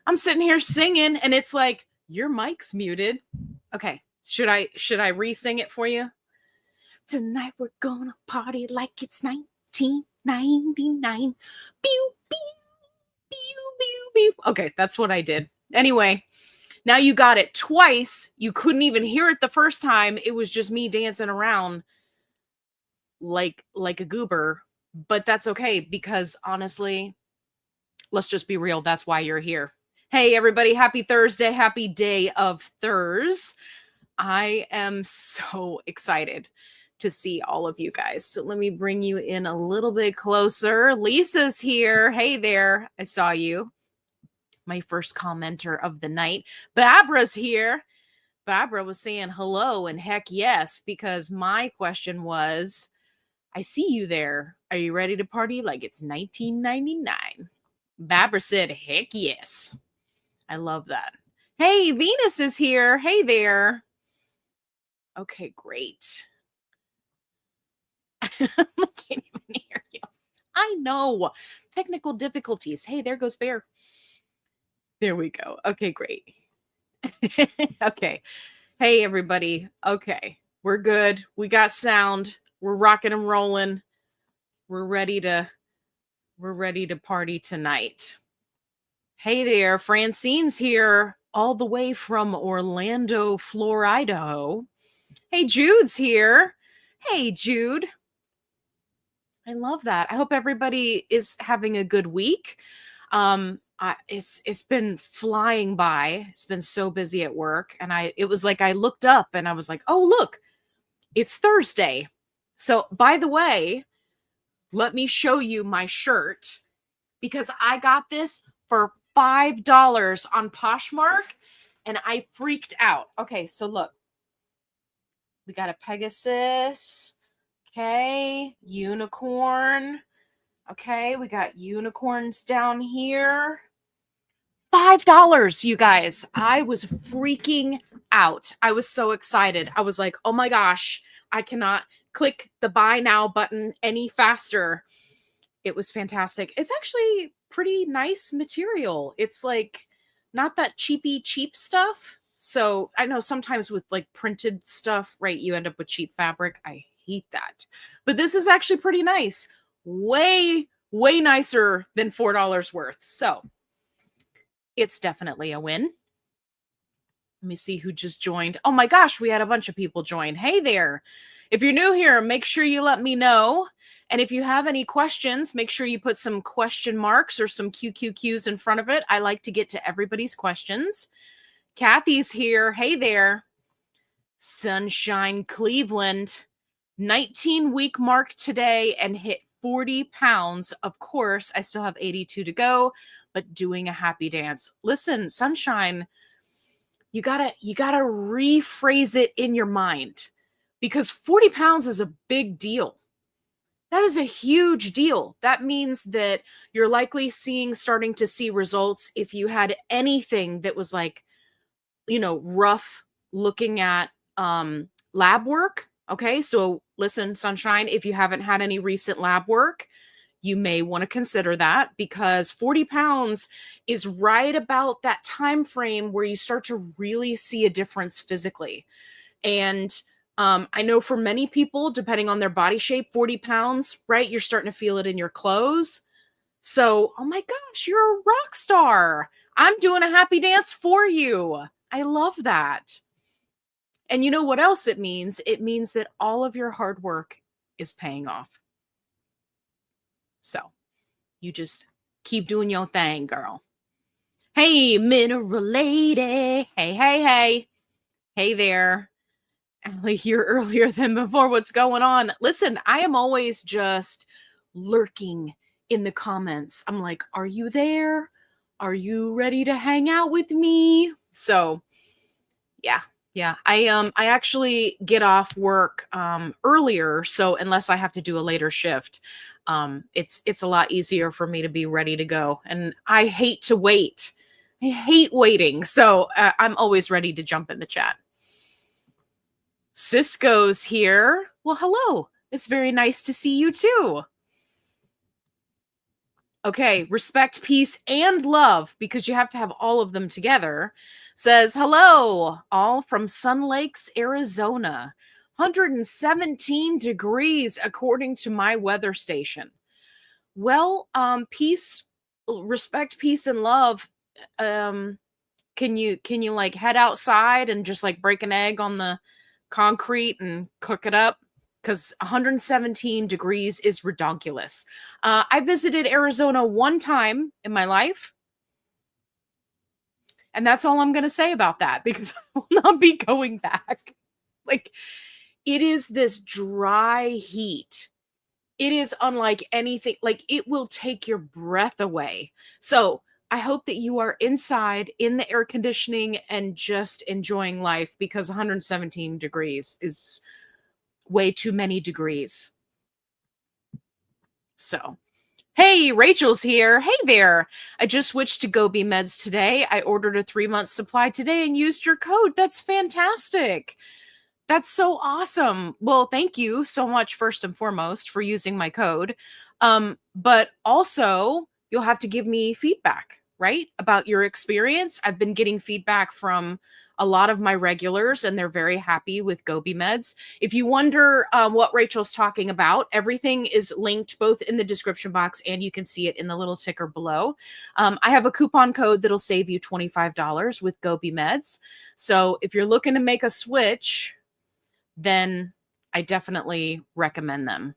I'm sitting here singing and it's like, your mic's muted. Okay. Should I re-sing it for you? Tonight we're gonna party like it's 1999. Pew, pew, pew, pew, pew. Okay, that's what I did. Anyway, now you got it twice. You couldn't even hear it the first time. It was just me dancing around like a goober. But that's okay because honestly, let's just be real. That's why you're here. Hey, everybody. Happy Thursday. Happy day of Thurs. I am so excited to see all of you guys. So let me bring you in a little bit closer. Lisa's here. Hey there. I saw you. My first commenter of the night. Babra's here. Babra was saying hello and heck yes, because my question was, I see you there. Are you ready to party like it's 1999? Babra said, heck yes. I love that. Hey, Venus is here. Hey there. Okay, great. I can't even hear you. I know. Technical difficulties. Hey, there goes Bear. There we go. Okay, great. Okay. Hey, everybody. Okay, we're good. We got sound. We're rocking and rolling. We're ready to party tonight. Hey there, Francine's here all the way from Orlando, Florida. Hey, Jude's here. Hey, Jude. I love that. I hope everybody is having a good week. It's been flying by. It's been so busy at work, and it was like I looked up and I was like, "Oh, look, it's Thursday." So, by the way, let me show you my shirt because I got this for $5 on Poshmark, and I freaked out. Okay, so look, we got a Pegasus. Okay, unicorn. Okay, we got unicorns down here. $5, you guys. I was freaking out. I was so excited. I was like, oh my gosh, I cannot click the buy now button any faster. It was fantastic. It's actually pretty nice material. It's like not that cheapy cheap stuff. So I know sometimes with like printed stuff, right, you end up with cheap fabric. I hate that. But this is actually pretty nice. Way nicer than $4 worth. So it's definitely a win. Let me see who just joined. Oh my gosh, we had a bunch of people join. Hey there. If you're new here, make sure you let me know. And if you have any questions, make sure you put some question marks or some QQQs in front of it. I like to get to everybody's questions. Kathy's here. Hey there. Sunshine Cleveland. 19-week mark today and hit 40 pounds. Of course, I still have 82 to go, but doing a happy dance. Listen, Sunshine, you gotta rephrase it in your mind because 40 pounds is a big deal. That is a huge deal. That means that you're likely starting to see results if you had anything that was like, rough looking at lab work. Okay, so listen, Sunshine, if you haven't had any recent lab work, you may want to consider that because 40 pounds is right about that time frame where you start to really see a difference physically. And I know for many people, depending on their body shape, 40 pounds, right? You're starting to feel it in your clothes. So, oh my gosh, you're a rock star. I'm doing a happy dance for you. I love that. And you know what else it means? It means that all of your hard work is paying off. So you just keep doing your thing, girl. Hey, mineral lady. Hey. Hey there. Allie here earlier than before. What's going on? Listen, I am always just lurking in the comments. I'm like, are you there? Are you ready to hang out with me? So yeah. I actually get off work earlier, so unless I have to do a later shift, it's a lot easier for me to be ready to go. And I hate to wait. I hate waiting, so I'm always ready to jump in the chat. Cisco's here. Well, hello. It's very nice to see you too. Okay, respect, peace, and love, because you have to have all of them together, says, hello, all from Sun Lakes, Arizona. 117 degrees according to my weather station. Well, peace, respect, peace, and love. Can you like head outside and just like break an egg on the concrete and cook it up? Because 117 degrees is redonkulous. I visited Arizona one time in my life, and that's all I'm going to say about that, because I will not be going back. Like, it is this dry heat. It is unlike anything. Like, it will take your breath away. So I hope that you are inside in the air conditioning and just enjoying life, because 117 degrees is way too many degrees. So, hey, Rachel's here. Hey there. I just switched to Gobi Meds today. I ordered a 3-month supply today and used your code. That's fantastic. That's so awesome. Well, thank you so much, first and foremost, for using my code. But also, you'll have to give me feedback, right? About your experience. I've been getting feedback from a lot of my regulars, and they're very happy with Gobi Meds. If you wonder what Rachel's talking about, everything is linked both in the description box, and you can see it in the little ticker below. I have a coupon code that'll save you $25 with Gobi Meds. So if you're looking to make a switch, then I definitely recommend them.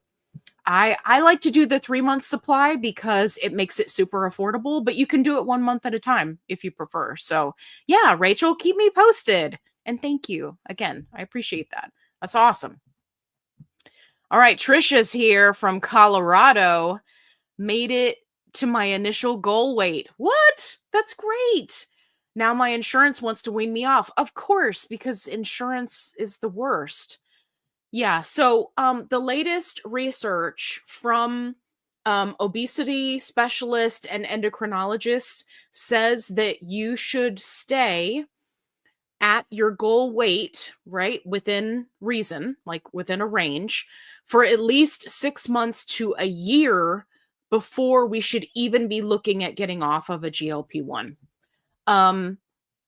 I like to do the 3-month supply because it makes it super affordable, but you can do it 1 month at a time if you prefer. So yeah, Rachel, keep me posted. And thank you again. I appreciate that. That's awesome. All right, Trisha's here from Colorado. Made it to my initial goal weight. What? That's great. Now my insurance wants to wean me off. Of course, because insurance is the worst. Yeah. So the latest research from obesity specialists and endocrinologists says that you should stay at your goal weight, right, within reason, like within a range, for at least 6 months to a year before we should even be looking at getting off of a GLP-1.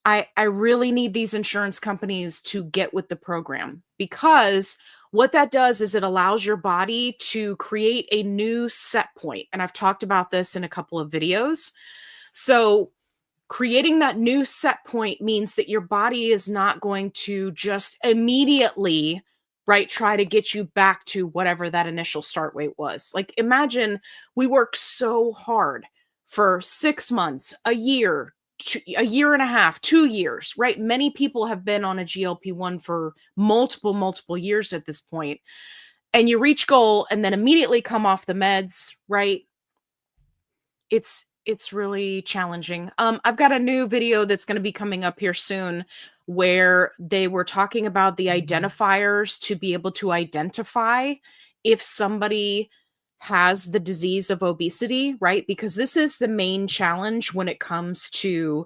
I really need these insurance companies to get with the program, because what that does is it allows your body to create a new set point. And I've talked about this in a couple of videos. So creating that new set point means that your body is not going to just immediately, right, try to get you back to whatever that initial start weight was. Like, imagine we worked so hard for 6 months, a year, a year and a half, 2 years, right? Many people have been on a GLP-1 for multiple years at this point. And you reach goal and then immediately come off the meds, right? It's really challenging. I've got a new video that's going to be coming up here soon where they were talking about the identifiers to be able to identify if somebody has the disease of obesity, right? Because this is the main challenge when it comes to,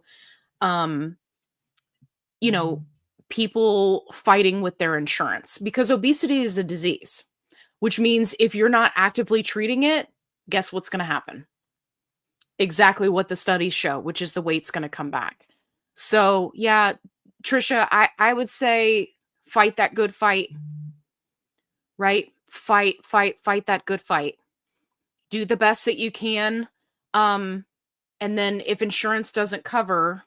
people fighting with their insurance, because obesity is a disease, which means if you're not actively treating it, guess what's going to happen? Exactly what the studies show, which is the weight's going to come back. So yeah, Trisha, I would say fight that good fight, right? Fight that good fight. Do the best that you can. And then if insurance doesn't cover,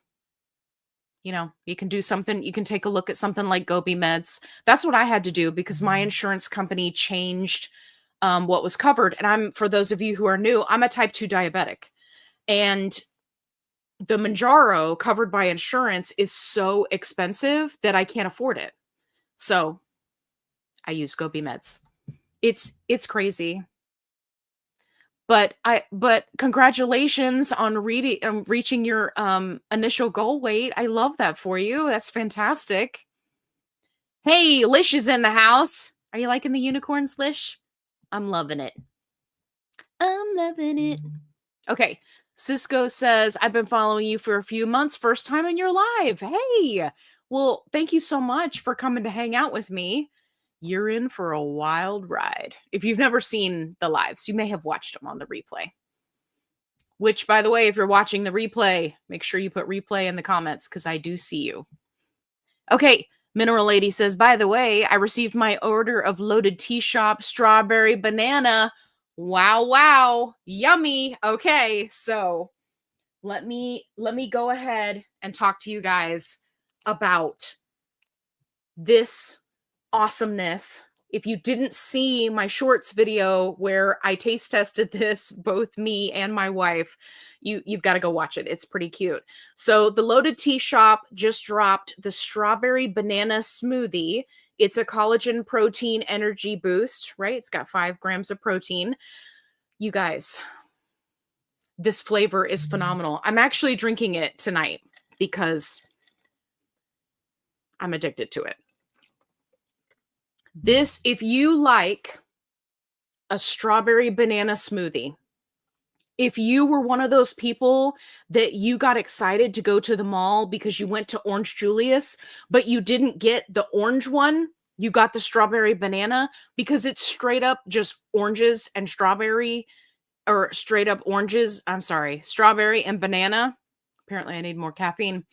you can do something. You can take a look at something like Gobi Meds. That's what I had to do, because my insurance company changed what was covered. And for those of you who are new, I'm a type 2 diabetic. And the Manjaro covered by insurance is so expensive that I can't afford it. So I use Gobi Meds. It's crazy. But congratulations on reaching your initial goal weight. I love that for you. That's fantastic. Hey, Lish is in the house. Are you liking the unicorns, Lish? I'm loving it. I'm loving it. Okay. Cisco says, I've been following you for a few months. First time in your live. Hey, well, thank you so much for coming to hang out with me. You're in for a wild ride. If you've never seen the lives, you may have watched them on the replay. Which, by the way, if you're watching the replay, make sure you put replay in the comments because I do see you. Okay, Mineral Lady says, by the way, I received my order of loaded tea shop strawberry banana. Wow, wow, yummy. Okay, so let me go ahead and talk to you guys about this awesomeness. If you didn't see my shorts video where I taste tested this, both me and my wife, you've got to go watch it. It's pretty cute. So the Loaded Tea Shop just dropped the strawberry banana smoothie. It's a collagen protein energy boost, right? It's got 5 grams of protein. You guys, this flavor is phenomenal. I'm actually drinking it tonight because I'm addicted to it. This, if you like a strawberry banana smoothie, if you were one of those people that you got excited to go to the mall because you went to Orange Julius, but you didn't get the orange one, you got the strawberry banana because it's straight up just oranges and strawberry, or straight up oranges, I'm sorry, strawberry and banana. Apparently I need more caffeine.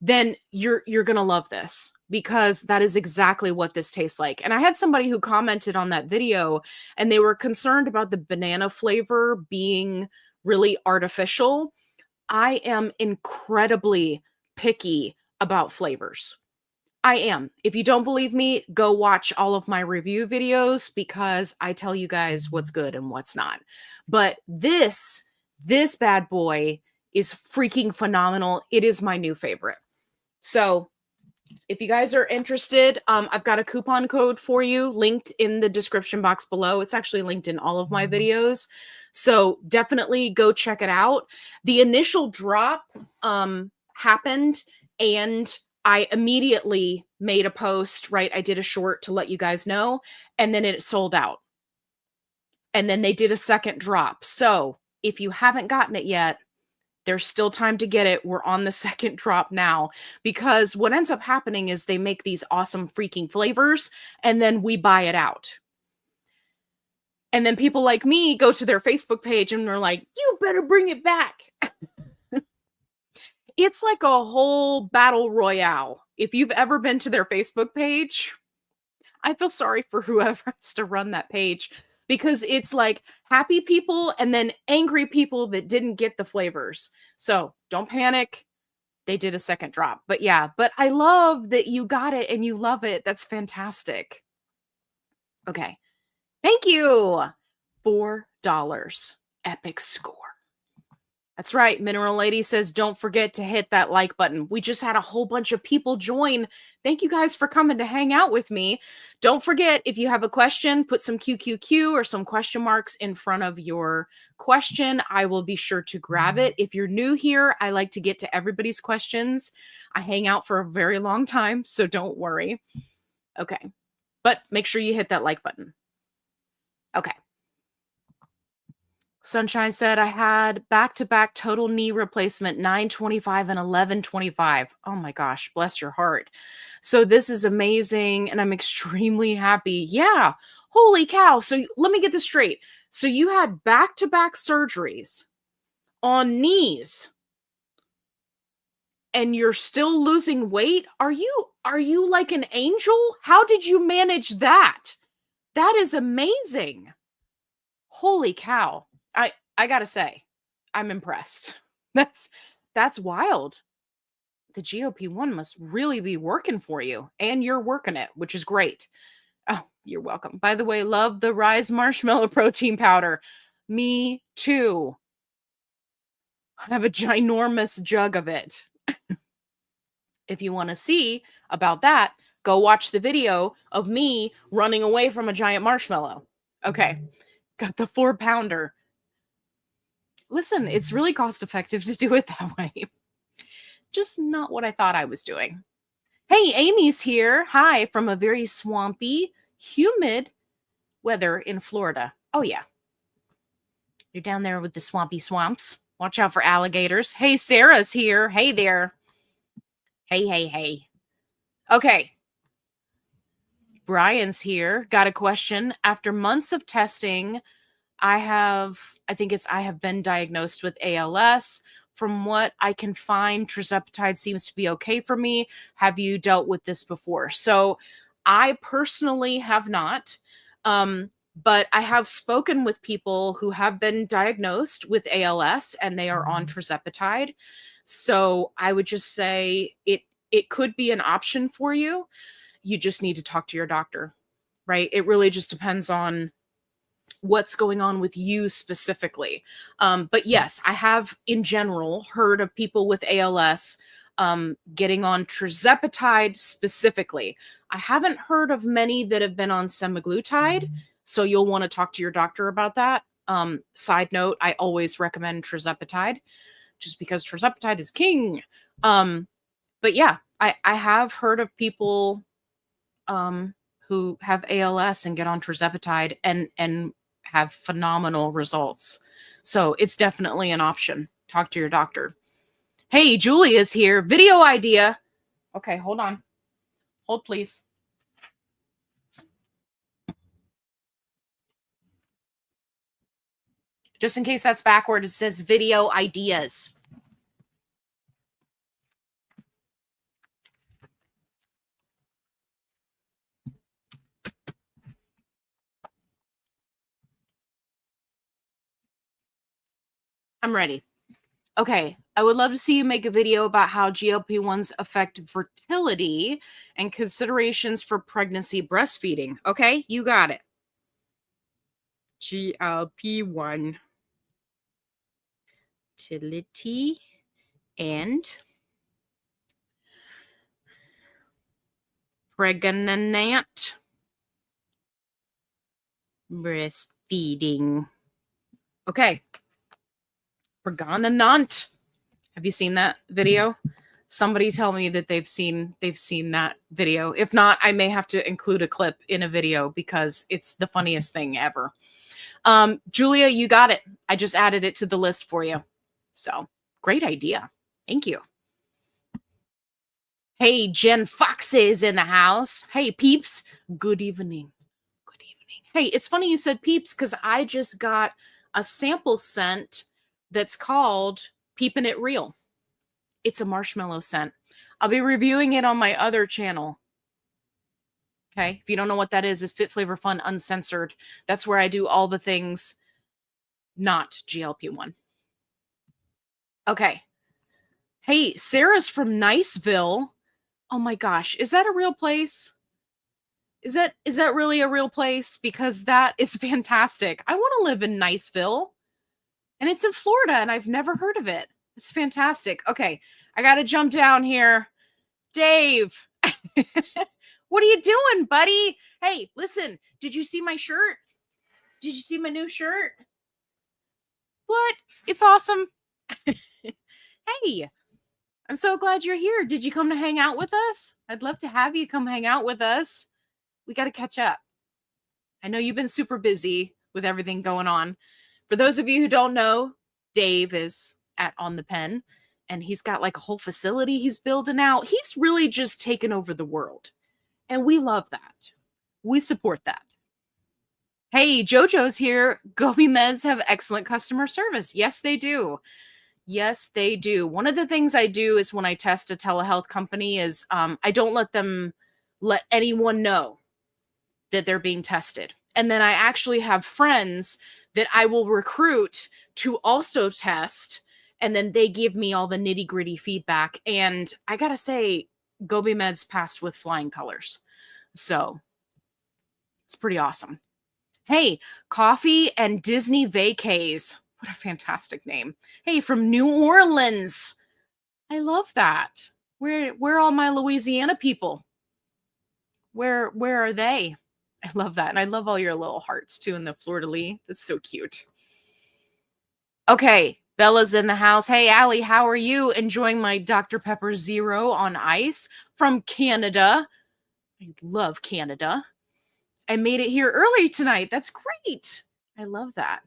Then you're going to love this because that is exactly what this tastes like. And I had somebody who commented on that video and they were concerned about the banana flavor being really artificial. I am incredibly picky about flavors. I am. If you don't believe me, go watch all of my review videos because I tell you guys what's good and what's not. But this bad boy is freaking phenomenal. It is my new favorite. So if you guys are interested, I've got a coupon code for you linked in the description box below. It's actually linked in all of my videos. So definitely go check it out. The initial drop happened and I immediately made a post, right? I did a short to let you guys know, and then it sold out. And then they did a second drop. So if you haven't gotten it yet, there's still time to get it. We're on the second drop now because what ends up happening is they make these awesome freaking flavors and then we buy it out. And then people like me go to their Facebook page and they're like, you better bring it back. It's like a whole battle royale. If you've ever been to their Facebook page, I feel sorry for whoever has to run that page because it's like happy people and then angry people that didn't get the flavors. So don't panic. They did a second drop. But yeah, but I love that you got it and you love it. That's fantastic. Okay. Thank you. $4. Epic score. That's right. Mineral Lady says, don't forget to hit that like button. We just had a whole bunch of people join. Thank you guys for coming to hang out with me. Don't forget, if you have a question, put some QQQ or some question marks in front of your question. I will be sure to grab it. If you're new here, I like to get to everybody's questions. I hang out for a very long time, so don't worry. Okay. But make sure you hit that like button. Okay. Sunshine said I had back-to-back total knee replacement, 925 and 1125. Oh my gosh, bless your heart. So this is amazing and I'm extremely happy. Yeah, holy cow. So let me get this straight. So you had back-to-back surgeries on knees and you're still losing weight? Are you like an angel? How did you manage that? That is amazing. Holy cow. I gotta say, I'm impressed. That's wild. The GLP1 must really be working for you, and you're working it, which is great. Oh, you're welcome. By the way, love the Rise Marshmallow Protein Powder. Me too. I have a ginormous jug of it. If you want to see about that, go watch the video of me running away from a giant marshmallow. Okay, got the 4-pounder. Listen, it's really cost effective to do it that way. Just not what I thought I was doing. Hey, Amy's here. Hi, from a very swampy, humid weather in Florida. Oh, yeah. You're down there with the swampy swamps. Watch out for alligators. Hey, Sarah's here. Hey there. Hey. Okay. Brian's here. Got a question. After months of testing I have been diagnosed with ALS. From what I can find, tirzepatide seems to be okay for me. Have you dealt with this before? So I personally have not. Um, but I have spoken with people who have been diagnosed with ALS and they are on tirzepatide. So I would just say it could be an option for you. You just need to talk to your doctor, right? It really just depends on what's going on with you specifically. But yes, I have in general heard of people with ALS getting on tirzepatide specifically. I haven't heard of many that have been on semaglutide, so you'll want to talk to your doctor about that. Side note, I always recommend tirzepatide just because tirzepatide is king. But yeah, I have heard of people who have ALS and get on tirzepatide and have phenomenal results. So it's definitely an option. Talk to your doctor. Hey, Julia's here. Video idea. Okay, hold on. Hold, please. Just in case that's backward, it says video ideas. I'm ready. Okay, I would love to see you make a video about how GLP-1s affect fertility and considerations for pregnancy breastfeeding. Okay, you got it. GLP-1 fertility and pregnant breastfeeding. Okay. Pregnant. Have you seen that video? Somebody tell me that they've seen that video. If not, I may have to include a clip in a video because it's the funniest thing ever. Julia, you got it. I just added it to the list for you. So, great idea. Thank you. Hey, Jen Fox is in the house. Hey, peeps. Good evening. Good evening. Hey, it's funny you said peeps because I just got a sample scent that's called Peepin' It Real. It's a marshmallow scent. I'll be reviewing it on my other channel. Okay. If you don't know what that is, it's FitFlavorFun Uncensored. That's where I do all the things not GLP-1. Okay. Hey, Sarah's from Niceville. Oh my gosh. Is that a real place? Is that really a real place? Because that is fantastic. I want to live in Niceville. And it's in Florida, and I've never heard of it. It's fantastic. Okay, I got to jump down here. Dave, what are you doing, buddy? Hey, listen, did you see my shirt? Did you see my new shirt? What? It's awesome. Hey, I'm so glad you're here. Did you come to hang out with us? I'd love to have you come hang out with us. We got to catch up. I know you've been super busy with everything going on. For those of you who don't know, Dave is at On the Pen, and he's got like a whole facility he's building out. He's really just taken over the world, and we love that. We support that. Hey, JoJo's here. Gobi Meds have excellent customer service. Yes, they do. Yes, they do. One of the things I do is when I test a telehealth company is I don't let anyone know that they're being tested. And then I actually have friends that I will recruit to also test, and then they give me all the nitty-gritty feedback. And I gotta say, Gobi Meds passed with flying colors. So it's pretty awesome. Hey, Coffee and Disney Vacays. What a fantastic name. Hey, from New Orleans. I love that. Where are all my Louisiana people? Where are they? I love that. And I love all your little hearts too in the fleur-de-lis. That's so cute. Okay, Bella's in the house. Hey, Allie, how are you? Enjoying my Dr. Pepper Zero on ice from Canada. I love Canada. I made it here early tonight. That's great. I love that.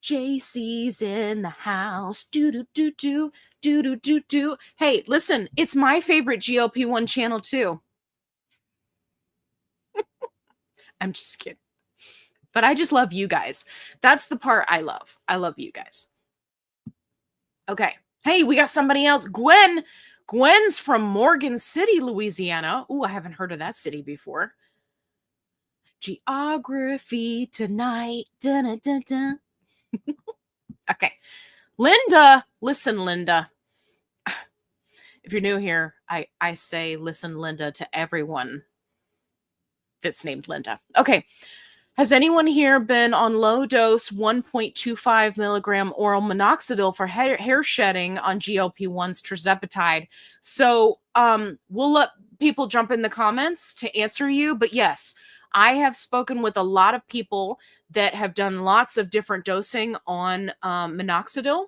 JC's in the house. Do. Hey, listen, it's my favorite GLP-1 channel too. I'm just kidding. But I just love you guys. That's the part I love. I love you guys. Okay. Hey, we got somebody else. Gwen. Gwen's from Morgan City, Louisiana. Ooh, I haven't heard of that city before. Geography tonight. Dun, dun, dun, dun. Okay. Linda. Listen, Linda. If you're new here, I say listen, Linda, to everyone that's named Linda. Okay. Has anyone here been on low dose 1.25 milligram oral minoxidil for hair shedding on GLP1's tirzepatide? So we'll let people jump in the comments to answer you. But yes, I have spoken with a lot of people that have done lots of different dosing on minoxidil.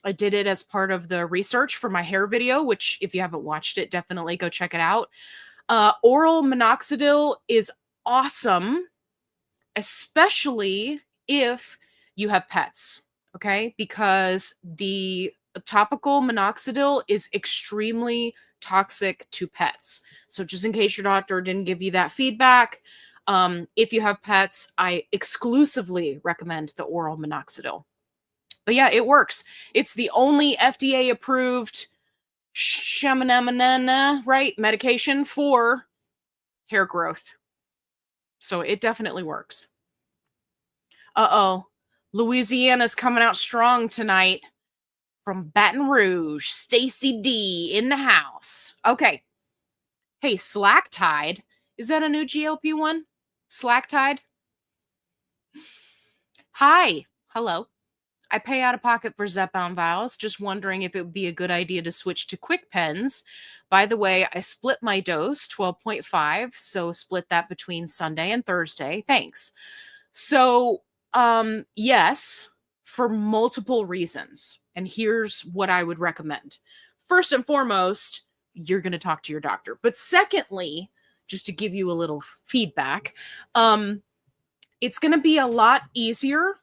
I did it as part of the research for my hair video, which if you haven't watched it, definitely go check it out. Oral minoxidil is awesome, especially if you have pets, okay? Because the topical minoxidil is extremely toxic to pets. So just in case your doctor didn't give you that feedback, if you have pets, I exclusively recommend the oral minoxidil. But yeah, it works. It's the only FDA approved shamanamana, right, medication for hair growth. So it definitely works. Uh-oh. Louisiana's coming out strong tonight from Baton Rouge. Stacy D in the house. Okay. Hey, Slacktide. Is that a new GLP-1? Slacktide? Hi. Hello. I pay out of pocket for Zepbound vials. Just wondering if it would be a good idea to switch to quick pens. By the way, I split my dose, 12.5, so split that between Sunday and Thursday. Thanks. So, yes, for multiple reasons. And here's what I would recommend. First and foremost, you're going to talk to your doctor. But secondly, just to give you a little feedback, it's going to be a lot easier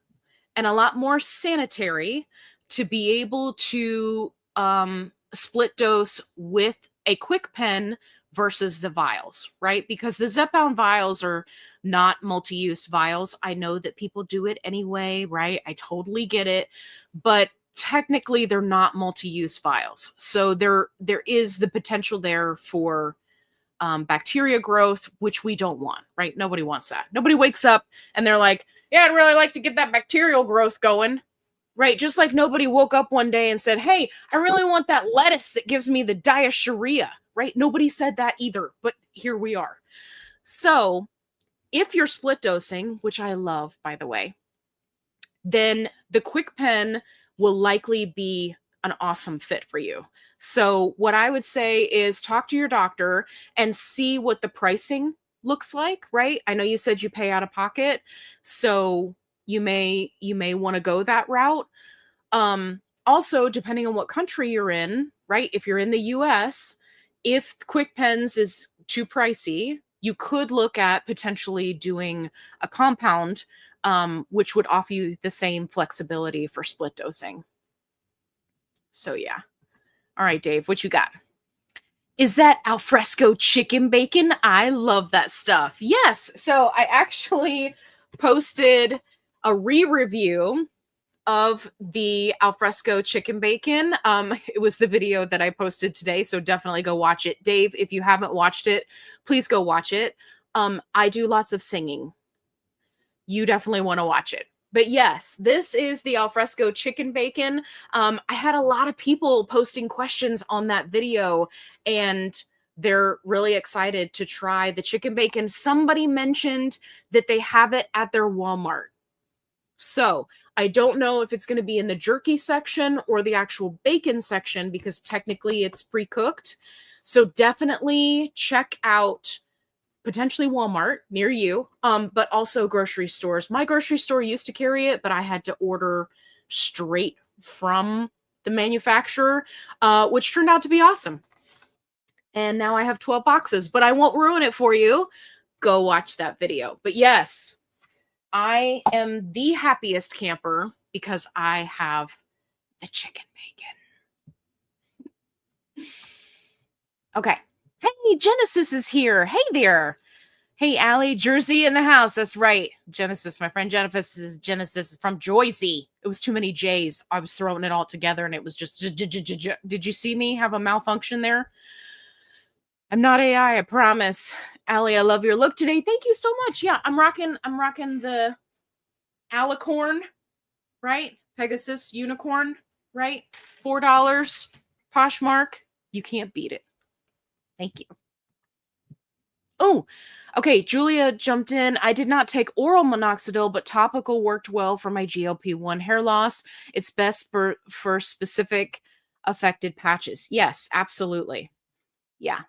and a lot more sanitary to be able to split dose with a quick pen versus the vials, right? Because the Zepbound vials are not multi-use vials. I know that people do it anyway, right? I totally get it. But technically, they're not multi-use vials. So there is the potential there for bacteria growth, which we don't want, right? Nobody wants that. Nobody wakes up and they're like, yeah, I'd really like to get that bacterial growth going, right? Just like nobody woke up one day and said, hey, I really want that lettuce that gives me the diarrhea, right? Nobody said that either, but here we are. So if you're split dosing, which I love, by the way, then the quick pen will likely be an awesome fit for you. So what I would say is talk to your doctor and see what the pricing looks like, right? I know you said you pay out of pocket, so you may want to go that route. Also, depending on what country you're in, right? If you're in the US, if quick pens is too pricey, you could look at potentially doing a compound, which would offer you the same flexibility for split dosing. So yeah. All right, Dave, what you got? Is that alfresco chicken bacon? I love that stuff. Yes. So I actually posted a re-review of the alfresco chicken bacon. It was the video that I posted today, so definitely go watch it. Dave, if you haven't watched it, please go watch it. I do lots of singing. You definitely want to watch it. But yes, this is the alfresco chicken bacon. I had a lot of people posting questions on that video, and they're really excited to try the chicken bacon. Somebody mentioned that they have it at their Walmart. So I don't know if it's going to be in the jerky section or the actual bacon section because technically it's pre-cooked. So definitely check out potentially Walmart near you, but also grocery stores. My grocery store used to carry it, but I had to order straight from the manufacturer, which turned out to be awesome. And now I have 12 boxes, but I won't ruin it for you. Go watch that video. But yes, I am the happiest camper because I have the chicken bacon. Okay. Hey, Genesis is here. Hey there. Hey, Allie, Jersey in the house. That's right. Genesis, my friend Genesis is from Joycey. It was too many J's. I was throwing it all together and it was just. Did you see me have a malfunction there? I'm not AI, I promise. Allie, I love your look today. Thank you so much. Yeah, I'm rocking the alicorn, right? Pegasus unicorn, right? $4. Poshmark. You can't beat it. Thank you. Oh, okay. Julia jumped in. I did not take oral minoxidil, but topical worked well for my GLP1 hair loss. It's best for specific affected patches. Yes, absolutely. Yeah.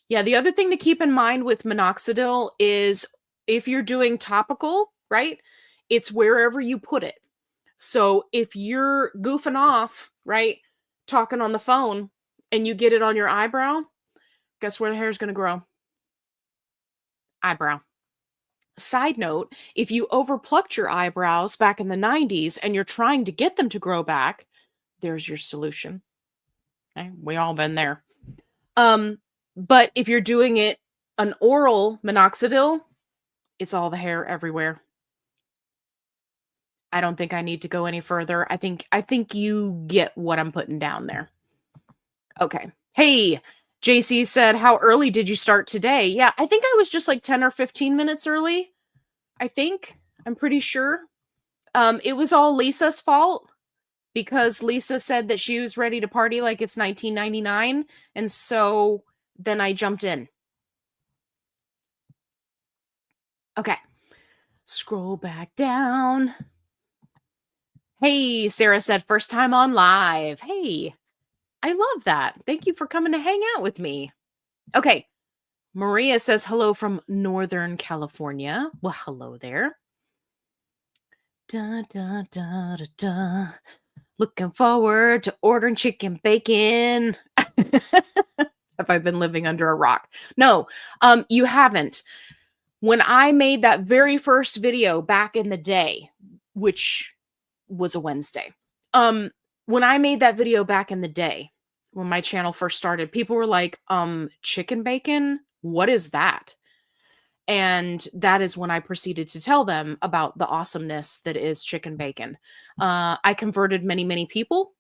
Yeah. The other thing to keep in mind with minoxidil is if you're doing topical, right? It's wherever you put it. So if you're goofing off, right? Talking on the phone and you get it on your eyebrow, guess where the hair is going to grow? Eyebrow. Side note, if you overplucked your eyebrows back in the 90s and you're trying to get them to grow back, there's your solution. Okay? We all been there. But if you're doing it an oral minoxidil, it's all the hair everywhere. I don't think I need to go any further. I think you get what I'm putting down there. Okay. Hey, JC said, how early did you start today? Yeah, I think I was just like 10 or 15 minutes early. I'm pretty sure. It was all Lisa's fault because Lisa said that she was ready to party like it's 1999. And so then I jumped in. Okay. Scroll back down. Hey, Sarah said, first time on live. Hey, I love that. Thank you for coming to hang out with me. Okay. Maria says hello from Northern California. Well, hello there. Da, da, da, da, da. Looking forward to ordering chicken bacon. Have I been living under a rock? No, you haven't. When I made that very first video back in the day, which was a Wednesday, when I made that video back in the day, when my channel first started, people were like, chicken bacon? What is that? And that is when I proceeded to tell them about the awesomeness that is chicken bacon. I converted many, many people.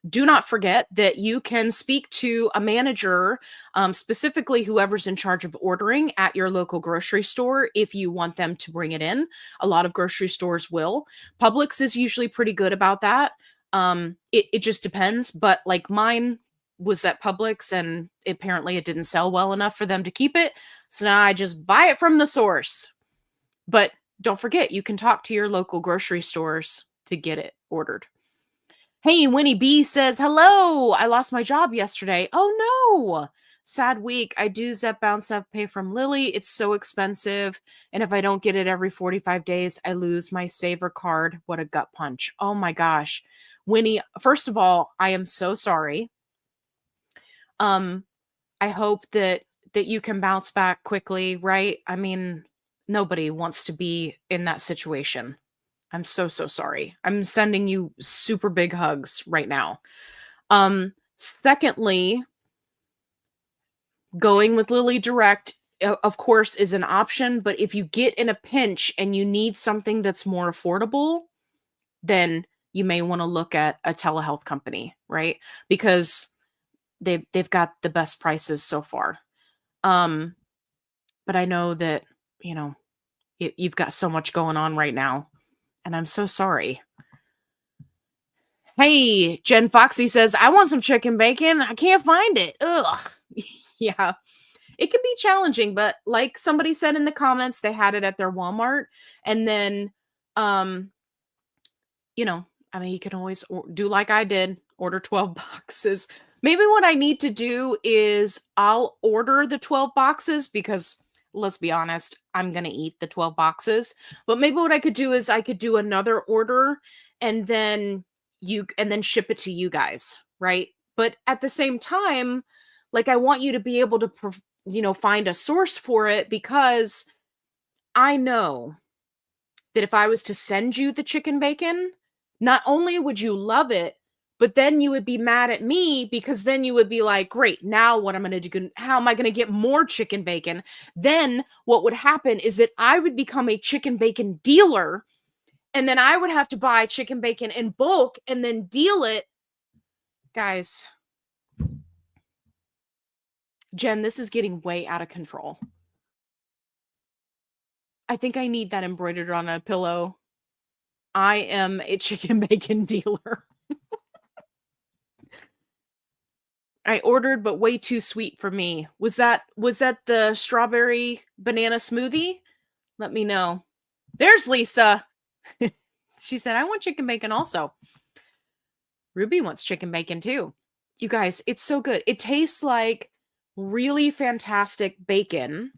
Do not forget that you can speak to a manager, specifically whoever's in charge of ordering at your local grocery store if you want them to bring it in. A lot of grocery stores will. Publix is usually pretty good about that. It just depends, but like mine was at Publix and apparently it didn't sell well enough for them to keep it. So now I just buy it from the source. But don't forget, you can talk to your local grocery stores to get it ordered. Hey, Winnie B says, hello, I lost my job yesterday. Oh no, sad week. I do Zepbound stuff, pay from Lily. It's so expensive. And if I don't get it every 45 days, I lose my Saver card. What a gut punch. Oh my gosh. Winnie, first of all, I am so sorry. I hope that you can bounce back quickly, right? I mean, nobody wants to be in that situation. I'm so sorry. I'm sending you super big hugs right now. Secondly, going with Lily Direct, of course, is an option, but if you get in a pinch and you need something that's more affordable, then you may want to look at a telehealth company, right? Because they've got the best prices so far. But I know that, you've got so much going on right now, and I'm so sorry. Hey, Jen Foxy says, I want some chicken bacon. I can't find it. Ugh. Yeah, it can be challenging, but like somebody said in the comments, they had it at their Walmart. And then, you can always do like I did, order 12 boxes. Maybe what I need to do is I'll order the 12 boxes because let's be honest, I'm going to eat the 12 boxes. But maybe what I could do is I could do another order and then ship it to you guys, right? But at the same time, like I want you to be able to find a source for it, because I know that if I was to send you the chicken bacon, not only would you love it, But then you would be mad at me because then you would be like, great, now what I'm going to do? How am I going to get more chicken bacon? Then what would happen is that I would become a chicken bacon dealer. And then I would have to buy chicken bacon in bulk and then deal it. Guys, Jen, this is getting way out of control. I think I need that embroidered on a pillow. I am a chicken bacon dealer. I ordered, but way too sweet for me. Was that the strawberry banana smoothie? Let me know. There's Lisa. She said, I want chicken bacon also. Ruby wants chicken bacon too. You guys, it's so good. It tastes like really fantastic bacon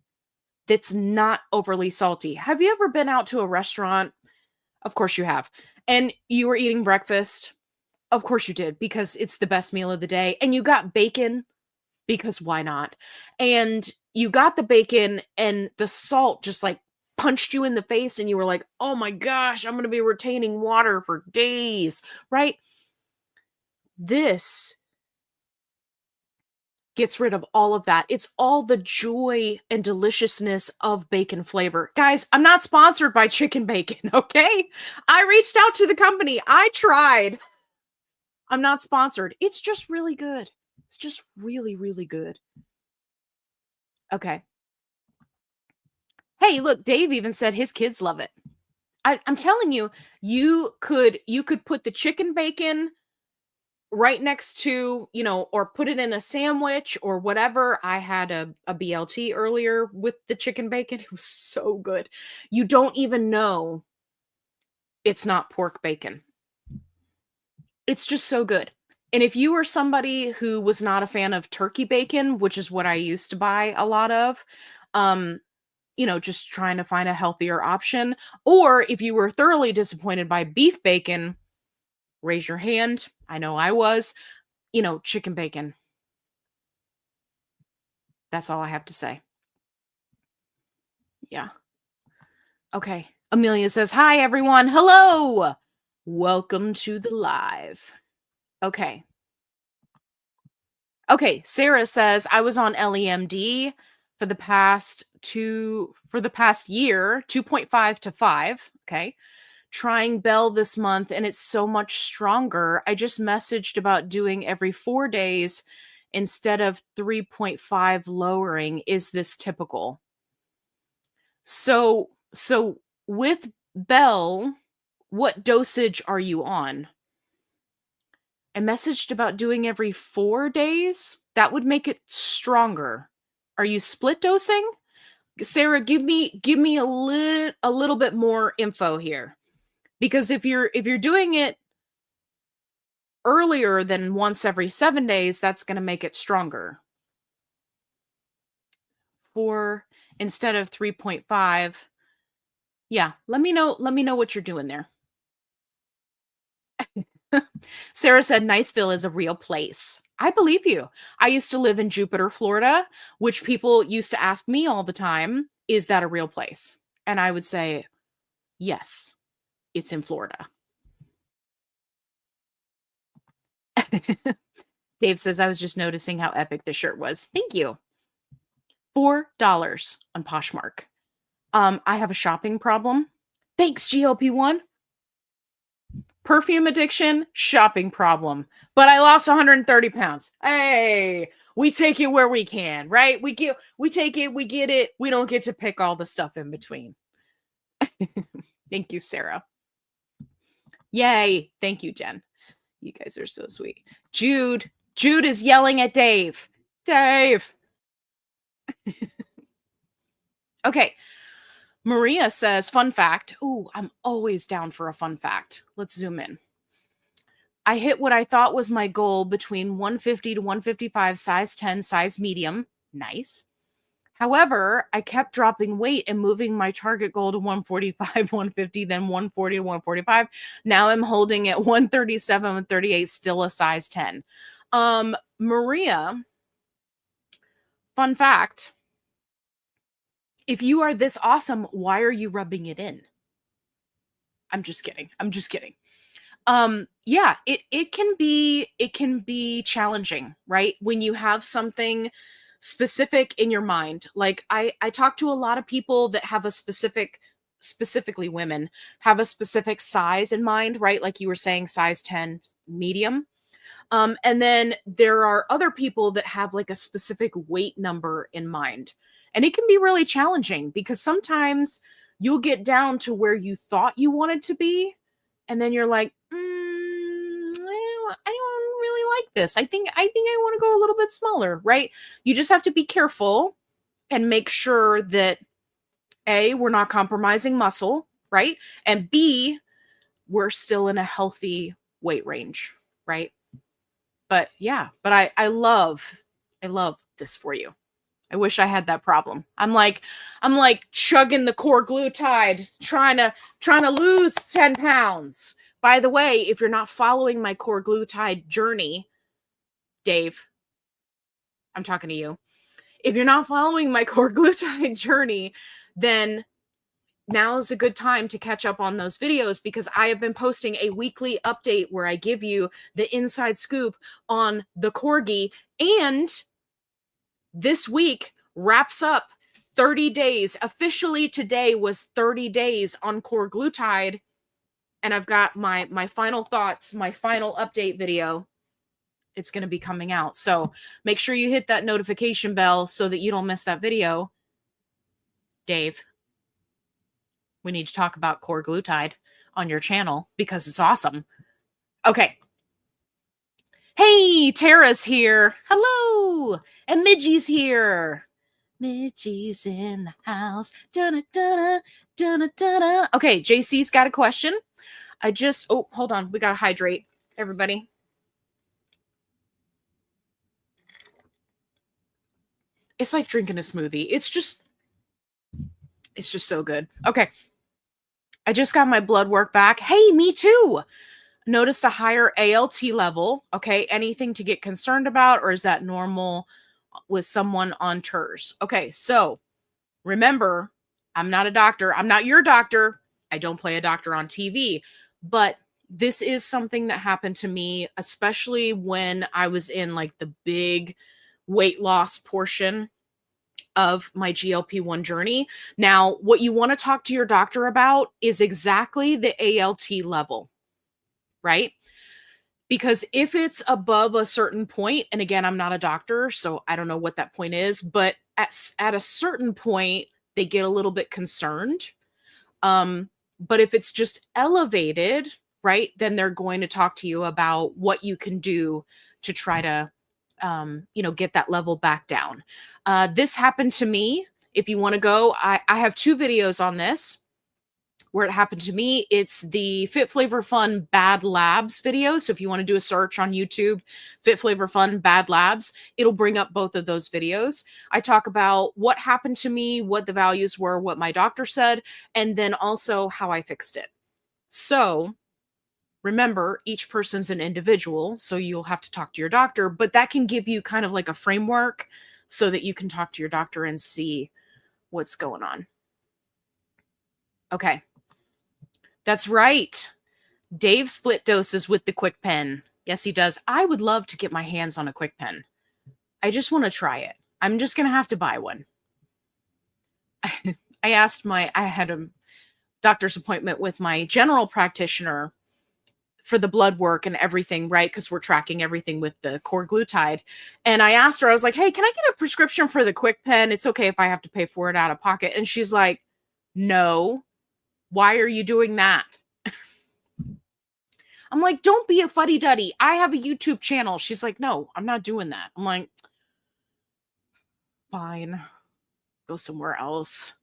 that's not overly salty. Have you ever been out to a restaurant? Of course you have. And you were eating breakfast. Of course you did, because it's the best meal of the day. And you got bacon because why not? And you got the bacon and the salt just like punched you in the face and you were like, oh my gosh, I'm going to be retaining water for days, right? This gets rid of all of that. It's all the joy and deliciousness of bacon flavor. Guys, I'm not sponsored by chicken bacon, okay? I reached out to the company. I tried. I'm not sponsored. It's just really good. It's just really, really good. Okay. Hey, look, Dave even said his kids love it. I'm telling you, you could put the chicken bacon right next to, or put it in a sandwich or whatever. I had a BLT earlier with the chicken bacon. It was so good. You don't even know it's not pork bacon. It's just so good. And if you were somebody who was not a fan of turkey bacon, which is what I used to buy a lot of, just trying to find a healthier option, or if you were thoroughly disappointed by beef bacon, raise your hand. I know I was. Chicken bacon. That's all I have to say. Yeah. Okay. Amelia says, hi, everyone. Hello. Welcome to the live. Okay. Okay. Sarah says, I was on LEMD for the past year, 2.5 to 5. Okay. Trying Bell this month, and it's so much stronger. I just messaged about doing every 4 days instead of 3.5 lowering. Is this typical? So with Bell, what dosage are you on? I messaged about doing every 4 days. That would make it stronger. Are you split dosing? Sarah, give me a little bit more info here. Because if you're doing it earlier than once every 7 days, that's going to make it stronger. 4 instead of 3.5. Yeah, let me know what you're doing there. Sarah said Niceville is a real place. I believe you. I used to live in Jupiter, Florida, which people used to ask me all the time, is that a real place? And I would say, yes, it's in Florida. Dave says, I was just noticing how epic the shirt was. Thank you. $4 on Poshmark. I have a shopping problem. Thanks, GLP1. Perfume addiction, shopping problem. But I lost 130 pounds. Hey, we take it where we can, right? We take it, we get it. We don't get to pick all the stuff in between. Thank you, Sarah. Yay. Thank you, Jen. You guys are so sweet. Jude is yelling at Dave. Dave. Okay. Maria says, fun fact. Ooh, I'm always down for a fun fact. Let's zoom in. I hit what I thought was my goal between 150 to 155, size 10, size medium. Nice. However, I kept dropping weight and moving my target goal to 145, 150, then 140 to 145. Now I'm holding at 137 and 38, still a size 10. Maria, fun fact. If you are this awesome, why are you rubbing it in? I'm just kidding. Yeah, it can be challenging, right? When you have something specific in your mind. Like I talk to a lot of people that have a specifically women have a specific size in mind, right? Like you were saying, size 10 medium. And then there are other people that have like a specific weight number in mind. And it can be really challenging because sometimes you'll get down to where you thought you wanted to be. And then you're like, I don't really like this. I think I want to go a little bit smaller, right? You just have to be careful and make sure that A, we're not compromising muscle, right? And B, we're still in a healthy weight range, right? But yeah, but I love this for you. I wish I had that problem. I'm like chugging the Korglutide, trying to lose 10 pounds. By the way, if you're not following my Korglutide journey, Dave, I'm talking to you. If you're not following my Korglutide journey, then now is a good time to catch up on those videos because I have been posting a weekly update where I give you the inside scoop on the Corgi. And this week wraps up 30 days. Officially today was 30 days on Korglutide. And I've got my final thoughts, my final update video. It's going to be coming out. So make sure you hit that notification bell so that you don't miss that video. Dave, we need to talk about Korglutide on your channel because it's awesome. Okay. Hey, Tara's here. Hello. And Midgie's here. Midgie's in the house. Dun-dun-dun, dun-dun-dun. Okay, JC's got a question. Oh, hold on. We got to hydrate, everybody. It's like drinking a smoothie. It's just so good. Okay. I just got my blood work back. Hey, me too. Noticed a higher ALT level. Okay. Anything to get concerned about, or is that normal with someone on TERS? Okay. So remember, I'm not a doctor. I'm not your doctor. I don't play a doctor on TV, but this is something that happened to me, especially when I was in like the big weight loss portion of my GLP-1 journey. Now, what you want to talk to your doctor about is exactly the ALT level, right? Because if it's above a certain point, and again, I'm not a doctor, so I don't know what that point is, but at a certain point, they get a little bit concerned. But if it's just elevated, right, then they're going to talk to you about what you can do to try to get that level back down. This happened to me. If you want to go, I have 2 videos on this where it happened to me. It's the FitFlavorFun Bad Labs video. So if you want to do a search on YouTube, FitFlavorFun Bad Labs, it'll bring up both of those videos. I talk about what happened to me, what the values were, what my doctor said, and then also how I fixed it. So remember, each person's an individual, so you'll have to talk to your doctor, but that can give you kind of like a framework so that you can talk to your doctor and see what's going on. Okay. That's right. Dave split doses with the Quick Pen. Yes, he does. I would love to get my hands on a Quick Pen. I just want to try it. I'm just going to have to buy one. I had a doctor's appointment with my general practitioner for the blood work and everything, right? Because we're tracking everything with the Korglutide. And I asked her, I was like, hey, can I get a prescription for the Quick Pen? It's okay if I have to pay for it out of pocket. And she's like, no. Why are you doing that? I'm like, don't be a fuddy-duddy. I have a YouTube channel. She's like, no, I'm not doing that. I'm like, fine. Go somewhere else.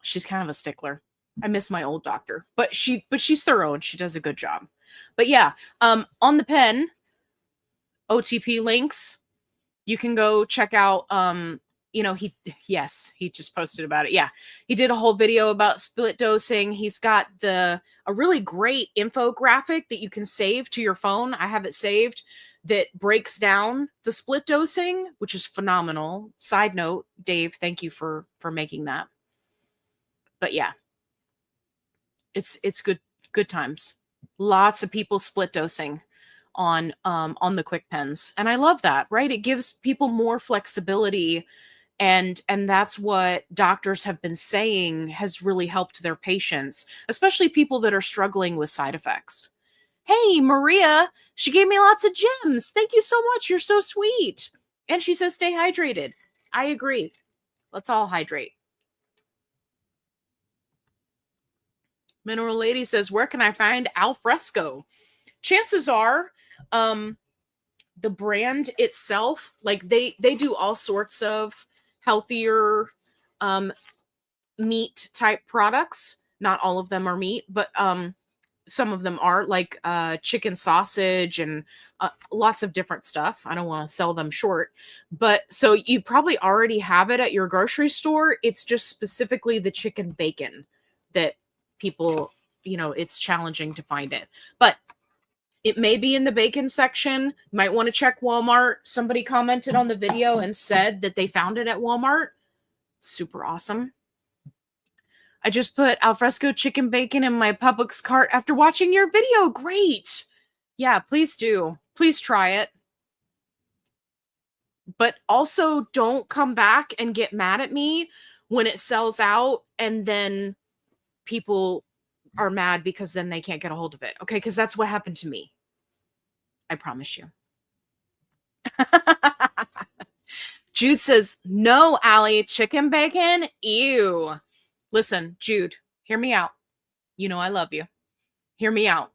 She's kind of a stickler. I miss my old doctor, but she's thorough and she does a good job. But yeah, on the pen, OTP links, you can go check out, he just posted about it. Yeah. He did a whole video about split dosing. He's got a really great infographic that you can save to your phone. I have it saved that breaks down the split dosing, which is phenomenal. Side note, Dave, thank you for making that. But yeah, it's good times. Lots of people split dosing on the quick pens. And I love that, right? It gives people more flexibility, and that's what doctors have been saying has really helped their patients, especially people that are struggling with side effects. Hey, Maria, she gave me lots of gems. Thank you so much. You're so sweet. And she says stay hydrated. I agree. Let's all hydrate. Mineral Lady says, where can I find Alfresco? Chances are, the brand itself, like they do all sorts of healthier meat type products. Not all of them are meat, but some of them are, like chicken sausage and lots of different stuff. I don't want to sell them short, but so you probably already have it at your grocery store. It's just specifically the chicken bacon that people, it's challenging to find it, but it may be in the bacon section. You might want to check Walmart. Somebody commented on the video and said that they found it at Walmart. Super awesome. I just put alfresco chicken bacon in my Publix cart after watching your video. Great. Yeah, please do. Please try it. But also don't come back and get mad at me when it sells out and then people are mad because then they can't get a hold of it. Okay, because that's what happened to me. I promise you. Jude says, no, Allie, chicken bacon? Ew. Listen, Jude, hear me out. You know I love you. Hear me out.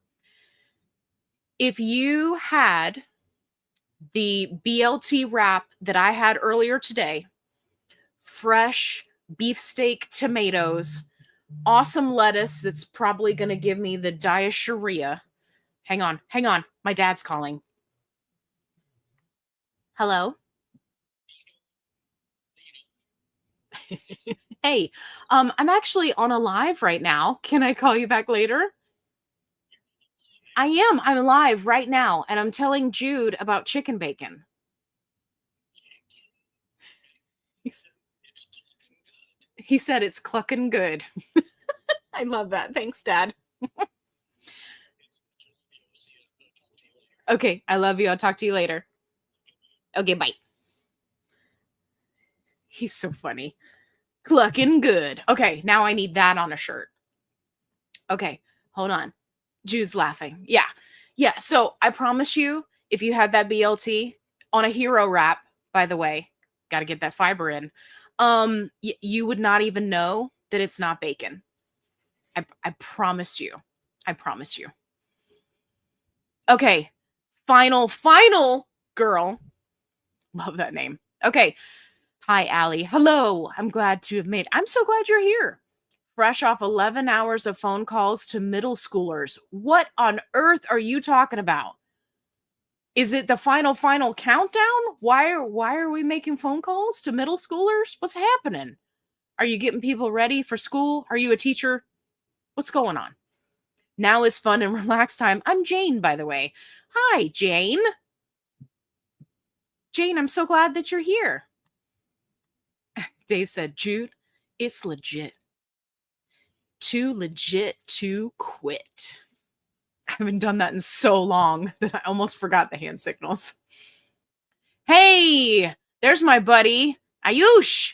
If you had the BLT wrap that I had earlier today, fresh beefsteak tomatoes, awesome lettuce that's probably going to give me the diarrhea. Hang on. My dad's calling. Hello? Hey, I'm actually on a live right now. Can I call you back later? I am. I'm live right now, and I'm telling Jude about chicken bacon. He said it's clucking good. I love that. Thanks, Dad. Okay, I love you. I'll talk to you later. Okay, bye. He's so funny. Clucking good. Okay, now I need that on a shirt. Okay, hold on. Jude's laughing. Yeah. So I promise you, if you had that BLT on a hero wrap, by the way, got to get that fiber in. You would not even know that it's not bacon. I promise you. I promise you. Okay, final girl. Love that name. Okay. Hi, Allie. Hello. I'm glad to have made. I'm so glad you're here. Fresh off 11 hours of phone calls to middle schoolers. What on earth are you talking about? Is it the final countdown? Why are we making phone calls to middle schoolers? What's happening? Are you getting people ready for school? Are you a teacher? What's going on? Now is fun and relaxed time. I'm Jane, by the way. Hi, Jane. Jane, I'm so glad that you're here. Dave said, Jude, it's legit. Too legit to quit. I haven't done that in so long that I almost forgot the hand signals. Hey, there's my buddy, Ayush.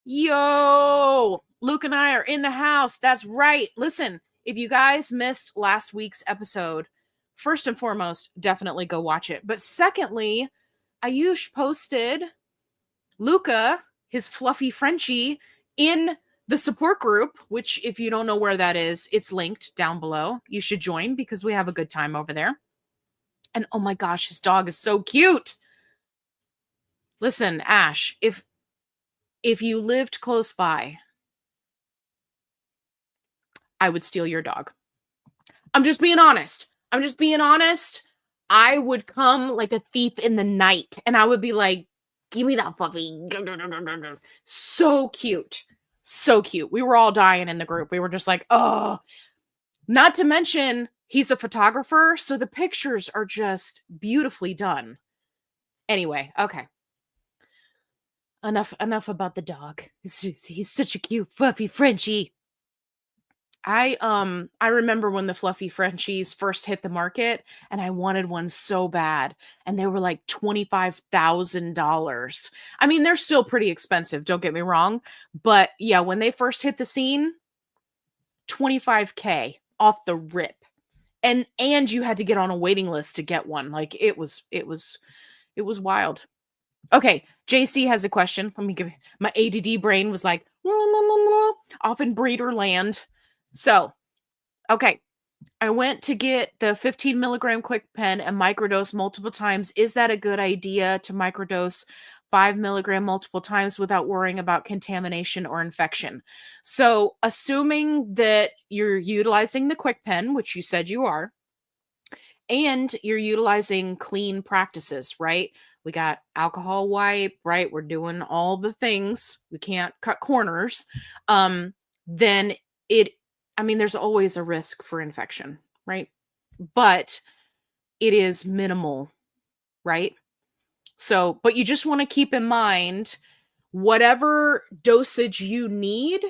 Yo, Luke and I are in the house. That's right. Listen, if you guys missed last week's episode, first and foremost, definitely go watch it. But secondly, Ayush posted Luca, his fluffy Frenchie, in the support group, which if you don't know where that is, it's linked down below. You should join because we have a good time over there. And oh my gosh, his dog is so cute. Listen, Ash, if you lived close by, I would steal your dog. I'm just being honest. I would come like a thief in the night and I would be like, give me that puppy. So cute. So cute. We were all dying in the group. We were just like, oh. Not to mention, he's a photographer, so the pictures are just beautifully done. Anyway, okay. Enough about the dog. He's such a cute, fluffy Frenchie. I remember when the fluffy Frenchies first hit the market and I wanted one so bad and they were like $25,000. I mean, they're still pretty expensive, don't get me wrong, but yeah, when they first hit the scene, 25K off the rip. And you had to get on a waiting list to get one. Like it was wild. Okay, JC has a question. Let me give my ADD brain was like off in breeder land. So, okay. I went to get the 15 milligram quick pen and microdose multiple times. Is that a good idea to microdose 5 milligram multiple times without worrying about contamination or infection? So, assuming that you're utilizing the quick pen, which you said you are, and you're utilizing clean practices, right? We got alcohol wipe, right? We're doing all the things. We can't cut corners. Then it, I mean, there's always a risk for infection, right? But it is minimal, right? So, but you just want to keep in mind whatever dosage you need,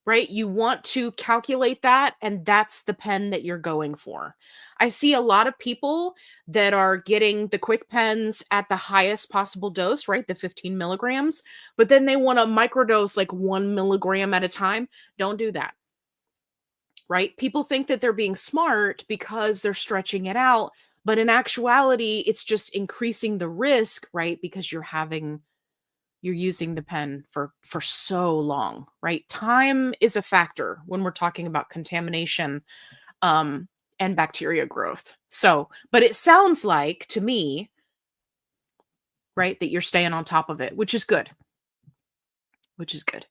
right? You want to calculate that, and that's the pen that you're going for. I see a lot of people that are getting the quick pens at the highest possible dose, right? The 15 milligrams, but then they want to microdose like 1 milligram at a time. Don't do that, right? People think that they're being smart because they're stretching it out, but in actuality, it's just increasing the risk, right? Because you're using the pen for so long, right? Time is a factor when we're talking about contamination and bacteria growth. So, but it sounds like to me, right, that you're staying on top of it, which is good. Which is good.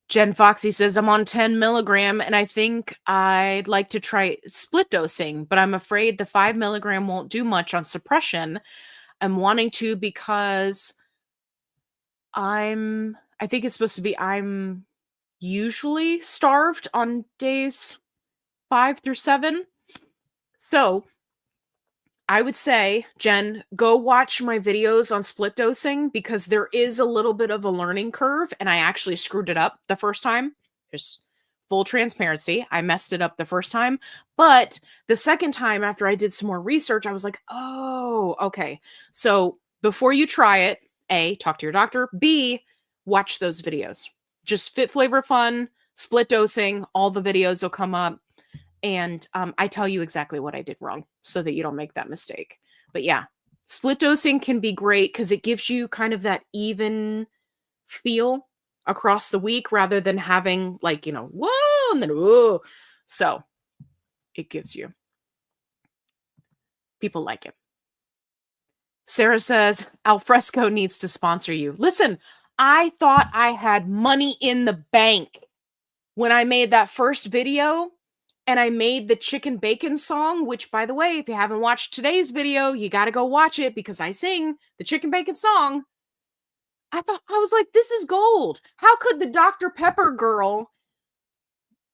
Jen Foxy says, I'm on 10 milligram and I think I'd like to try split dosing, but I'm afraid the 5 milligram won't do much on suppression. I'm wanting to because I think it's supposed to be I'm usually starved on days 5 through 7. So I would say, Jen, go watch my videos on split dosing because there is a little bit of a learning curve and I actually screwed it up the first time. There's full transparency. I messed it up the first time, but the second time after I did some more research, I was like, oh, okay. So before you try it, A, talk to your doctor. B, watch those videos. Just FitFlavorFun, split dosing, all the videos will come up. And I tell you exactly what I did wrong so that you don't make that mistake. But yeah, split dosing can be great because it gives you kind of that even feel across the week rather than having like, whoa, and then whoa. So it gives you. People like it. Sarah says, Alfresco needs to sponsor you. Listen, I thought I had money in the bank when I made that first video. And I made the chicken bacon song, which, by the way, if you haven't watched today's video, you got to go watch it because I sing the chicken bacon song. I was like, this is gold. How could the Dr. Pepper girl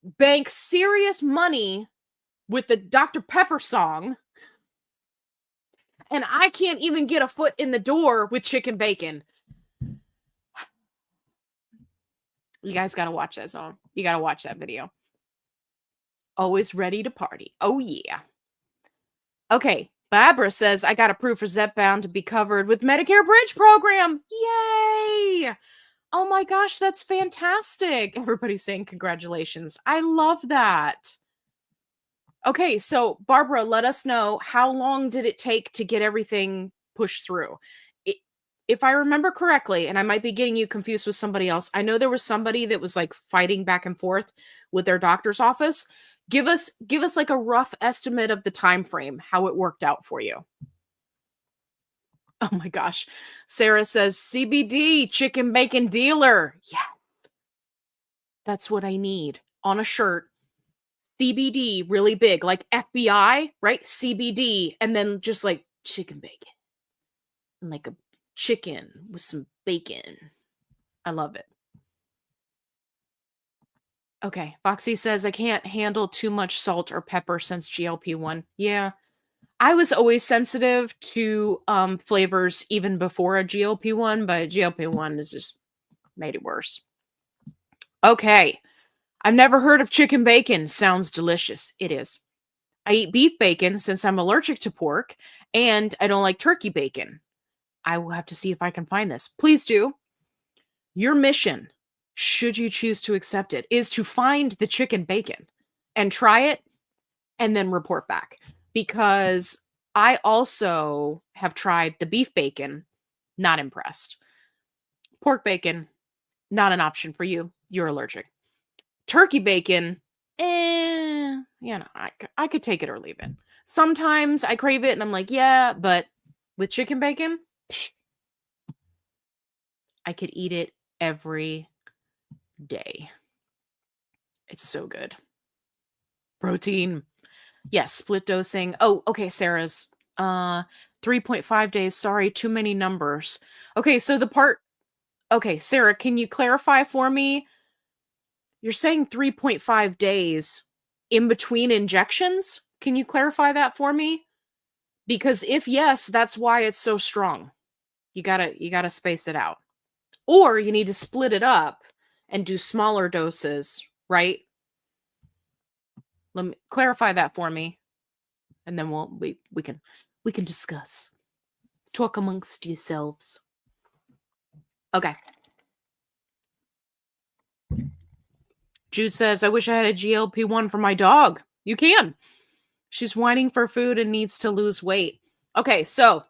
bank serious money with the Dr. Pepper song? And I can't even get a foot in the door with chicken bacon. You guys got to watch that song. You got to watch that video. Always ready to party. Oh, yeah. Okay. Barbara says, I got approved for Zepbound to be covered with Medicare Bridge program. Yay! Oh my gosh, that's fantastic. Everybody's saying congratulations. I love that. Okay, so Barbara, let us know, how long did it take to get everything pushed through? If I remember correctly, and I might be getting you confused with somebody else, I know there was somebody that was like fighting back and forth with their doctor's office. Give us like a rough estimate of the time frame, how it worked out for you. Oh my gosh. Sarah says CBD chicken bacon dealer. Yes. That's what I need on a shirt. CBD really big, like FBI, right? CBD, and then just like chicken bacon. And like a chicken with some bacon. I love it. Okay, Foxy says, I can't handle too much salt or pepper since GLP1. Yeah, I was always sensitive to flavors even before a GLP1, but GLP1 has just made it worse. Okay, I've never heard of chicken bacon. Sounds delicious. It is. I eat beef bacon since I'm allergic to pork, and I don't like turkey bacon. I will have to see if I can find this. Please do. Your mission, should you choose to accept it, is to find the chicken bacon and try it and then report back. Because I also have tried the beef bacon, not impressed. Pork bacon, not an option for you. You're allergic. Turkey bacon, I could take it or leave it. Sometimes I crave it and I'm like, yeah, but with chicken bacon, I could eat it every day. It's so good. Protein. Yes, split dosing. Oh, okay, Sarah's 3.5 days. Sorry, too many numbers. Okay, so okay, Sarah, can you clarify for me? You're saying 3.5 days in between injections? Can you clarify that for me? Because if yes, that's why it's so strong. You gotta space it out. Or you need to split it up and do smaller doses, right? Let me clarify that for me. And then we can discuss. Talk amongst yourselves. Okay. Jude says, I wish I had a GLP1 for my dog. You can. She's whining for food and needs to lose weight. Okay, so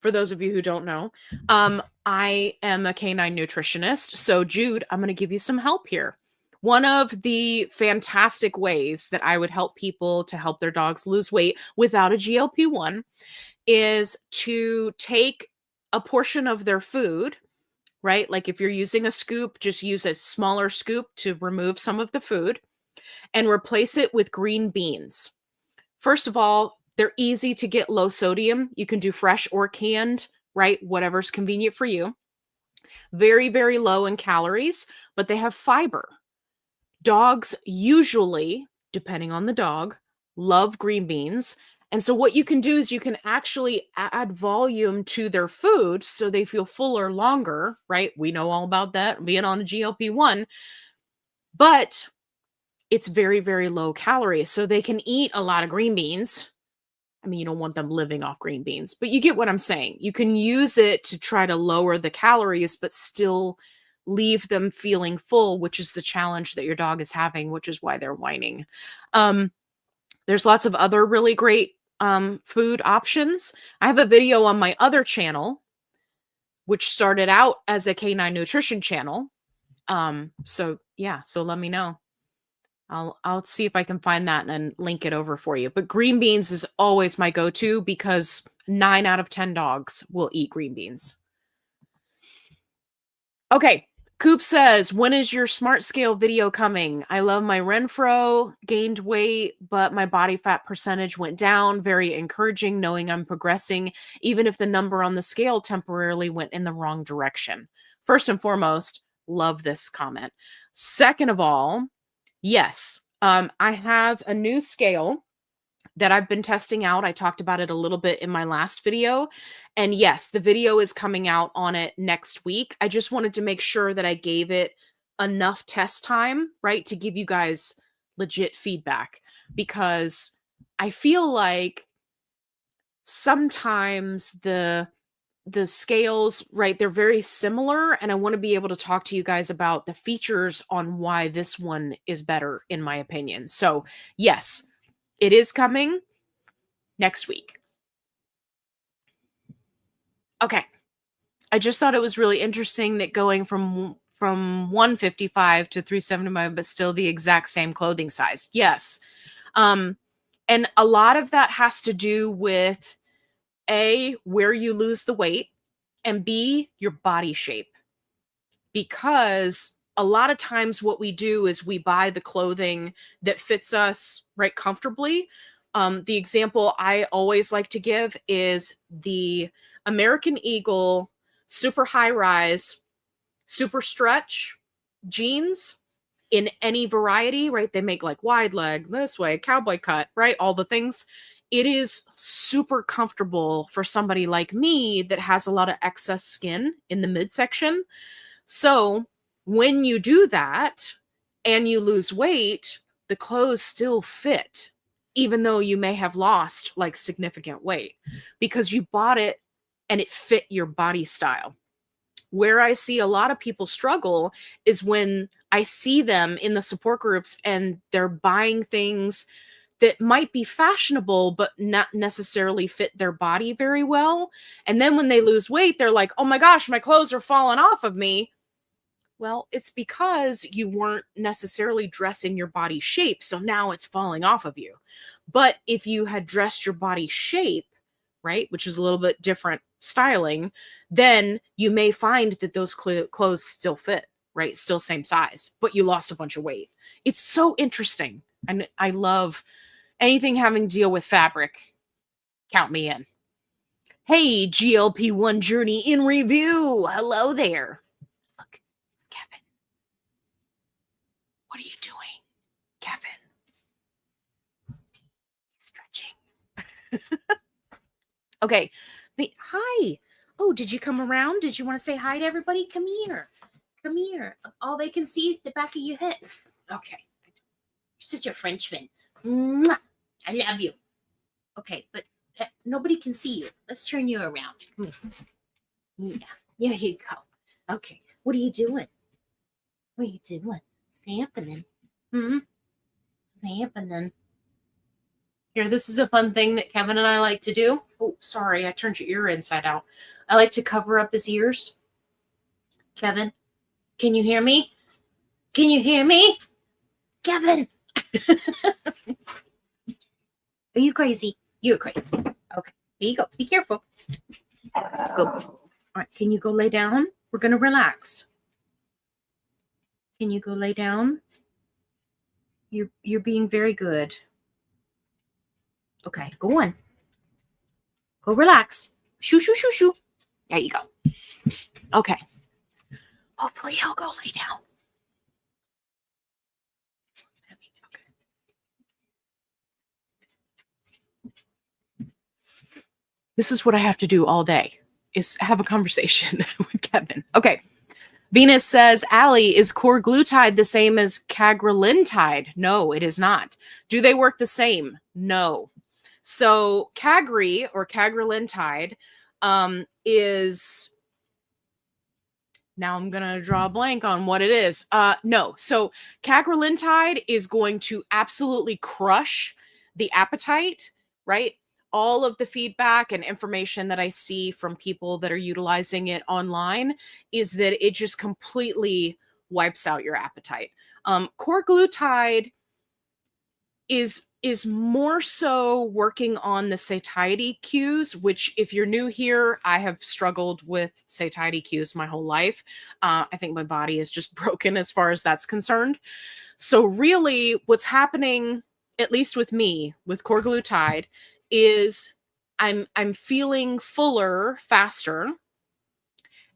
for those of you who don't know, I am a canine nutritionist. So Jude, I'm going to give you some help here. One of the fantastic ways that I would help people to help their dogs lose weight without a GLP-1 is to take a portion of their food, right? Like if you're using a scoop, just use a smaller scoop to remove some of the food and replace it with green beans. First of all, they're easy to get low sodium. You can do fresh or canned, right? Whatever's convenient for you. Very, very low in calories, but they have fiber. Dogs usually, depending on the dog, love green beans. And so what you can do is you can actually add volume to their food so they feel fuller longer, right? We know all about that, being on a GLP-1. But it's very, very low calories. So they can eat a lot of green beans. I mean, you don't want them living off green beans, but you get what I'm saying. You can use it to try to lower the calories, but still leave them feeling full, which is the challenge that your dog is having, which is why they're whining. There's lots of other really great food options. I have a video on my other channel, which started out as a canine nutrition channel. So let me know. I'll see if I can find that and link it over for you. But green beans is always my go-to because 9 out of 10 dogs will eat green beans. Okay. Coop says, when is your smart scale video coming? I love my Renfro, gained weight, but my body fat percentage went down. Very encouraging knowing I'm progressing, even if the number on the scale temporarily went in the wrong direction. First and foremost, love this comment. Second of all, yes, I have a new scale that I've been testing out. I talked about it a little bit in my last video. And yes, the video is coming out on it next week. I just wanted to make sure that I gave it enough test time, right, to give you guys legit feedback, because I feel like sometimes the scales, right, they're very similar, and I want to be able to talk to you guys about the features on why this one is better, in my opinion. So yes, it is coming next week. Okay. I just thought it was really interesting that going from 155 to 375, but still the exact same clothing size. Yes. And a lot of that has to do with A, where you lose the weight, and B, your body shape. Because a lot of times what we do is we buy the clothing that fits us right comfortably. The example I always like to give is the American Eagle super high rise, super stretch jeans in any variety, right? They make like wide leg, this way, cowboy cut, right? All the things. It is super comfortable for somebody like me that has a lot of excess skin in the midsection. So when you do that, and you lose weight, the clothes still fit, even though you may have lost like significant weight because you bought it and it fit your body style. Where I see a lot of people struggle is when I see them in the support groups and they're buying things that might be fashionable, but not necessarily fit their body very well. And then when they lose weight, they're like, oh my gosh, my clothes are falling off of me. Well, it's because you weren't necessarily dressing your body shape. So now it's falling off of you. But if you had dressed your body shape, right, which is a little bit different styling, then you may find that those clothes still fit, right? Still same size, but you lost a bunch of weight. It's so interesting. And I love anything having to deal with fabric. Count me in. Hey, GLP1 journey in review. Hello there. Look, it's Kevin. What are you doing, Kevin? Stretching. Okay. Hi. Oh, did you come around? Did you want to say hi to everybody? Come here. Come here. All they can see is the back of your head. Okay. You're such a Frenchman. Mwah. I love you. Okay, but nobody can see you. Let's turn you around. Come here. Yeah, here you go. Okay, what are you doing? What are you doing? What's happening? What's happening? Here, this is a fun thing that Kevin and I like to do. Oh, sorry, I turned your ear inside out. I like to cover up his ears. Kevin, can you hear me? Can you hear me? Kevin! Are you crazy? You're crazy. Okay, here you go. Be careful. Go. All right, can you go lay down? We're going to relax. Can you go lay down? You're being very good. Okay, go on. Go relax. Shoo, shoo, shoo, shoo. There you go. Okay. Hopefully he'll go lay down. This is what I have to do all day, is have a conversation with Kevin. Okay. Venus says, Allie, is Korglutide the same as Korglutide? No, it is not. Do they work the same? No. So Kagri or Korglutide is, now I'm going to draw a blank on what it is. No. So Korglutide is going to absolutely crush the appetite, right? All of the feedback and information that I see from people that are utilizing it online is that it just completely wipes out your appetite. Korglutide is more so working on the satiety cues, which if you're new here, I have struggled with satiety cues my whole life. I think my body is just broken as far as that's concerned. So really what's happening, at least with me, with Korglutide, is I'm feeling fuller faster,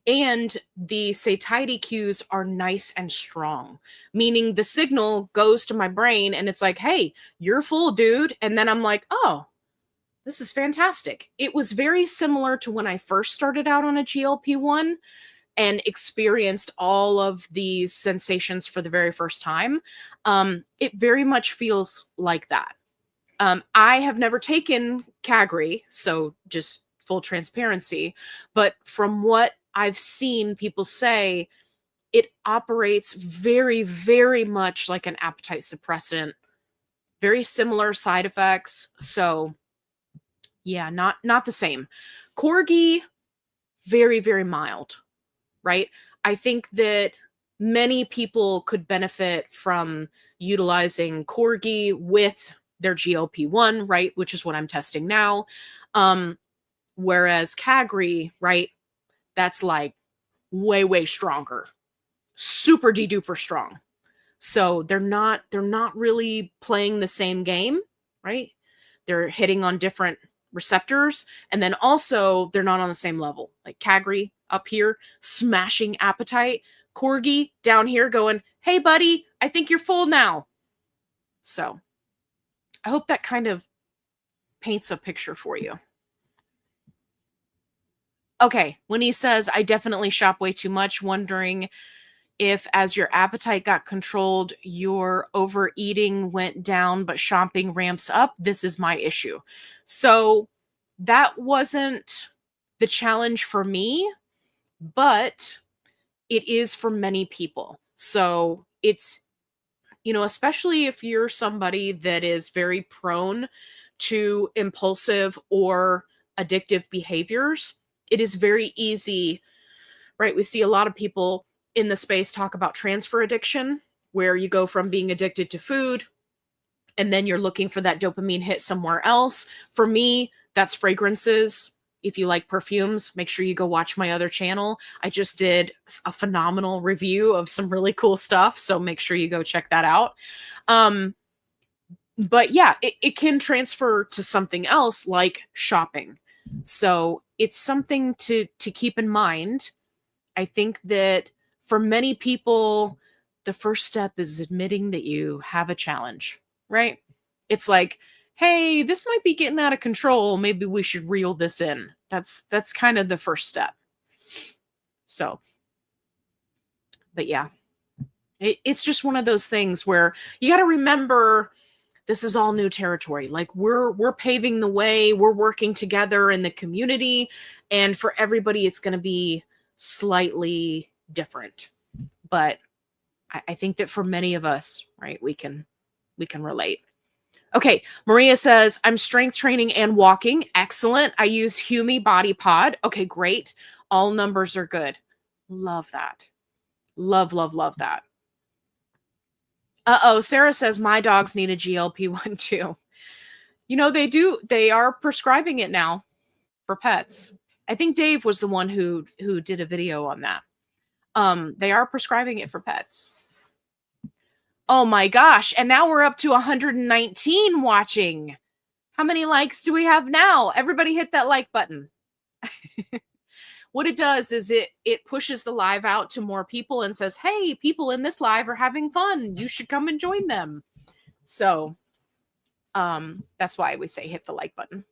and the satiety cues are nice and strong, meaning the signal goes to my brain and it's like, hey, you're full, dude. And then I'm like, oh, this is fantastic. It was very similar to when I first started out on a GLP-1 and experienced all of these sensations for the very first time. It very much feels like that. I have never taken Kagri, so just full transparency, but from what I've seen people say, it operates very, very much like an appetite suppressant, very similar side effects. So yeah, not the same. Corgi, very, very mild, right? I think that many people could benefit from utilizing Corgi with their GLP-1, right? Which is what I'm testing now. Whereas Kagri, right? That's like way, way stronger, super de-duper strong. So they're not really playing the same game, right? They're hitting on different receptors. And then also they're not on the same level. Like Kagri up here, smashing appetite. Corgi down here going, hey buddy, I think you're full now. So I hope that kind of paints a picture for you. Okay, when he says, I definitely shop way too much, wondering if as your appetite got controlled, your overeating went down, but shopping ramps up, this is my issue. So that wasn't the challenge for me, but it is for many people. So it's, especially if you're somebody that is very prone to impulsive or addictive behaviors, it is very easy, right? We see a lot of people in the space talk about transfer addiction, where you go from being addicted to food and then you're looking for that dopamine hit somewhere else. For me, that's fragrances. If you like perfumes, make sure you go watch my other channel. I just did a phenomenal review of some really cool stuff, so make sure you go check that out. But yeah, it can transfer to something else like shopping. So it's something to keep in mind. I think that for many people, the first step is admitting that you have a challenge, right? It's like, hey, this might be getting out of control. Maybe we should reel this in. That's kind of the first step. So, but yeah, it's just one of those things where you got to remember this is all new territory. Like we're paving the way, we're working together in the community, and for everybody, it's going to be slightly different. But I think that for many of us, right, we can relate. Okay, Maria says, I'm strength training and walking. Excellent. I use Humi Body Pod. Okay, great. All numbers are good. Love that. Love, love, love that. Uh-oh, Sarah says, my dogs need a GLP-1 too. They do. They are prescribing it now for pets. I think Dave was the one who did a video on that. They are prescribing it for pets. Oh my gosh. And now we're up to 119 watching. How many likes do we have now? Everybody hit that like button. What it does is it pushes the live out to more people and says, hey, people in this live are having fun. You should come and join them. So that's why we say hit the like button.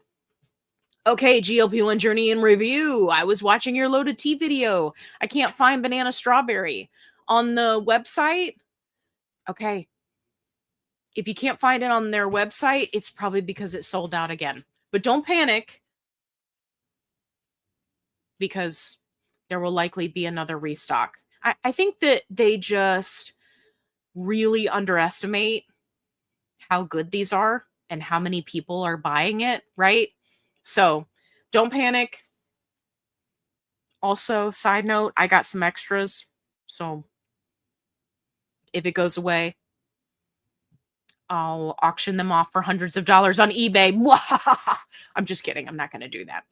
Okay, GLP-1 Journey in Review. I was watching your loaded tea video. I can't find banana strawberry on the website. Okay. If you can't find it on their website, it's probably because it sold out again. But don't panic, because there will likely be another restock. I think that they just really underestimate how good these are and how many people are buying it, right? So don't panic. Also, side note, I got some extras. So if it goes away, I'll auction them off for hundreds of dollars on eBay. I'm just kidding. I'm not going to do that.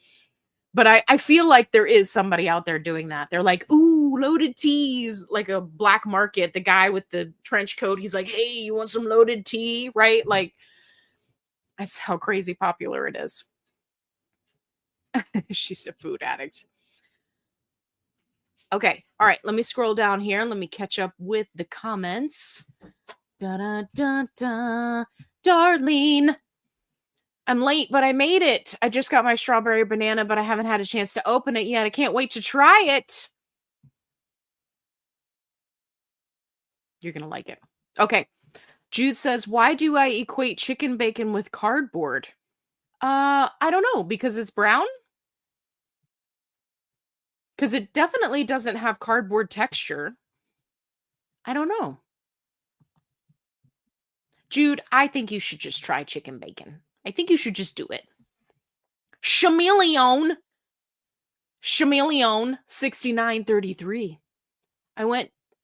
But I feel like there is somebody out there doing that. They're like, ooh, loaded teas, like a black market. The guy with the trench coat, he's like, hey, you want some loaded tea? Right? Like, that's how crazy popular it is. She's a food addict. Okay. All right. Let me scroll down here. Let me catch up with the comments. Da-da-da-da. Darlene. I'm late, but I made it. I just got my strawberry banana, but I haven't had a chance to open it yet. I can't wait to try it. You're going to like it. Okay. Jude says, why do I equate chicken bacon with cardboard? I don't know, because it's brown? Because it definitely doesn't have cardboard texture. I don't know. Jude, I think you should just try chicken bacon. I think you should just do it. Chameleon 6933.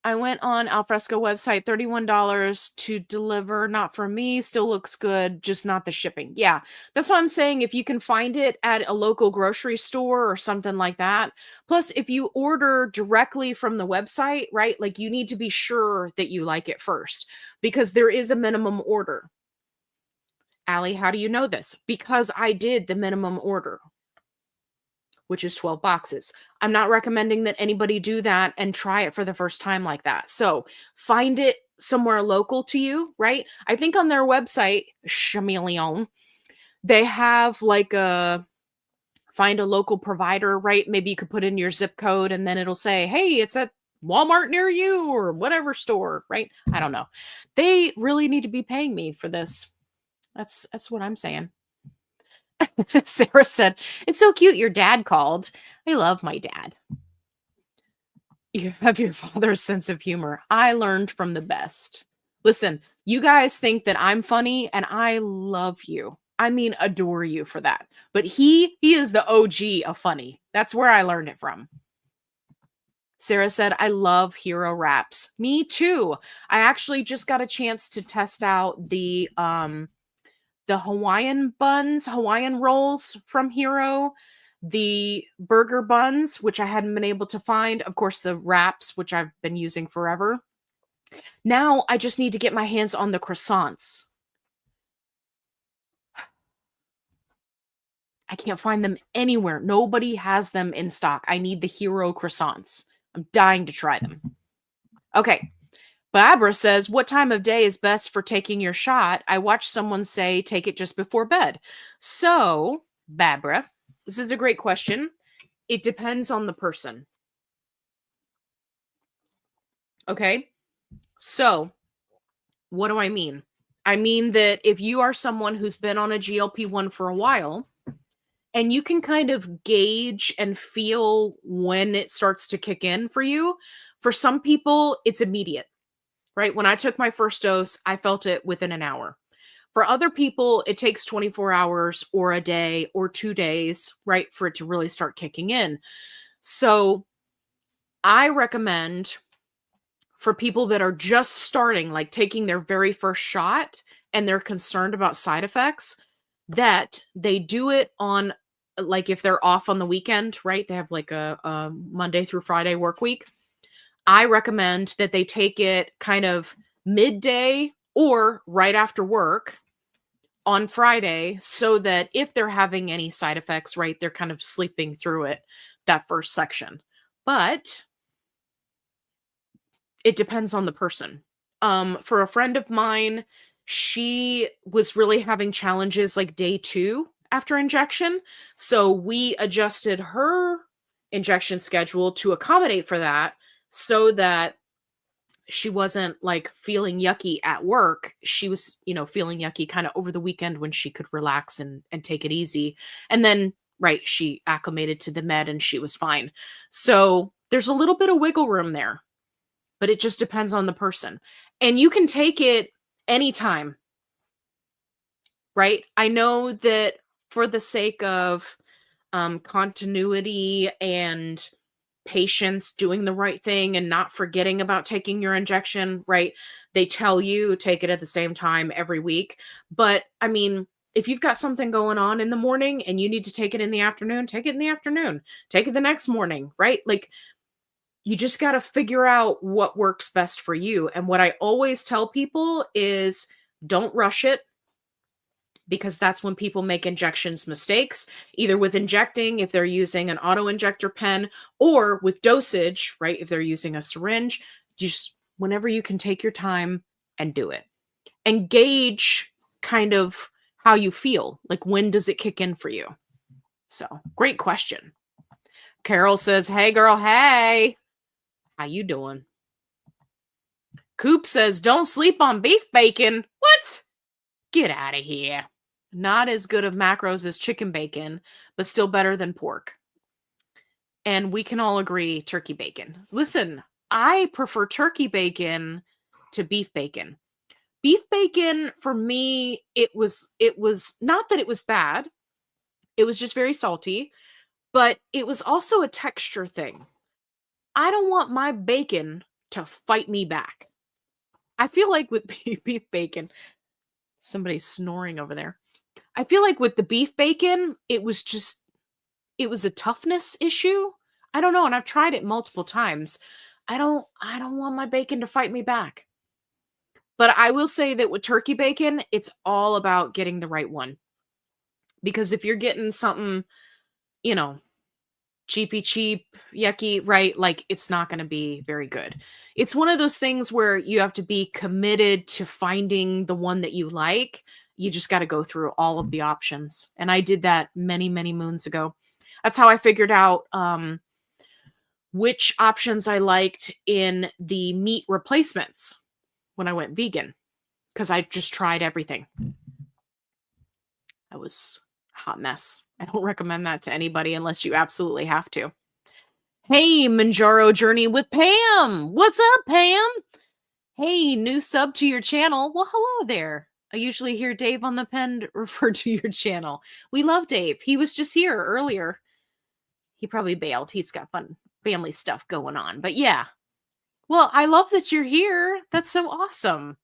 I went on Alfresco website, $31 to deliver. Not for me. Still looks good, just not the shipping. Yeah, that's what I'm saying. If you can find it at a local grocery store or something like that. Plus, if you order directly from the website, right, like you need to be sure that you like it first, because there is a minimum order. Allie, how do you know this? Because I did the minimum order, which is 12 boxes. I'm not recommending that anybody do that and try it for the first time like that. So find it somewhere local to you, right? I think on their website, Chameleon, they have like find a local provider, right? Maybe you could put in your zip code and then it'll say, hey, it's at Walmart near you or whatever store, right? I don't know. They really need to be paying me for this. That's what I'm saying. Sarah said, "It's so cute your dad called. I love my dad. You have your father's sense of humor. I learned from the best. Listen, you guys think that I'm funny and I love you. I mean, adore you for that. But he is the OG of funny. That's where I learned it from." Sarah said, "I love hero wraps." Me too. I actually just got a chance to test out the Hawaiian buns, Hawaiian rolls from Hero, the burger buns, which I hadn't been able to find, of course, the wraps, which I've been using forever. Now I just need to get my hands on the croissants. I can't find them anywhere. Nobody has them in stock. I need the Hero croissants. I'm dying to try them. Okay. Barbara says, "What time of day is best for taking your shot? I watched someone say take it just before bed." So, Barbara, this is a great question. It depends on the person. Okay? So, what do I mean? I mean that if you are someone who's been on a GLP-1 for a while, and you can kind of gauge and feel when it starts to kick in for you, for some people, it's immediate. Right? When I took my first dose, I felt it within an hour. For other people, it takes 24 hours or a day or 2 days, right, for it to really start kicking in. So I recommend for people that are just starting, like taking their very first shot and they're concerned about side effects, that they do it on, like if they're off on the weekend, right? They have like a Monday through Friday work week. I recommend that they take it kind of midday or right after work on Friday so that if they're having any side effects, right, they're kind of sleeping through it, that first section. But it depends on the person. For a friend of mine, she was really having challenges like day 2 after injection. So we adjusted her injection schedule to accommodate for that so that she wasn't like feeling yucky at work. She was, feeling yucky kind of over the weekend when she could relax and take it easy. And then, right, she acclimated to the med and she was fine. So there's a little bit of wiggle room there, but it just depends on the person. And you can take it anytime, right? I know that for the sake of continuity and patients doing the right thing and not forgetting about taking your injection, right? They tell you take it at the same time every week. But I mean, if you've got something going on in the morning and you need to take it in the afternoon, take it in the afternoon. Take it the next morning, right? Like you just got to figure out what works best for you. And what I always tell people is don't rush it, because that's when people make injections mistakes, either with injecting if they're using an auto injector pen, or with dosage, right? If they're using a syringe. Just whenever you can, take your time and do it. And gauge kind of how you feel. Like, when does it kick in for you? So, great question. Carol says, "Hey girl, hey. How you doing?" Coop says, "Don't sleep on beef bacon." What? Get out of here. Not as good of macros as chicken bacon, but still better than pork. And we can all agree turkey bacon. Listen, I prefer turkey bacon to beef bacon. Beef bacon, for me, it was not that it was bad. It was just very salty, but it was also a texture thing. I don't want my bacon to fight me back. I feel like with beef bacon, somebody's snoring over there. I feel like with the beef bacon, it was a toughness issue. I don't know, and I've tried it multiple times. I don't want my bacon to fight me back. But I will say that with turkey bacon, it's all about getting the right one. Because if you're getting something, cheap, yucky, right? Like, it's not going to be very good. It's one of those things where you have to be committed to finding the one that you like. You just got to go through all of the options. And I did that many, many moons ago. That's how I figured out which options I liked in the meat replacements when I went vegan, because I just tried everything. I was a hot mess. I don't recommend that to anybody unless you absolutely have to. Hey, Manjaro Journey with Pam. What's up, Pam? Hey, new sub to your channel. Well, hello there. I usually hear Dave on the pen refer to your channel. We love Dave. He was just here earlier. He probably bailed. He's got fun family stuff going on. But yeah. Well, I love that you're here. That's so awesome.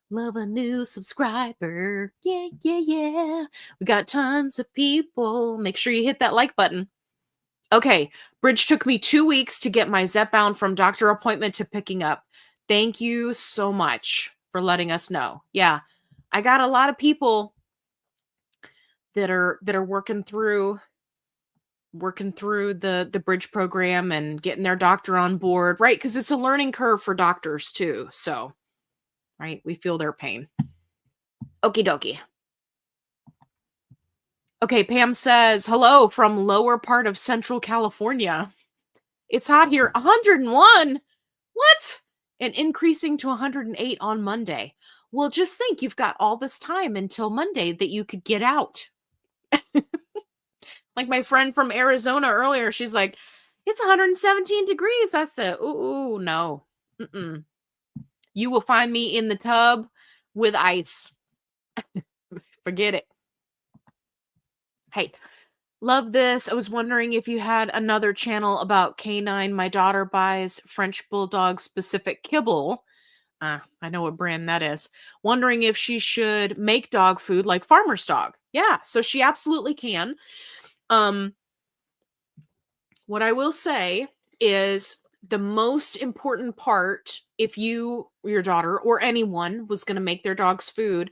Love a new subscriber. Yeah, yeah, yeah. We got tons of people. Make sure you hit that like button. Okay. Bridge took me 2 weeks to get my Zepbound from doctor appointment to picking up. Thank you so much for letting us know. Yeah. I got a lot of people that are working through the bridge program and getting their doctor on board, right? Because it's a learning curve for doctors too. So, right, we feel their pain. Okie dokie. Okay, Pam says, hello from lower part of Central California. It's hot here. 101? What? And increasing to 108 on Monday. Well, just think, you've got all this time until Monday that you could get out. Like my friend from Arizona earlier, she's like, it's 117 degrees. I said, ooh, no. Mm-mm. You will find me in the tub with ice. Forget it. Hey, love this. I was wondering if you had another channel about canine. My daughter buys French Bulldog specific kibble. I know what brand that is. Wondering if she should make dog food like Farmer's Dog. Yeah, so she absolutely can. What I will say is the most important part, if you, your daughter, or anyone was going to make their dog's food,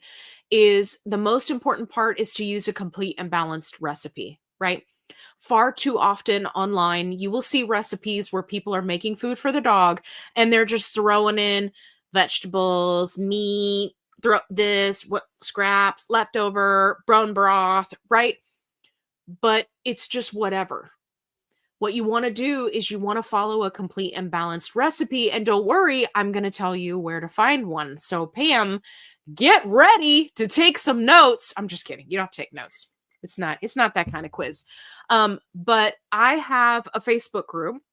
is the most important part is to use a complete and balanced recipe, right? Far too often online, you will see recipes where people are making food for the dog and they're just throwing in vegetables, meat, what scraps, leftover, bone broth, right? But it's just whatever. What you want to do is you want to follow a complete and balanced recipe. And don't worry, I'm going to tell you where to find one. So Pam, get ready to take some notes. I'm just kidding. You don't have to take notes. It's not that kind of quiz. But I have a Facebook group.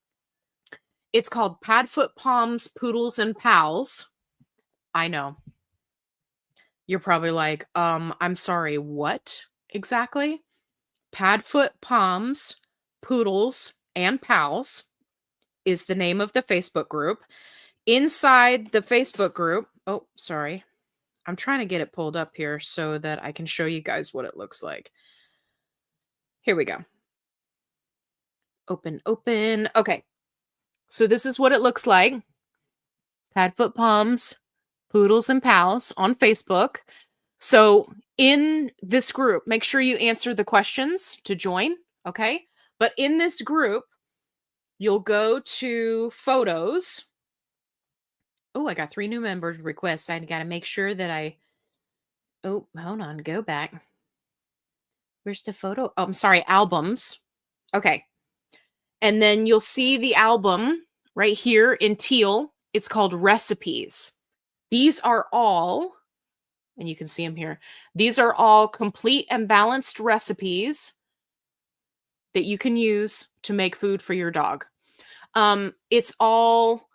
It's called Padfoot Palms, Poodles, and Pals. I know. You're probably like, I'm sorry, what exactly? Padfoot Palms, Poodles, and Pals is the name of the Facebook group. Inside the Facebook group, oh, sorry. I'm trying to get it pulled up here so that I can show you guys what it looks like. Here we go. Open. Okay. So this is what it looks like. Padfoot Palms, Poodles, and Pals on Facebook. So in this group, make sure you answer the questions to join, okay? But in this group, you'll go to photos. Oh, I got 3 new members requests. I got to make sure that oh, hold on, go back. Where's the photo? Oh, I'm sorry, albums. Okay. And then you'll see the album right here in teal. It's called recipes. These are all, and you can see them here. These are all complete and balanced recipes that you can use to make food for your dog. It's all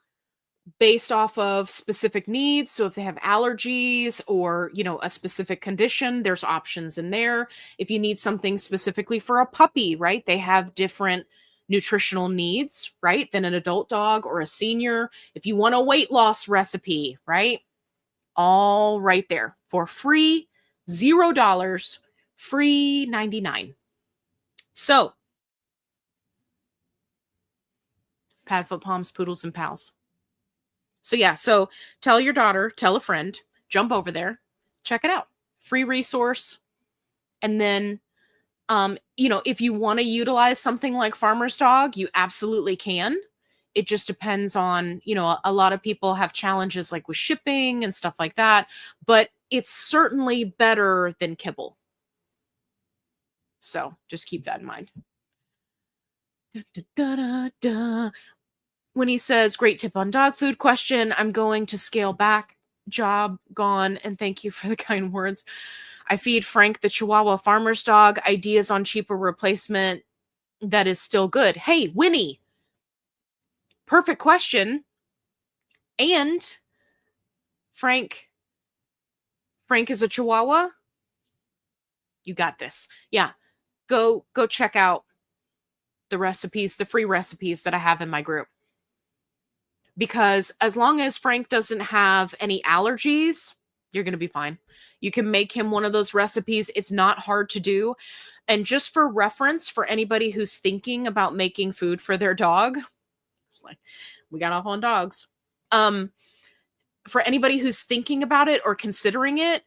based off of specific needs. So if they have allergies or, a specific condition, there's options in there. If you need something specifically for a puppy, right? They have different nutritional needs, right? Than an adult dog or a senior. If you want a weight loss recipe, right? All right there for free, $0, free 99. So Padfoot Palms, Poodles, and Pals. So yeah, so tell your daughter, tell a friend, jump over there, check it out. Free resource. And then, if you want to utilize something like Farmer's Dog, you absolutely can. It just depends on, a lot of people have challenges like with shipping and stuff like that, but it's certainly better than kibble. So just keep that in mind. Da, da, da, da, da. When he says, great tip on dog food question, I'm going to scale back. Job gone. And thank you for the kind words. I feed Frank the Chihuahua farmer's dog. Ideas on cheaper replacement that is still good. Hey, Winnie, perfect question. And Frank is a Chihuahua. You got this. Yeah. Go check out the recipes, the free recipes that I have in my group. Because as long as Frank doesn't have any allergies, you're going to be fine. You can make him one of those recipes. It's not hard to do. And just for reference, for anybody who's thinking about making food for their dog, it's like we got off on dogs. For anybody who's thinking about it or considering it,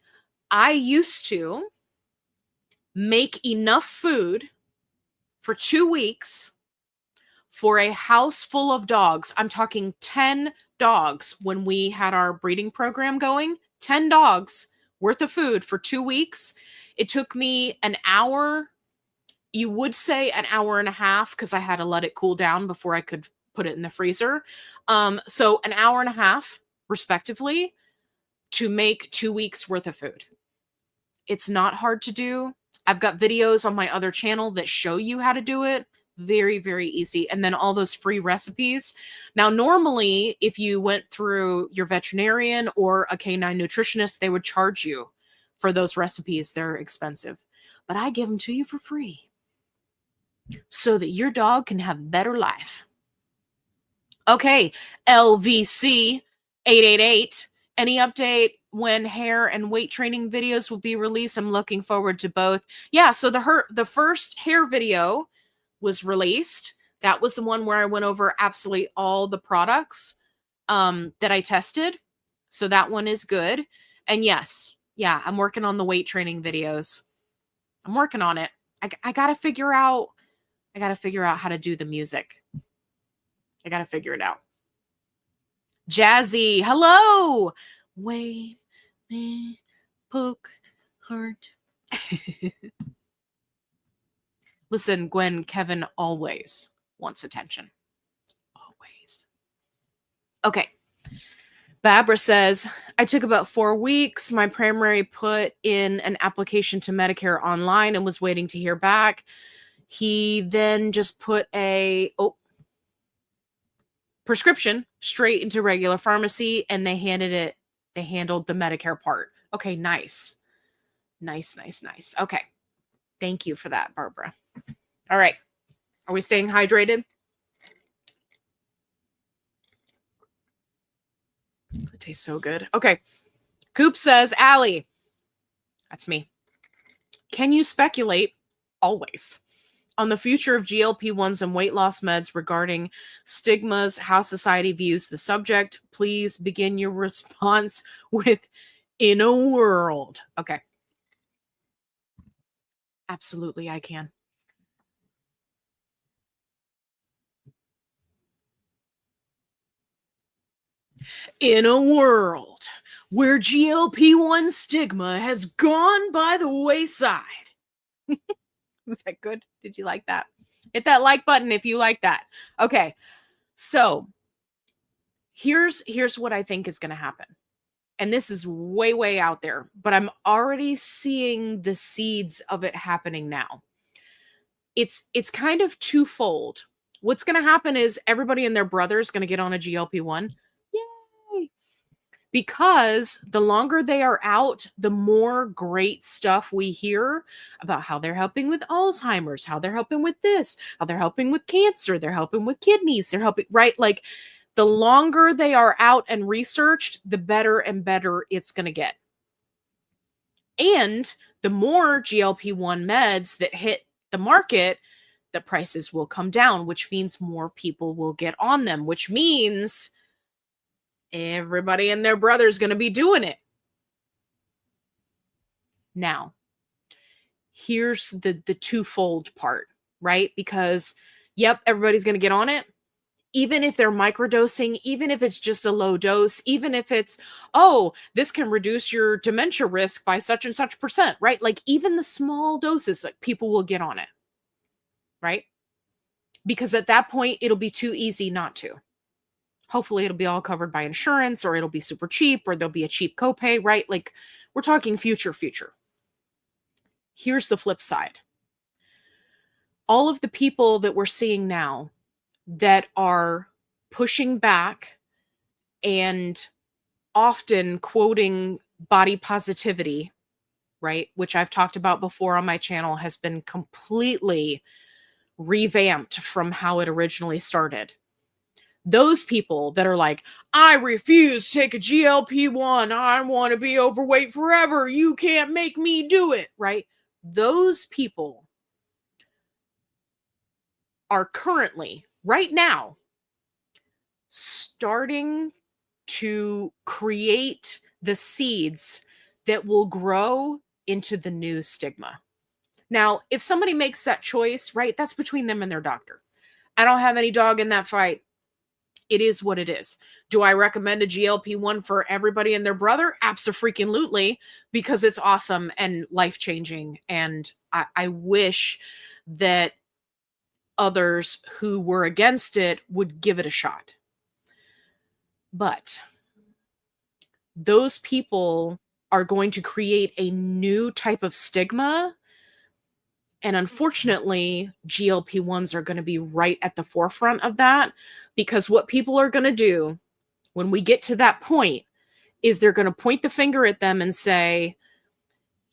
I used to make enough food for 2 weeks for a house full of dogs. I'm talking 10 dogs when we had our breeding program going. 10 dogs worth of food for 2 weeks. It took me an hour. You would say an hour and a half because I had to let it cool down before I could put it in the freezer. So an hour and a half, respectively, to make 2 weeks worth of food. It's not hard to do. I've got videos on my other channel that show you how to do it. Very, very easy. And then all those free recipes. Now, normally, if you went through your veterinarian or a canine nutritionist, they would charge you for those recipes. They're expensive. But I give them to you for free so that your dog can have a better life. Okay, LVC 888. Any update when hair and weight training videos will be released? I'm looking forward to both. Yeah, so the first hair video was released. That was the one where I went over absolutely all the products that I tested. So that one is good. And yes, yeah, I'm working on the weight training videos. I'm working on it. I gotta figure out how to do the music. I gotta figure it out. Jazzy, hello. Wave me, poke, heart. Listen, Gwen, Kevin always wants attention. Always. Okay. Barbara says, I took about 4 weeks. My primary put in an application to Medicare online and was waiting to hear back. He then just put a prescription straight into regular pharmacy and they handled the Medicare part. Okay, nice. Nice. Okay. Thank you for that, Barbara. All right. Are we staying hydrated? It tastes so good. Okay. Coop says, Allie, that's me. Can you speculate, always, on the future of GLP-1s and weight loss meds regarding stigmas, how society views the subject? Please begin your response with in a world. Okay. Absolutely, I can. In a world where GLP-1 stigma has gone by the wayside. Was that good? Did you like that? Hit that like button if you like that. Okay. So here's what I think is going to happen. And this is way, way out there, but I'm already seeing the seeds of it happening now. It's kind of twofold. What's going to happen is everybody and their brother is going to get on a GLP-1. Yay! Because the longer they are out, the more great stuff we hear about how they're helping with Alzheimer's, how they're helping with this, how they're helping with cancer, they're helping with kidneys, they're helping, right? Like the longer they are out and researched, the better and better it's going to get. And the more GLP-1 meds that hit the market, the prices will come down, which means more people will get on them, which means everybody and their brother is going to be doing it. Now, here's the twofold part, right? Because, yep, everybody's going to get on it. Even if they're microdosing, even if it's just a low dose, even if it's, oh, this can reduce your dementia risk by such and such %, right? Like even the small doses, like people will get on it, right? because at that point, it'll be too easy not to. Hopefully, it'll be all covered by insurance, or it'll be super cheap, or there'll be a cheap copay, right? Like, we're talking future. Here's the flip side. All of the people that we're seeing now that are pushing back and often quoting body positivity, right? Which I've talked about before on my channel, has been completely revamped from how it originally started. Those people that are like, I refuse to take a GLP-1. I want to be overweight forever. You can't make me do it, right? Those people are currently, right now, starting to create the seeds that will grow into the new stigma. Now, if somebody makes that choice, right, that's between them and their doctor. I don't have any dog in that fight. It is what it is. Do I recommend a GLP-1 for everybody and their brother? Abso-freaking-lutely, because it's awesome and life-changing. And I wish that others who were against it would give it a shot. But those people are going to create a new type of stigma. And unfortunately, GLP-1s are going to be right at the forefront of that, because what people are going to do when we get to that point is they're going to point the finger at them and say,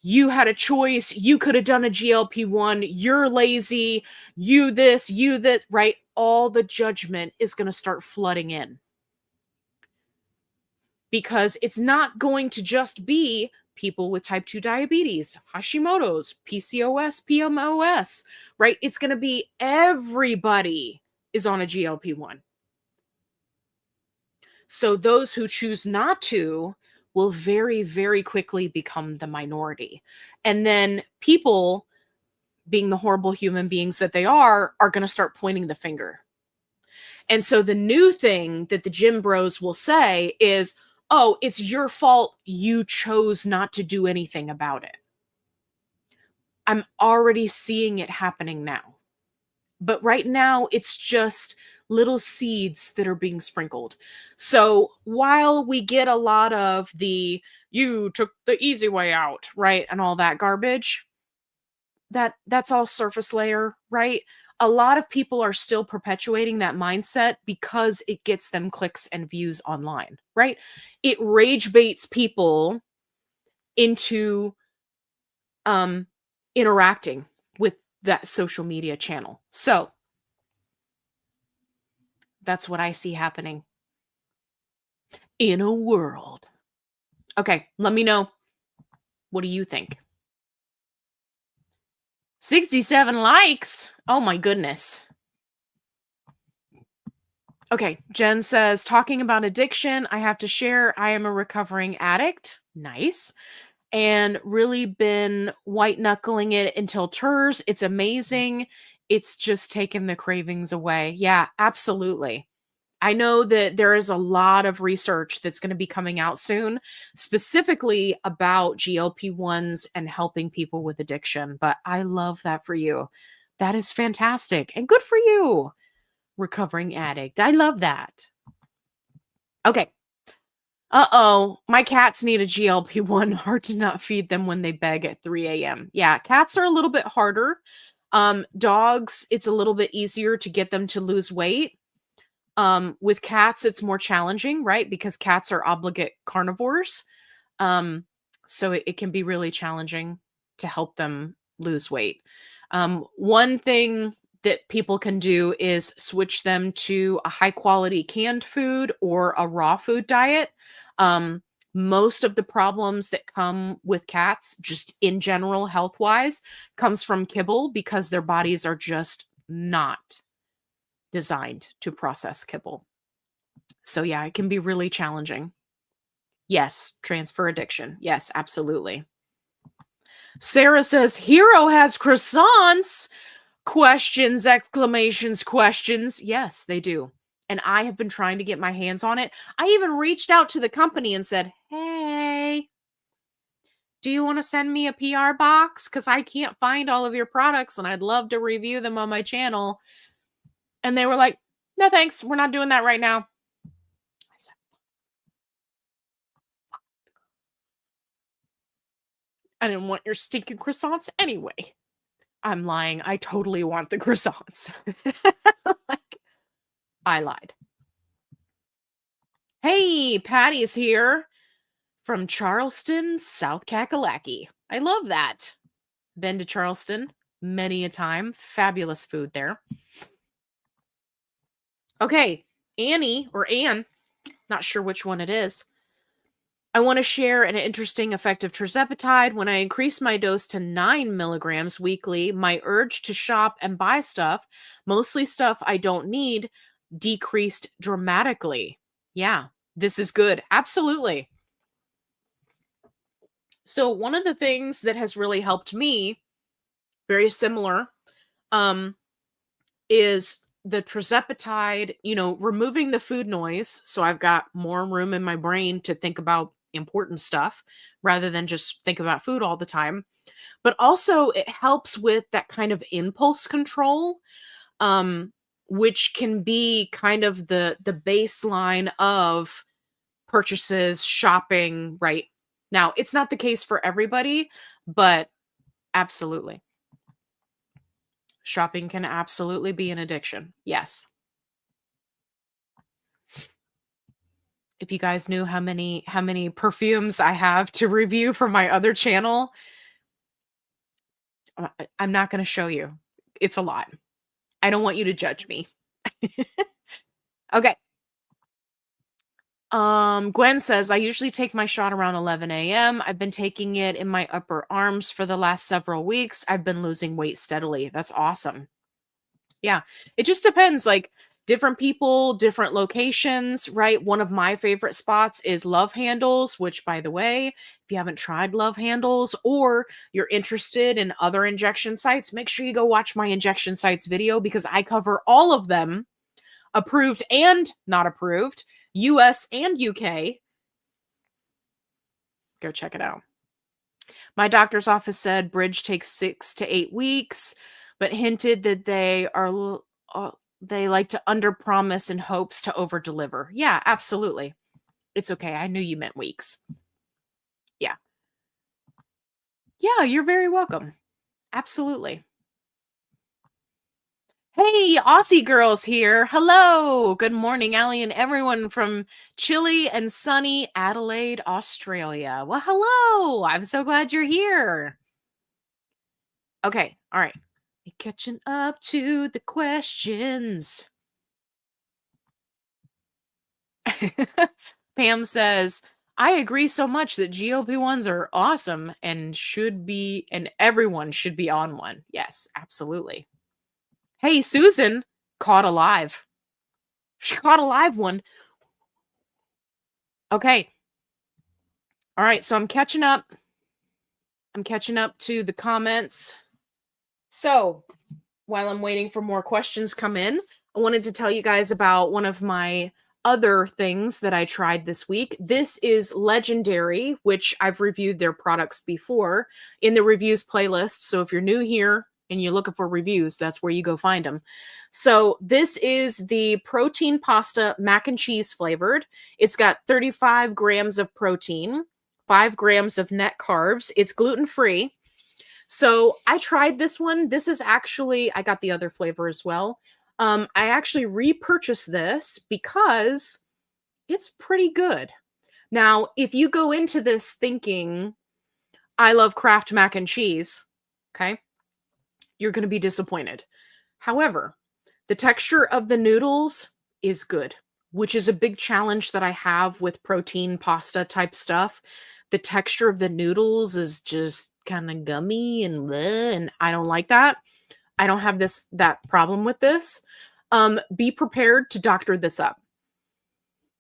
you had a choice. You could have done a GLP-1. You're lazy. You this, right? All the judgment is going to start flooding in, because it's not going to just be people with type 2 diabetes, Hashimoto's, PCOS, PMOS, right? It's going to be everybody is on a GLP-1. So those who choose not to will very, very quickly become the minority. And then people, being the horrible human beings that they are going to start pointing the finger. And so the new thing that the gym bros will say is, oh, it's your fault. You chose not to do anything about it. I'm already seeing it happening now. But right now, it's just little seeds that are being sprinkled. So while we get a lot of the, you took the easy way out, right, and all that garbage, that's all surface layer, right? A lot of people are still perpetuating that mindset because it gets them clicks and views online, right? It rage baits people into interacting with that social media channel. So that's what I see happening in a world. Okay, let me know. What do you think? 67 likes. Oh my goodness. Okay, Jen says, talking about addiction, I have to share I am a recovering addict. Nice. And really been white knuckling it until TERS. It's amazing. It's just taken the cravings away. Yeah, absolutely. I know that there is a lot of research that's going to be coming out soon, specifically about GLP-1s and helping people with addiction. But I love that for you. That is fantastic. And good for you, recovering addict. I love that. Okay. Uh-oh, my cats need a GLP-1. Hard to not feed them when they beg at 3 a.m. Yeah, cats are a little bit harder. Dogs, it's a little bit easier to get them to lose weight. With cats, it's more challenging, right? Because cats are obligate carnivores. So it can be really challenging to help them lose weight. One thing that people can do is switch them to a high quality canned food or a raw food diet. Most of the problems that come with cats, just in general, health wise, comes from kibble, because their bodies are just not designed to process kibble. So yeah, it can be really challenging. Yes, transfer addiction. Yes, absolutely. Sarah says, Hero has croissants. Questions, exclamations, questions. Yes, they do. And I have been trying to get my hands on it. I even reached out to the company and said, hey, do you want to send me a PR box? Because I can't find all of your products and I'd love to review them on my channel. And they were like, no, thanks. We're not doing that right now. I said, I didn't want your stinking croissants anyway. I'm lying. I totally want the croissants. Like, I lied. Hey, Patty's here from Charleston, South Kakalaki. I love that. Been to Charleston many a time. Fabulous food there. Okay, Annie or Anne, not sure which one it is. I want to share an interesting effect of tirzepatide. When I increased my dose to 9 milligrams weekly, my urge to shop and buy stuff, mostly stuff I don't need, decreased dramatically. Yeah, this is good. Absolutely. So one of the things that has really helped me, very similar, um, is the tirzepatide, removing the food noise. So I've got more room in my brain to think about important stuff rather than just think about food all the time. But also it helps with that kind of impulse control, um, which can be kind of the baseline of purchases, shopping, right? Now, it's not the case for everybody, but absolutely. Shopping can absolutely be an addiction. Yes. If you guys knew how many perfumes I have to review for my other channel, I'm not going to show you. It's a lot. I don't want you to judge me. Okay. Gwen says, I usually take my shot around 11 a.m. I've been taking it in my upper arms for the last several weeks. I've been losing weight steadily. That's awesome. Yeah. It just depends. Like different people, different locations, right? One of my favorite spots is Love Handles, which, by the way, if you haven't tried Love Handles or you're interested in other injection sites, make sure you go watch my injection sites video because I cover all of them, approved and not approved, US and UK. Go check it out. My doctor's office said bridge takes 6 to 8 weeks, but hinted that they like to underpromise in hopes to overdeliver. Yeah, absolutely. It's okay. I knew you meant weeks. Yeah. Yeah, you're very welcome. Absolutely. Hey, Aussie girls here. Hello. Good morning, Allie and everyone from chilly and sunny Adelaide, Australia. Well, hello. I'm so glad you're here. Okay. All right. Catching up to the questions. Pam says, I agree so much that GLP-1s are awesome and everyone should be on one. Yes, absolutely. Hey, Susan caught a live. She caught a live one. Okay. All right, so I'm catching up. I'm catching up to the comments. So, while I'm waiting for more questions come in, I wanted to tell you guys about one of my other things that I tried this week. This is Legendary, which I've reviewed their products before in the reviews playlist. So if you're new here and you're looking for reviews, that's where you go find them. So this is the protein pasta mac and cheese flavored. It's got 35 grams of protein, 5 grams of net carbs. It's gluten-free. So I tried this one. This is actually, I got the other flavor as well. I actually repurchased this because it's pretty good. Now, if you go into this thinking, I love Kraft mac and cheese, okay, you're going to be disappointed. However, the texture of the noodles is good, which is a big challenge that I have with protein pasta type stuff. The texture of the noodles is just kind of gummy and bleh, and I don't like that. I don't have that problem with this. Be prepared to doctor this up.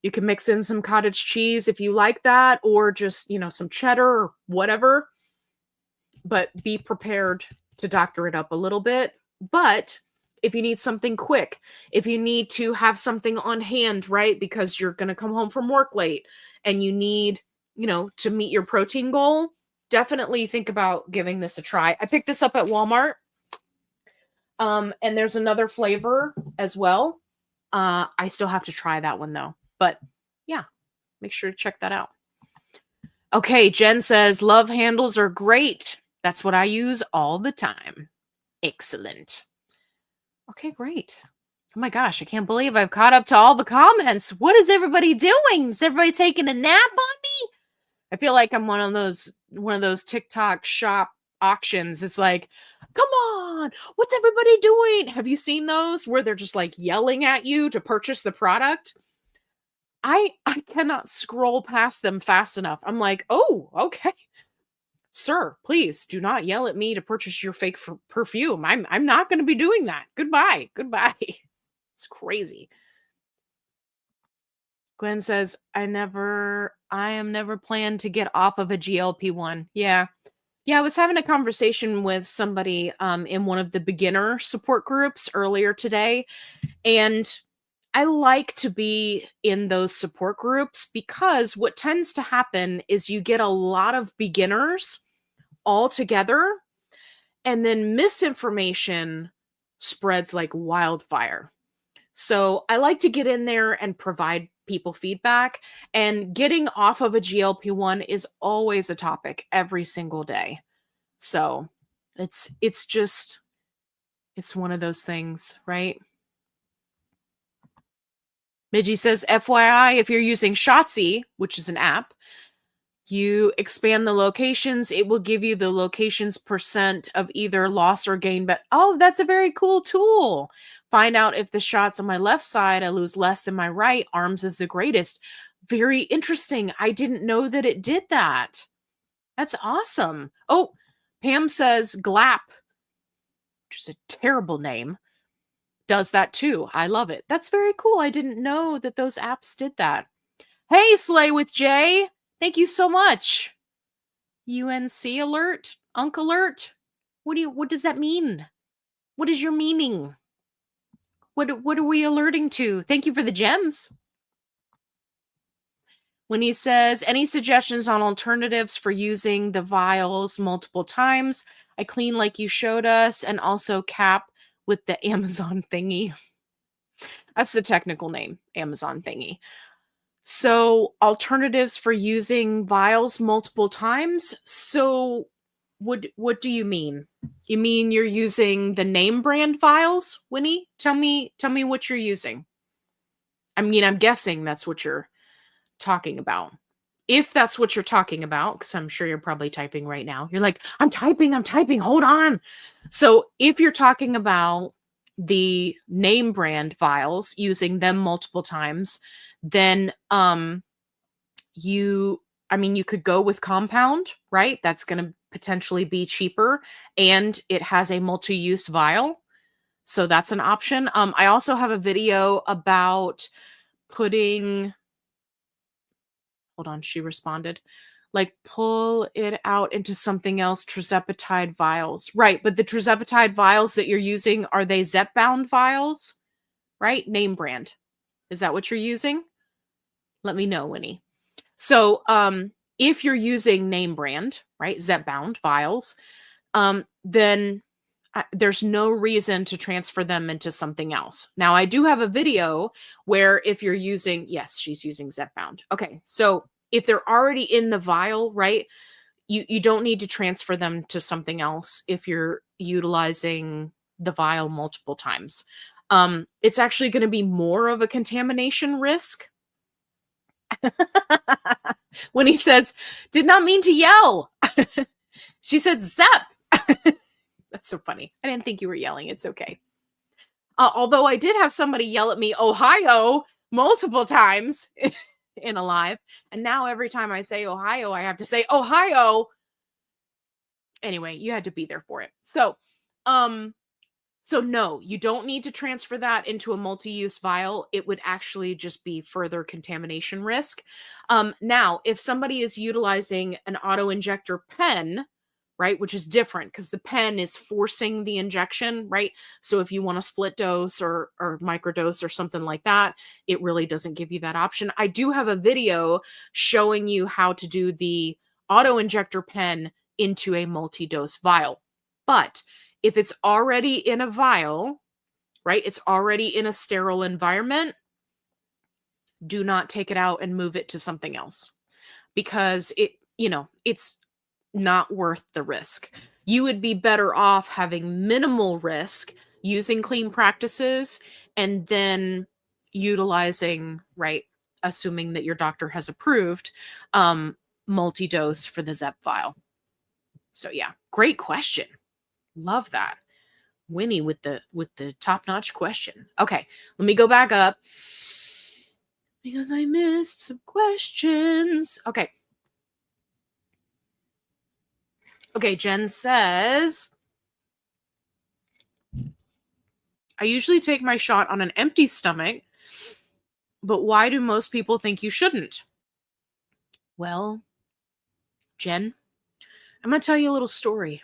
You can mix in some cottage cheese if you like that, or just, some cheddar or whatever. But be prepared to doctor it up a little bit. But if you need something quick, if you need to have something on hand, right, because you're going to come home from work late and you need, to meet your protein goal, definitely think about giving this a try. I picked this up at Walmart. And there's another flavor as well. I still have to try that one though. But yeah, make sure to check that out. Okay, Jen says, love handles are great. That's what I use all the time. Excellent. Okay, great. Oh my gosh, I can't believe I've caught up to all the comments. What is everybody doing? Is everybody taking a nap on me? I feel like I'm one of those TikTok shop auctions. It's like, come on, what's everybody doing? Have you seen those where they're just like yelling at you to purchase the product? I cannot scroll past them fast enough. I'm like, oh, okay. Sir, please do not yell at me to purchase your fake perfume. I'm not going to be doing that. Goodbye. Goodbye. It's crazy. Gwen says, I am never planned to get off of a GLP-1. Yeah. Yeah, I was having a conversation with somebody in one of the beginner support groups earlier today, and I like to be in those support groups because what tends to happen is you get a lot of beginners all together, and then misinformation spreads like wildfire. So I like to get in there and provide people feedback, and getting off of a GLP-1 is always a topic every single day. So it's one of those things, right? Midgie says, FYI, if you're using Shotzi, which is an app, you expand the locations, it will give you the locations percent of either loss or gain. But oh, that's a very cool tool. Find out if the shots on my left side, I lose less than my right. Arms is the greatest. Very interesting. I didn't know that it did that. That's awesome. Oh, Pam says GLAP, which is a terrible name, does that too. I love it. That's very cool. I didn't know that those apps did that. Hey, Slay with Jay. Thank you so much. UNC alert? Unk alert? What does that mean? What is your meaning? What are we alerting to? Thank you for the gems. When he says, any suggestions on alternatives for using the vials multiple times? I clean like you showed us, and also cap with the Amazon thingy. That's the technical name, Amazon thingy. So alternatives for using vials multiple times. So what do you mean? You mean you're using the name brand vials, Winnie? Tell me what you're using. I mean, I'm guessing that's what you're talking about. If that's what you're talking about, because I'm sure you're probably typing right now. You're like, I'm typing, hold on. So if you're talking about the name brand vials, using them multiple times, then you could go with compound, right? That's going to potentially be cheaper, and it has a multi-use vial. So that's an option. I also have a video about putting, hold on, she responded, like pull it out into something else, Tirzepatide vials. Right, but the Tirzepatide vials that you're using, are they Zepbound vials? Right? Name brand. Is that what you're using? Let me know, Winnie. So if you're using name brand, right, Zepbound vials, then there's no reason to transfer them into something else. Now, I do have a video where if you're using, yes, she's using Zepbound. Okay, so if they're already in the vial, right, you don't need to transfer them to something else if you're utilizing the vial multiple times. It's actually going to be more of a contamination risk. When he says, did not mean to yell. She said, Zep. That's so funny. I didn't think you were yelling. It's okay. Although I did have somebody yell at me, Ohio, multiple times in a live. And now every time I say Ohio, I have to say Ohio. Anyway, you had to be there for it. So no, you don't need to transfer that into a multi-use vial. It would actually just be further contamination risk. Now, if somebody is utilizing an auto-injector pen, right, which is different because the pen is forcing the injection, right? So if you want a split dose or microdose or something like that, it really doesn't give you that option. I do have a video showing you how to do the auto-injector pen into a multi-dose vial. But If it's already in a vial, right? It's already in a sterile environment. Do not take it out and move it to something else because it's not worth the risk. You would be better off having minimal risk, using clean practices, and then utilizing, right, assuming that your doctor has approved, multi-dose for the Zep vial. So yeah, great question. Love that. Winnie with the top-notch question. Okay, let me go back up because I missed some questions. Okay. Okay, Jen says, I usually take my shot on an empty stomach, but why do most people think you shouldn't? Well, Jen, I'm going to tell you a little story.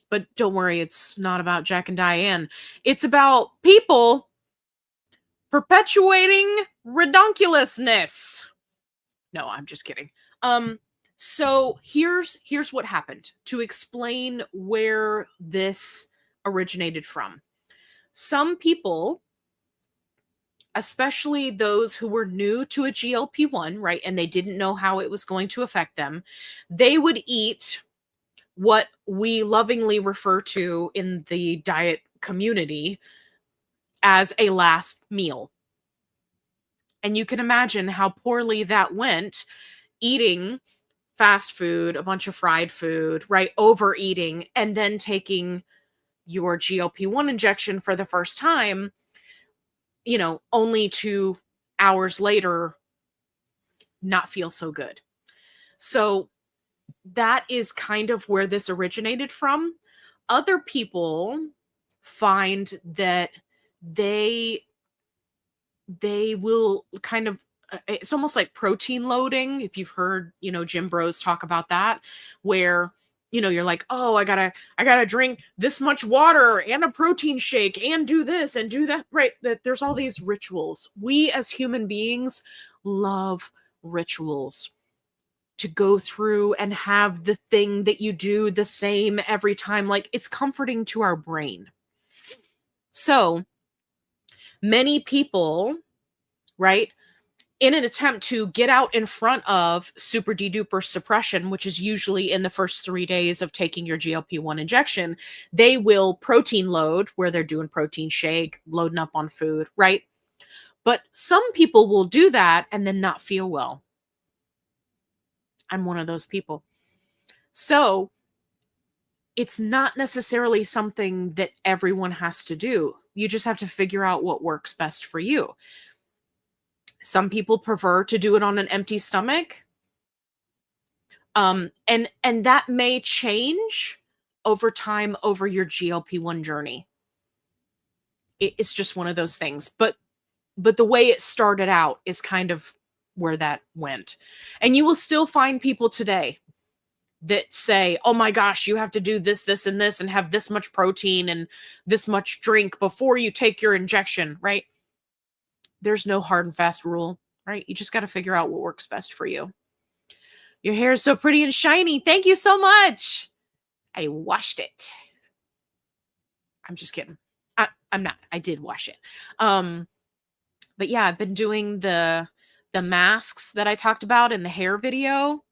But don't worry, it's not about Jack and Diane. It's about people perpetuating redunculousness. No, I'm just kidding. So here's what happened to explain where this originated from. Some people, especially those who were new to a GLP-1, right, and they didn't know how it was going to affect them, they would eat what we lovingly refer to in the diet community as a last meal. And you can imagine how poorly that went, eating fast food, a bunch of fried food, right? Overeating, and then taking your GLP-1 injection for the first time, only 2 hours later, not feel so good. So that is kind of where this originated from. Other people find that they will kind of, it's almost like protein loading. If you've heard, Jim Bros talk about that, where, you're like, oh, I gotta drink this much water and a protein shake and do this and do that, right? That there's all these rituals. We as human beings love rituals, to go through and have the thing that you do the same every time. Like, it's comforting to our brain. So many people, right, in an attempt to get out in front of super de-duper suppression, which is usually in the first 3 days of taking your GLP-1 injection, they will protein load, where they're doing protein shake, loading up on food, right? But some people will do that and then not feel well. I'm one of those people. So it's not necessarily something that everyone has to do. You just have to figure out what works best for you. Some people prefer to do it on an empty stomach. And that may change over time, over your GLP-1 journey. It's just one of those things. But the way it started out is kind of where that went. And you will still find people today that say, oh my gosh, you have to do this, this, and this, and have this much protein and this much drink before you take your injection, right? There's no hard and fast rule, right? You just got to figure out what works best for you. Your hair is so pretty and shiny. Thank you so much. I washed it. I'm just kidding. I'm not. I did wash it. But yeah, I've been doing the masks that I talked about in the hair video.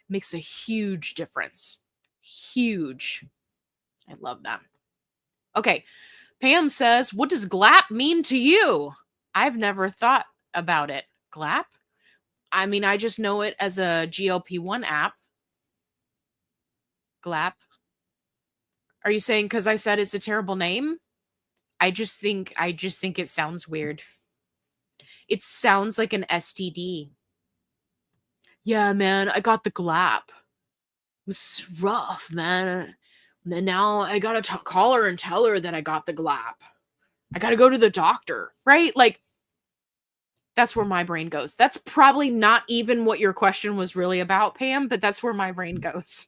Makes a huge difference. Huge. I love that. Okay. Pam says, what does GLAP mean to you? I've never thought about it. GLAP? I mean, I just know it as a GLP-1 app. GLAP. Are you saying because I said it's a terrible name? I just think it sounds weird. It sounds like an STD. Yeah, man, I got the GLAP. It was rough, man. And now I gotta call her and tell her that I got the GLAP. I gotta go to the doctor, right? Like, that's where my brain goes. That's probably not even what your question was really about, Pam, but that's where my brain goes.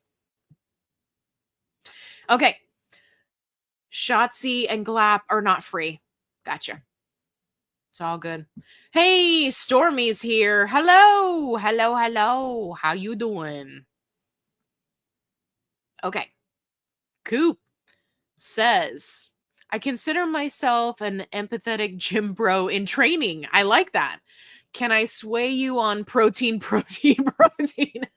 Okay. Shotzi and GLAP are not free. Gotcha. It's all good. Hey, Stormy's here. Hello. Hello, hello. How you doing? Okay. Coop. says, I consider myself an empathetic gym bro in training. I like that. Can I sway you on protein, protein, protein?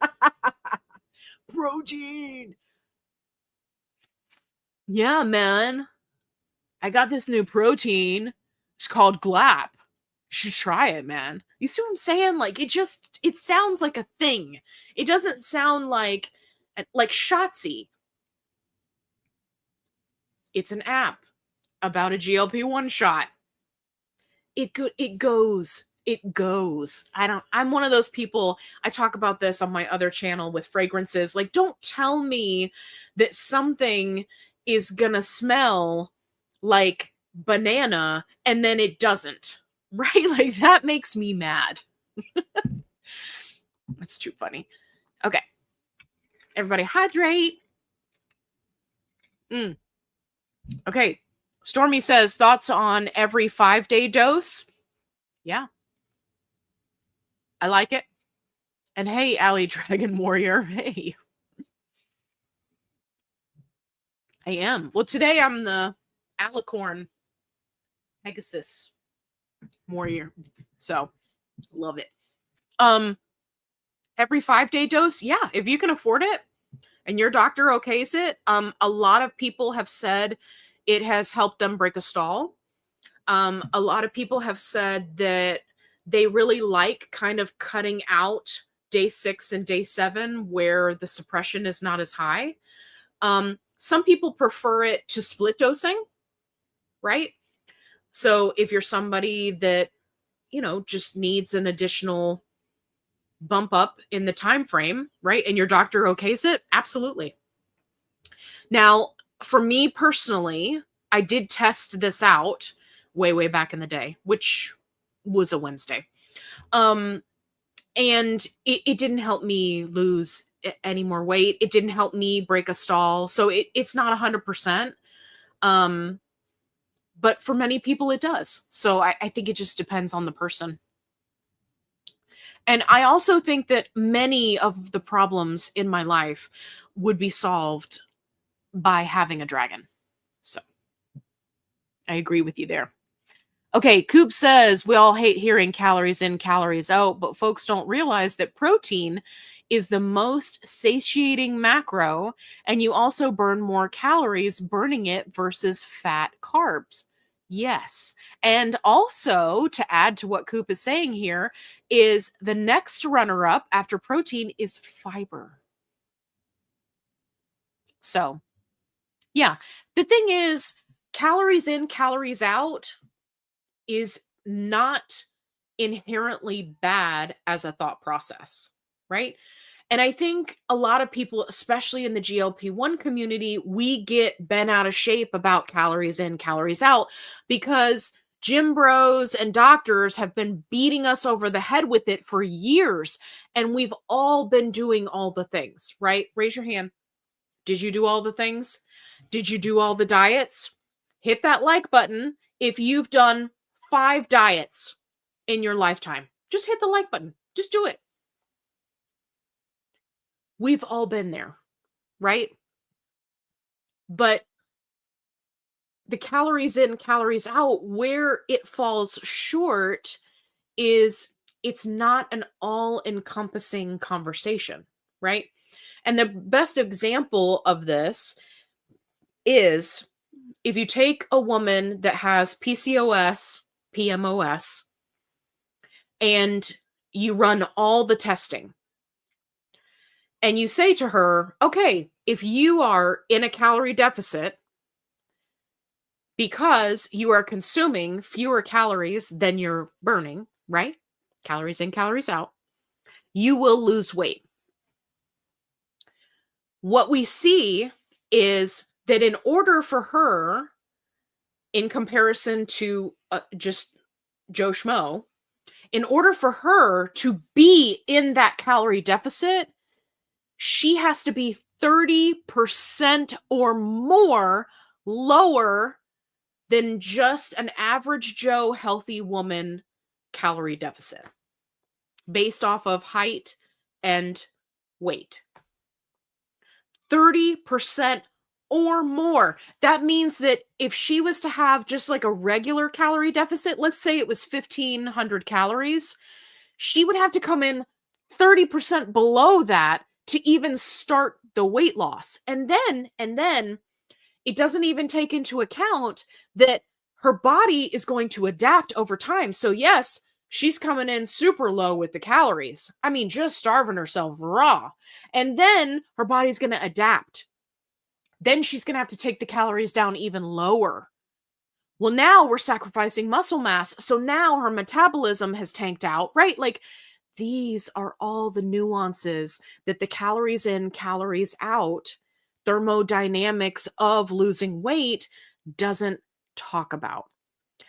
Protein. Yeah, man. I got this new protein. It's called GLAP. You should try it, man. You see what I'm saying? Like it sounds like a thing. It doesn't sound like Shotzi. It's an app about a GLP1 shot. It goes. It goes. I'm one of those people. I talk about this on my other channel with fragrances. Like, don't tell me that something is gonna smell like banana and then it doesn't. Right? Like, that makes me mad. That's too funny. Okay. Everybody hydrate. Okay. Stormy says, thoughts on every 5-day dose? Yeah. I like it. And hey, Ally Dragon Warrior. Hey. I am. Well, today I'm the Alicorn Pegasus Warrior. So, love it. Every 5-day dose? Yeah, if you can afford it and your doctor okays it. A lot of people have said it has helped them break a stall. A lot of people have said that they really like kind of cutting out day 6 and day 7 where the suppression is not as high. Some people prefer it to split dosing, right? So if you're somebody that, just needs an additional bump up in the time frame, right? And your doctor okays it, absolutely. Now, for me personally, I did test this out way back in the day, which was a Wednesday. And it didn't help me lose any more weight. It didn't help me break a stall. So it's not 100%. But for many people, it does. So I think it just depends on the person. And I also think that many of the problems in my life would be solved by having a dragon. So I agree with you there. Okay, Coop says, we all hate hearing calories in, calories out, but folks don't realize that protein is the most satiating macro, and you also burn more calories burning it versus fat carbs. Yes. And also, to add to what Coop is saying here, is the next runner-up after protein is fiber. So, yeah. The thing is, calories in, calories out is not inherently bad as a thought process, right? And I think a lot of people, especially in the GLP-1 community, we get bent out of shape about calories in, calories out, because gym bros and doctors have been beating us over the head with it for years. And we've all been doing all the things, right? Raise your hand. Did you do all the things? Did you do all the diets? Hit that like button if you've done 5 diets in your lifetime. Just hit the like button. Just do it. We've all been there, right? But the calories in, calories out, where it falls short is it's not an all-encompassing conversation, right? And the best example of this is if you take a woman that has PCOS, PMOS, and you run all the testing, and you say to her, okay, if you are in a calorie deficit because you are consuming fewer calories than you're burning, right? Calories in, calories out, you will lose weight. What we see is that in order for her, in comparison to just Joe Schmo, in order for her to be in that calorie deficit, she has to be 30% or more lower than just an average Joe healthy woman calorie deficit based off of height and weight. 30% or more. That means that if she was to have just like a regular calorie deficit, let's say it was 1,500 calories, she would have to come in 30% below that to even start the weight loss. And then it doesn't even take into account that her body is going to adapt over time. So yes, she's coming in super low with the calories. I mean, just starving herself raw. And then her body's going to adapt. Then she's going to have to take the calories down even lower. Well, now we're sacrificing muscle mass. So now her metabolism has tanked out, right? Like these are all the nuances that the calories in, calories out thermodynamics of losing weight doesn't talk about.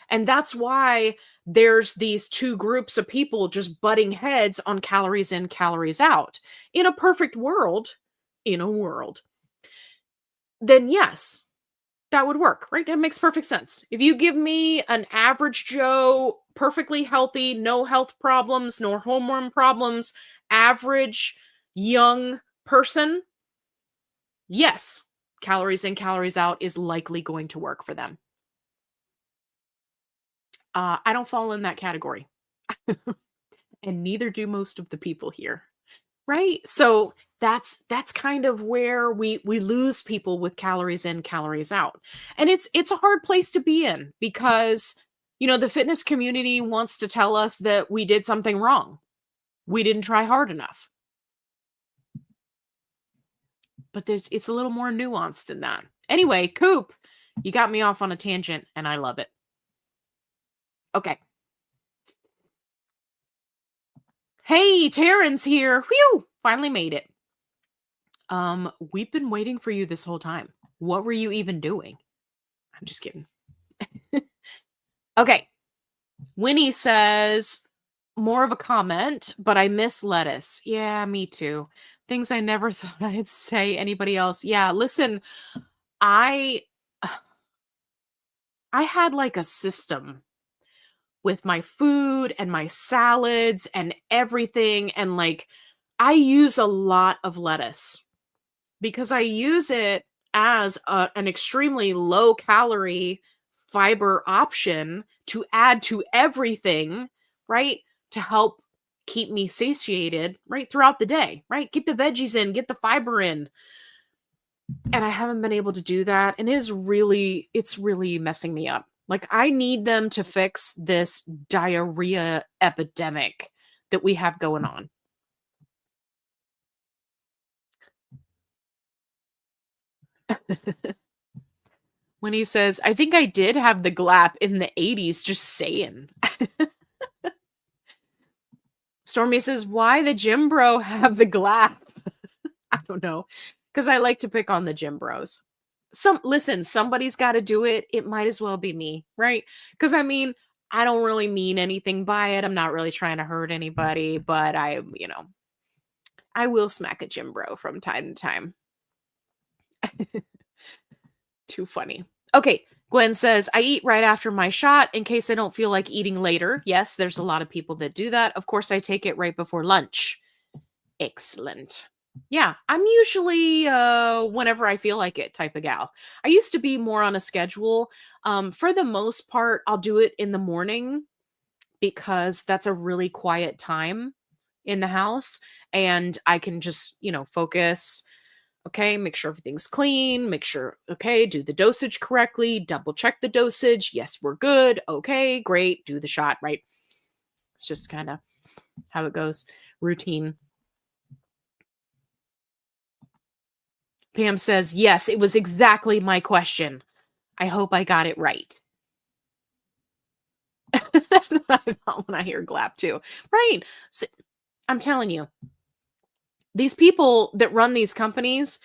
And that's why there's these two groups of people just butting heads on calories in, calories out. In a perfect world, then yes, that would work, right? That makes perfect sense. If you give me an average Joe, perfectly healthy, no health problems, no hormone problems, average young person, yes, calories in, calories out is likely going to work for them. I don't fall in that category. And neither do most of the people here. Right? So that's kind of where we lose people with calories in, calories out. And it's a hard place to be in because the fitness community wants to tell us that we did something wrong. We didn't try hard enough. But it's a little more nuanced than that. Anyway, Coop, you got me off on a tangent and I love it. Okay. Hey, Taryn's here. Whew, finally made it. We've been waiting for you this whole time. What were you even doing? I'm just kidding. Okay. Winnie says, more of a comment, but I miss lettuce. Yeah, me too. Things I never thought I'd say. Anybody else? Yeah, listen, I had like a system with my food and my salads and everything. And like, I use a lot of lettuce because I use it as an extremely low calorie fiber option to add to everything, right? To help keep me satiated, right? Throughout the day, right? Get the veggies in, get the fiber in. And I haven't been able to do that. And it's really messing me up. Like I need them to fix this diarrhea epidemic that we have going on. When he says, I think I did have the GLAP in the 80s, just saying. Stormy says, why the gym bro have the GLAP? I don't know. Because I like to pick on the gym bros. Listen, somebody's got to do it. It might as well be me, right? Because I mean, I don't really mean anything by it. I'm not really trying to hurt anybody, but I will smack a gym bro from time to time. Too funny. Okay, Gwen says, I eat right after my shot in case I don't feel like eating later. Yes, there's a lot of people that do that. Of course, I take it right before lunch. Excellent. Yeah, I'm usually whenever I feel like it type of gal. I used to be more on a schedule. For the most part, I'll do it in the morning because that's a really quiet time in the house and I can just, focus. Okay, make sure everything's clean, make sure, okay, do the dosage correctly, double check the dosage. Yes, we're good. Okay, great. Do the shot, right? It's just kind of how it goes. Routine. Pam says, yes, it was exactly my question. I hope I got it right. That's what I thought when I hear GLAP too. Right. So, I'm telling you, these people that run these companies,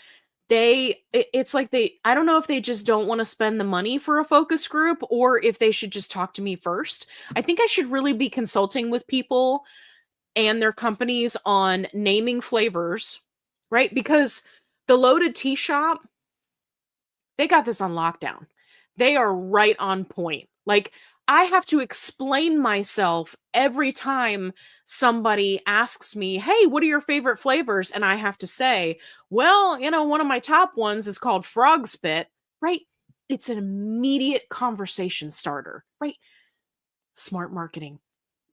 it's like I don't know if they just don't want to spend the money for a focus group or if they should just talk to me first. I think I should really be consulting with people and their companies on naming flavors, right? Because the Loaded Tea Shop, they got this on lockdown. They are right on point. Like I have to explain myself every time somebody asks me, "Hey, what are your favorite flavors?" And I have to say, "Well, one of my top ones is called frog spit," right? It's an immediate conversation starter, right? Smart marketing.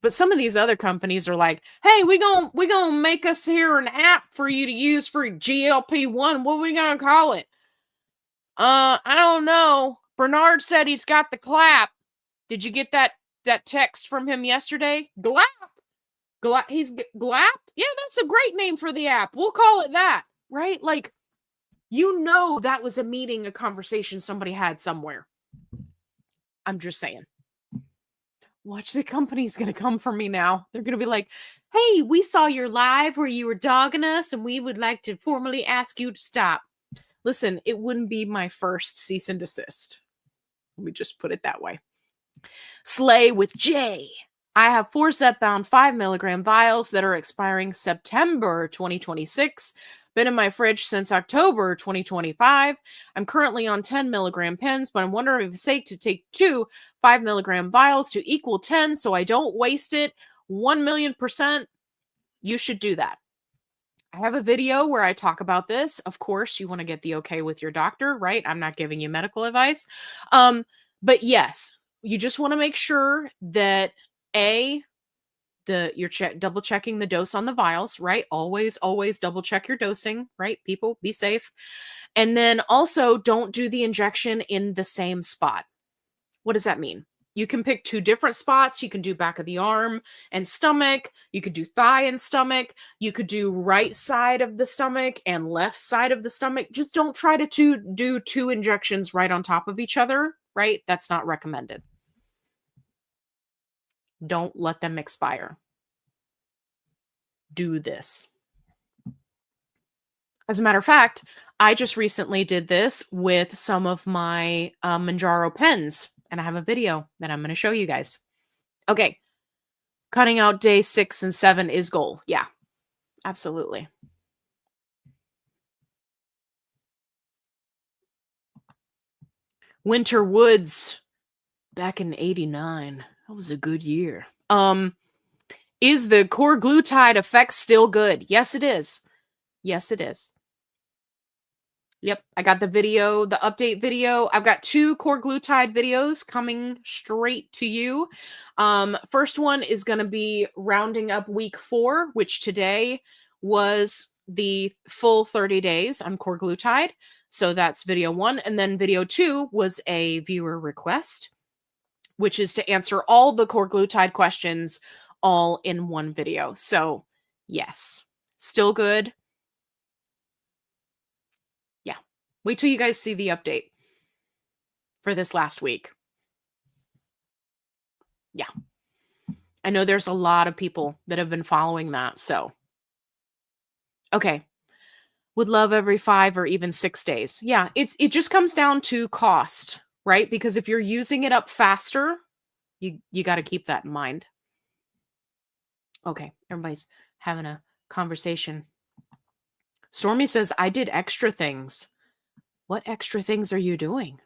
But some of these other companies are like, "Hey, we gonna make us here an app for you to use for GLP1. What are we gonna call it?" I don't know. Bernard said he's got the clap. Did you get that text from him yesterday? Glap. Glap? Yeah, that's a great name for the app. We'll call it that. Right? Like, that was a meeting, a conversation somebody had somewhere. I'm just saying. Watch, the company's going to come for me now. They're going to be like, "Hey, we saw your live where you were dogging us, and we would like to formally ask you to stop." Listen, it wouldn't be my first cease and desist. Let me just put it that way. Slay with J. I have 4 Zepbound 5 milligram vials that are expiring September 2026. Been in my fridge since October 2025. I'm currently on 10 milligram pens, but I'm wondering if it's safe to take 2 5 milligram vials to equal 10 so I don't waste it. 1,000,000%, you should do that. I have a video where I talk about this. Of course, you want to get the okay with your doctor, right? I'm not giving you medical advice. But yes, you just want to make sure that you're double checking the dose on the vials, right? Always double check your dosing, right? People, be safe. And then also don't do the injection in the same spot. What does that mean? You can pick 2 different spots. You can do back of the arm and stomach. You could do thigh and stomach. You could do right side of the stomach and left side of the stomach. Just don't try to do 2 injections right on top of each other, right? That's not recommended. Don't let them expire. Do this. As a matter of fact, I just recently did this with some of my Manjaro pens, and I have a video that I'm going to show you guys. Okay. Cutting out day 6 and 7 is goal. Yeah, absolutely. Winter Woods back in 89. That was a good year. Is the Korglutide effect still good? Yes, it is. Yes, it is. Yep, I got the video, the update video. I've got 2 Korglutide videos coming straight to you. First one is going to be rounding up week 4, which today was the full 30 days on Korglutide. So that's video 1. And then video 2 was a viewer request, which is to answer all the Korglutide questions all in one video. So yes, still good. Wait till you guys see the update for this last week. Yeah. I know there's a lot of people that have been following that, so. Okay. Would love every 5 or even 6 days. Yeah, it just comes down to cost, right? Because if you're using it up faster, you got to keep that in mind. Okay, everybody's having a conversation. Stormy says, "I did extra things." What extra things are you doing?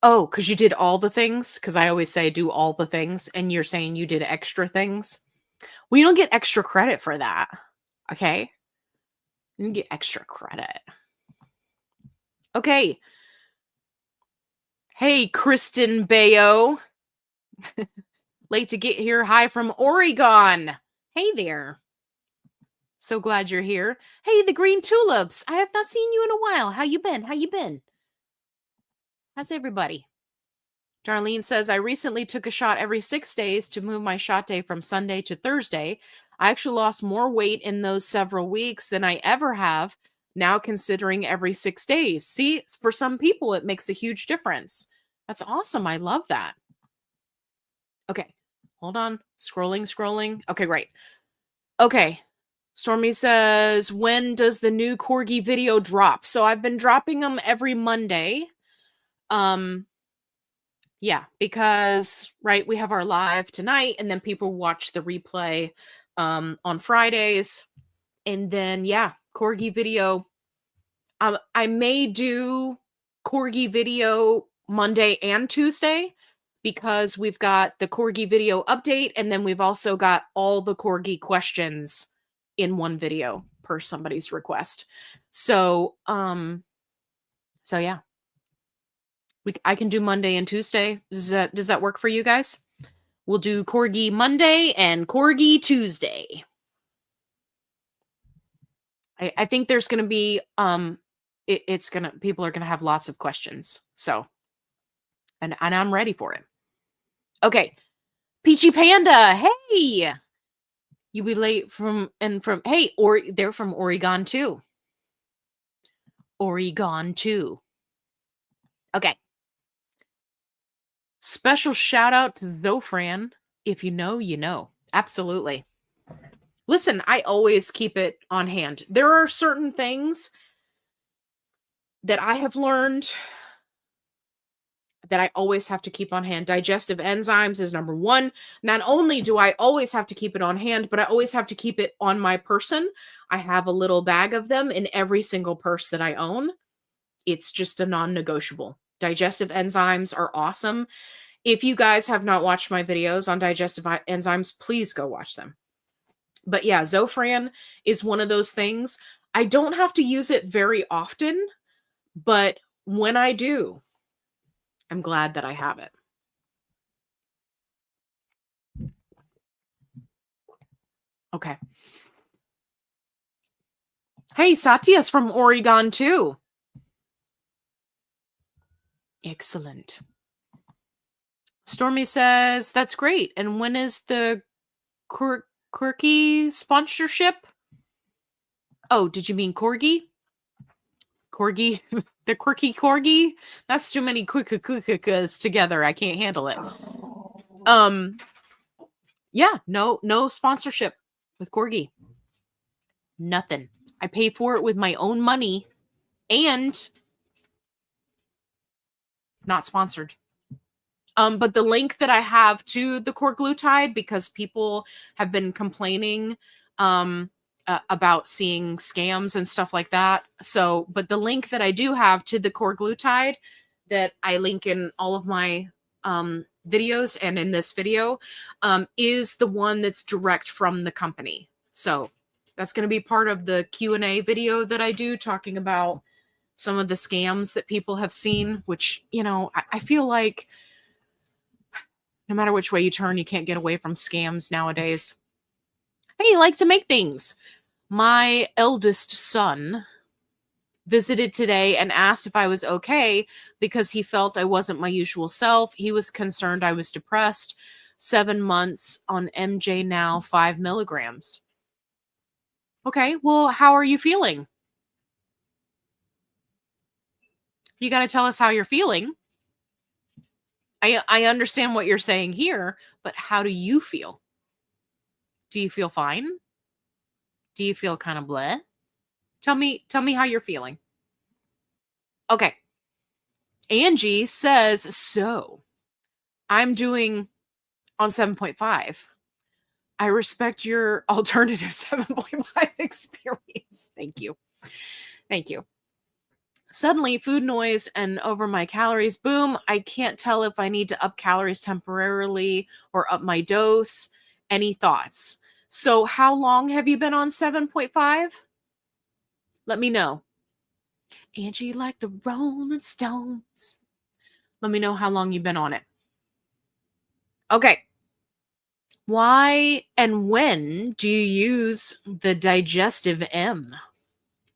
Oh, because you did all the things? Because I always say do all the things, and you're saying you did extra things? Well, you don't get extra credit for that, okay? You don't get extra credit. Okay. Hey, Kristen Bayo. Late to get here. Hi from Oregon. Hey there. So glad you're here. Hey, the green tulips. I have not seen you in a while. How you been? How you been? How's everybody? Darlene says, "I recently took a shot every 6 days to move my shot day from Sunday to Thursday. I actually lost more weight in those several weeks than I ever have now, considering every 6 days." See, for some people, it makes a huge difference. That's awesome. I love that. Okay, hold on. Scrolling. Okay, great. Okay. Stormy says, "When does the new Corgi video drop?" So I've been dropping them every Monday. Yeah, because, right, we have our live tonight, and then people watch the replay on Fridays. And then, yeah, Corgi video. I may do Corgi video Monday and Tuesday, because we've got the Corgi video update, and then we've also got all the Corgi questions in one video per somebody's request. So, yeah. I can do Monday and Tuesday. Does that work for you guys? We'll do Corgi Monday and Corgi Tuesday. I think there's going to be people are going to have lots of questions. So, and I'm ready for it. Okay. Peachy Panda, hey. You be late hey, or they're from Oregon too. Oregon too. Okay. Special shout out to Zofran. If you know, you know. Absolutely. Listen, I always keep it on hand. There are certain things that I have learned that I always have to keep on hand. Digestive enzymes is number one. Not only do I always have to keep it on hand, but I always have to keep it on my person. I have a little bag of them in every single purse that I own. It's just a non-negotiable. Digestive enzymes are awesome. If you guys have not watched my videos on digestive enzymes, please go watch them. But yeah, Zofran is one of those things. I don't have to use it very often, but when I do, I'm glad that I have it. Okay. Hey, Satya's from Oregon too. Excellent. Stormy says, that's great. And when is the quirky sponsorship? Oh, did you mean Corgi? Corgi? The quirky Corgi? That's too many quick together. I can't handle it. Yeah, no sponsorship with Corgi. Nothing. I pay for it with my own money and not sponsored. But the link that I have to the Korglutide, because people have been complaining about seeing scams and stuff like that. So, but the link that I do have to the Korglutide that I link in all of my videos and in this video is the one that's direct from the company. So that's going to be part of the Q&A video that I do, talking about some of the scams that people have seen, which, you know, I feel like no matter which way you turn, you can't get away from scams nowadays. Hey, you like to make things. My eldest son visited today and asked if I was okay because he felt I wasn't my usual self. He was concerned I was depressed. 7 months on MJ now, 5 milligrams. Okay, well, how are you feeling? You got to tell us how you're feeling. I understand what you're saying here, but how do you feel? Do you feel fine? Do you feel kind of bleh? Tell me how you're feeling. Okay. Angie says, so I'm doing on 7.5. I respect your alternative 7.5 experience. Thank you. Thank you. Suddenly, food noise and over my calories. Boom. I can't tell if I need to up calories temporarily or up my dose. Any thoughts? So how long have you been on 7.5? Let me know. Angie, like the Rolling Stones. Let me know how long you've been on it. Okay. Why and when do you use the digestive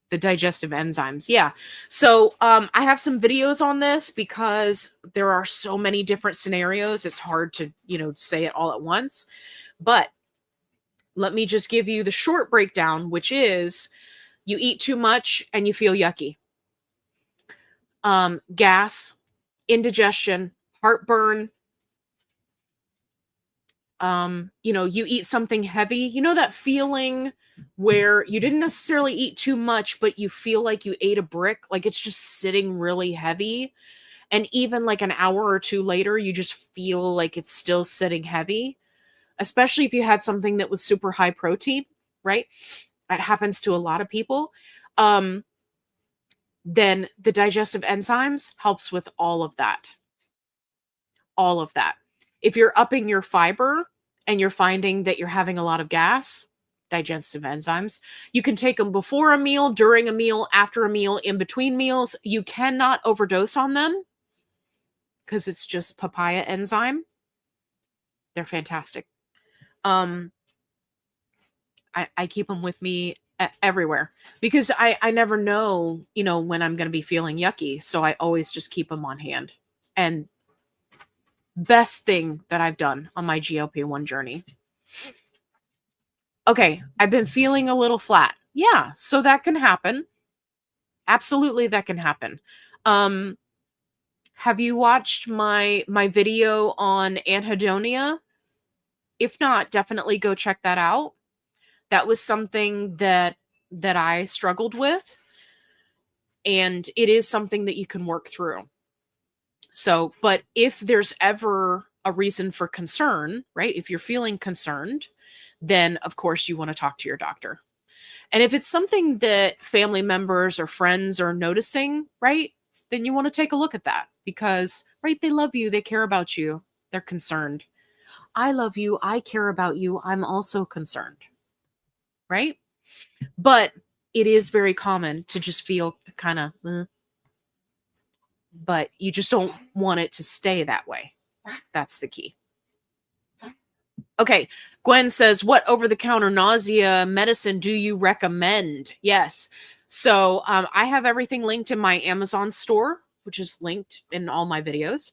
the digestive enzymes? Yeah. So I have some videos on this because there are so many different scenarios. It's hard to, say it all at once. But let me just give you the short breakdown, which is you eat too much and you feel yucky. Gas, indigestion, heartburn. You eat something heavy, that feeling where you didn't necessarily eat too much, but you feel like you ate a brick, like it's just sitting really heavy. And even like an hour or two later, you just feel like it's still sitting heavy, especially if you had something that was super high protein, right? That happens to a lot of people. Then the digestive enzymes helps with all of that. all of that. If you're upping your fiber and you're finding that you're having a lot of gas, digestive enzymes, you can take them before a meal, during a meal, after a meal, in between meals. You cannot overdose on them because it's just papaya enzyme. They're fantastic. I keep them with me everywhere because I never know, when I'm going to be feeling yucky. So I always just keep them on hand. And best thing that I've done on my GLP-1 journey. Okay, I've been feeling a little flat. Yeah, so that can happen. Absolutely, that can happen. Have you watched my video on anhedonia? If not, definitely go check that out. That was something that I struggled with, and it is something that you can work through. So, but if there's ever a reason for concern, right? If you're feeling concerned, then of course you want to talk to your doctor. And if it's something that family members or friends are noticing, right, then you want to take a look at that because, right, they love you, they care about you, they're concerned. I love you, I care about you, I'm also concerned, right? But it is very common to just feel kind of, but you just don't want it to stay that way. That's the key. Okay, Gwen says, what over-the-counter nausea medicine do you recommend? Yes. So I have everything linked in my Amazon store, which is linked in all my videos.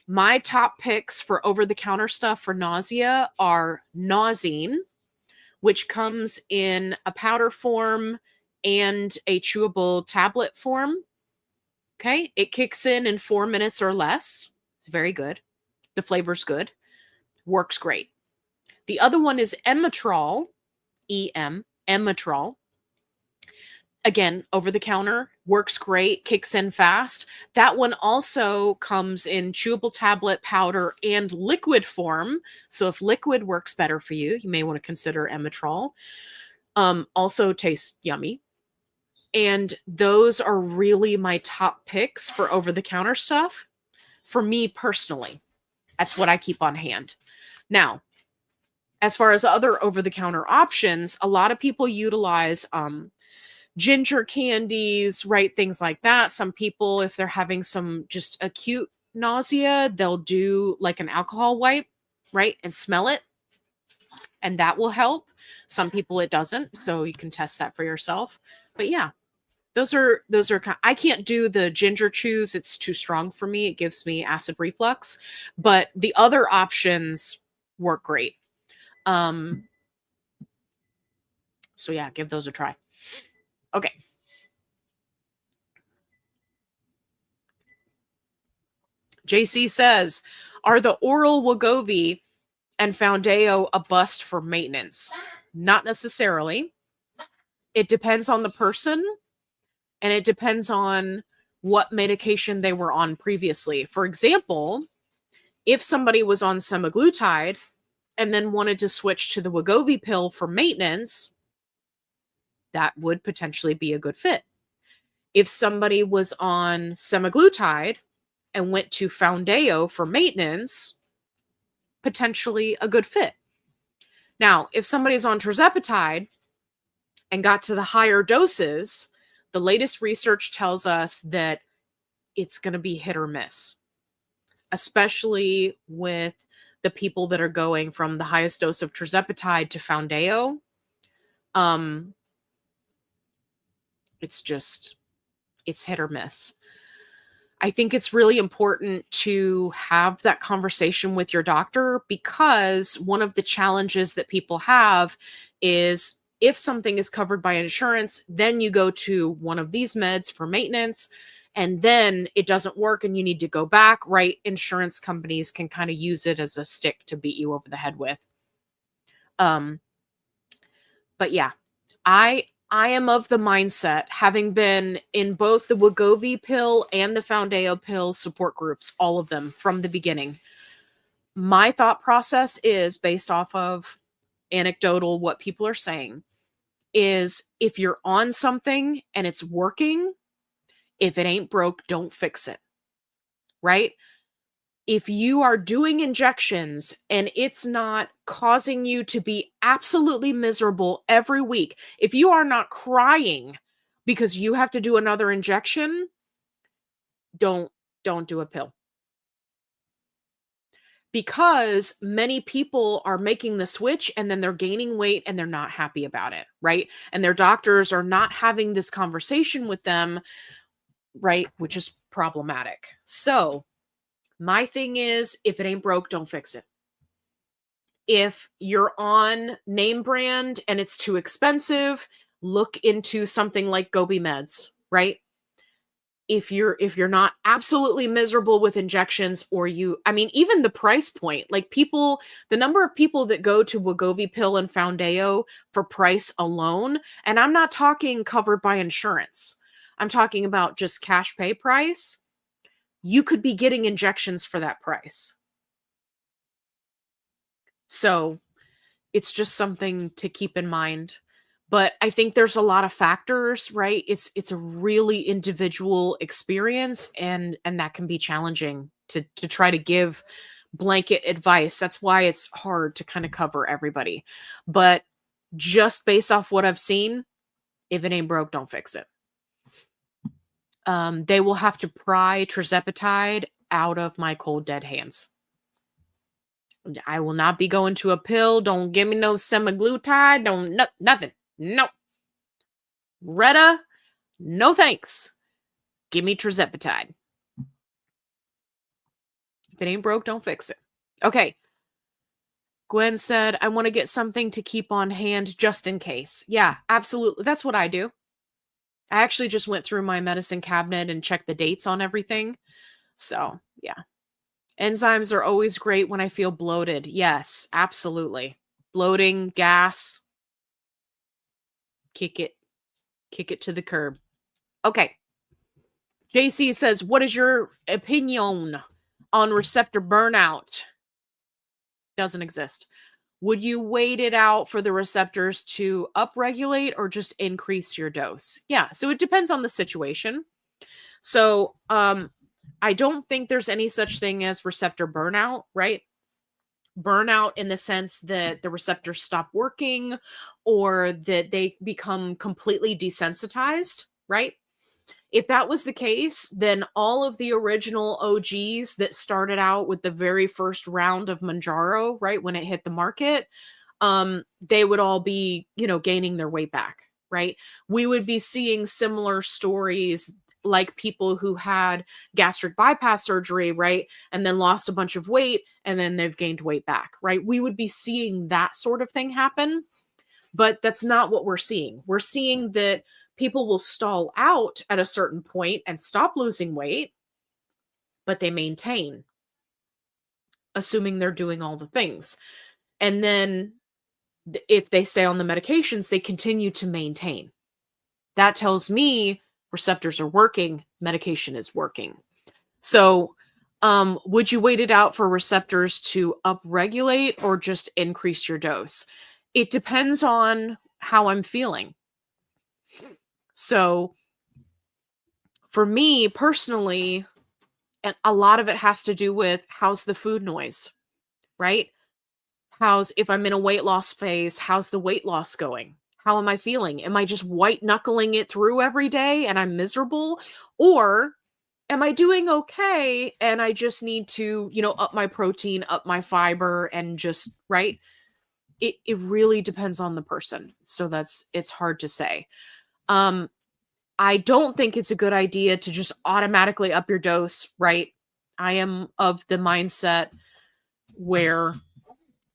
My top picks for over-the-counter stuff for nausea are Nausine, which comes in a powder form and a chewable tablet form. Okay, it kicks in 4 minutes or less. It's very good. The flavor's good. Works great. The other one is Emetrol, Emetrol. Again, over the counter, works great, kicks in fast. That one also comes in chewable tablet, powder, and liquid form. So if liquid works better for you, you may want to consider Emetrol. Also tastes yummy. And those are really my top picks for over-the-counter stuff. For me personally, that's what I keep on hand. Now, as far as other over-the-counter options, a lot of people utilize ginger candies, right? Things like that. Some people, if they're having some just acute nausea, they'll do like an alcohol wipe, right? And smell it. And that will help. Some people it doesn't. So you can test that for yourself. But yeah, those are I can't do the ginger chews. It's too strong for me. It gives me acid reflux. But the other options work great. So yeah, give those a try. Okay. JC says, are the oral Wegovy and Foundeo a bust for maintenance? Not necessarily. It depends on the person and it depends on what medication they were on previously. For example, if somebody was on semaglutide and then wanted to switch to the Wegovy pill for maintenance, that would potentially be a good fit. If somebody was on semaglutide and went to Foundeo for maintenance, potentially a good fit. Now, if somebody's on tirzepatide and got to the higher doses, the latest research tells us that it's going to be hit or miss, especially with the people that are going from the highest dose of tirzepatide to Foundeo. It's hit or miss. I think it's really important to have that conversation with your doctor because one of the challenges that people have is if something is covered by insurance, then you go to one of these meds for maintenance and then it doesn't work and you need to go back, right? Insurance companies can kind of use it as a stick to beat you over the head with. But yeah, I am of the mindset, having been in both the Wegovy pill and the Foundeo pill support groups, all of them from the beginning. My thought process is based off of anecdotal, what people are saying, is if you're on something and it's working, if it ain't broke, don't fix it, right? If you are doing injections and it's not causing you to be absolutely miserable every week, if you are not crying because you have to do another injection, don't do a pill. Because many people are making the switch and then they're gaining weight and they're not happy about it, right? And their doctors are not having this conversation with them, right? Which is problematic. So, my thing is, if it ain't broke, don't fix it. If you're on name brand and it's too expensive, look into something like Gobi Meds, right? If you're not absolutely miserable with injections, or even the price point, like the number of people that go to Wegovy pill and Foundeo for price alone, and I'm not talking covered by insurance. I'm talking about just cash pay price. You could be getting injections for that price. So it's just something to keep in mind. But I think there's a lot of factors, right? It's a really individual experience, and that can be challenging to try to give blanket advice. That's why it's hard to kind of cover everybody. But just based off what I've seen, if it ain't broke, don't fix it. They will have to pry Tirzepatide out of my cold dead hands. I will not be going to a pill. Don't give me no semaglutide. Nothing. No. Retta, no thanks. Give me Tirzepatide. If it ain't broke, don't fix it. Okay. Gwen said, I want to get something to keep on hand just in case. Yeah, absolutely. That's what I do. I actually just went through my medicine cabinet and checked the dates on everything. So, yeah. Enzymes are always great when I feel bloated. Yes, absolutely. Bloating, gas. Kick it to the curb. Okay. JC says, what is your opinion on receptor burnout? Doesn't exist. Would you wait it out for the receptors to upregulate or just increase your dose? Yeah, so it depends on the situation. So, I don't think there's any such thing as receptor burnout, right? Burnout in the sense that the receptors stop working or that they become completely desensitized, right? If that was the case, then all of the original OGs that started out with the very first round of Mounjaro, right, when it hit the market, they would all be, gaining their weight back, right? We would be seeing similar stories like people who had gastric bypass surgery, right, and then lost a bunch of weight and then they've gained weight back, right? We would be seeing that sort of thing happen, but that's not what we're seeing. We're seeing that people will stall out at a certain point and stop losing weight, but they maintain, assuming they're doing all the things. And then if they stay on the medications, they continue to maintain. That tells me receptors are working, medication is working. So, would you wait it out for receptors to upregulate or just increase your dose? It depends on how I'm feeling. So, for me personally, and a lot of it has to do with how's the food noise, right? If I'm in a weight loss phase, how's the weight loss going? How am I feeling? Am I just white knuckling it through every day and I'm miserable? Or am I doing okay and I just need to, up my protein, up my fiber, and just, right? It really depends on the person. So it's hard to say. I don't think it's a good idea to just automatically up your dose, right? I am of the mindset where,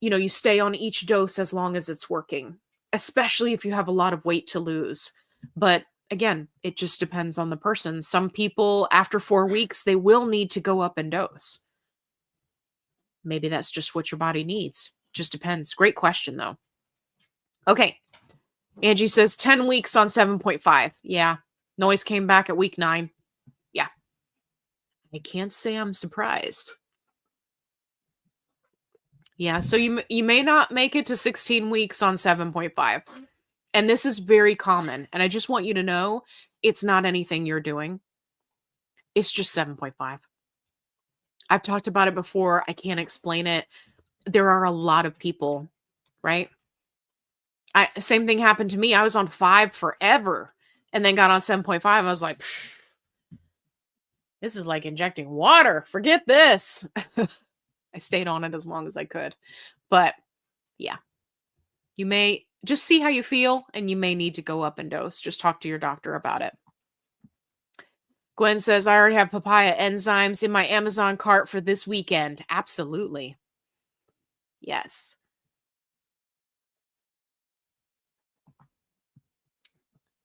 you stay on each dose as long as it's working, especially if you have a lot of weight to lose. But again, it just depends on the person. Some people, after 4 weeks, they will need to go up in dose. Maybe that's just what your body needs. Just depends. Great question, though. Okay. Angie says 10 weeks on 7.5. Yeah. Noise came back at week 9. Yeah. I can't say I'm surprised. Yeah, so you may not make it to 16 weeks on 7.5. And this is very common. And I just want you to know it's not anything you're doing. It's just 7.5. I've talked about it before. I can't explain it. There are a lot of people, right? Same thing happened to me. I was on 5 forever and then got on 7.5. I was like, this is like injecting water. Forget this. I stayed on it as long as I could. But yeah, you may just see how you feel and you may need to go up in dose. Just talk to your doctor about it. Gwen says, I already have papaya enzymes in my Amazon cart for this weekend. Absolutely. Yes.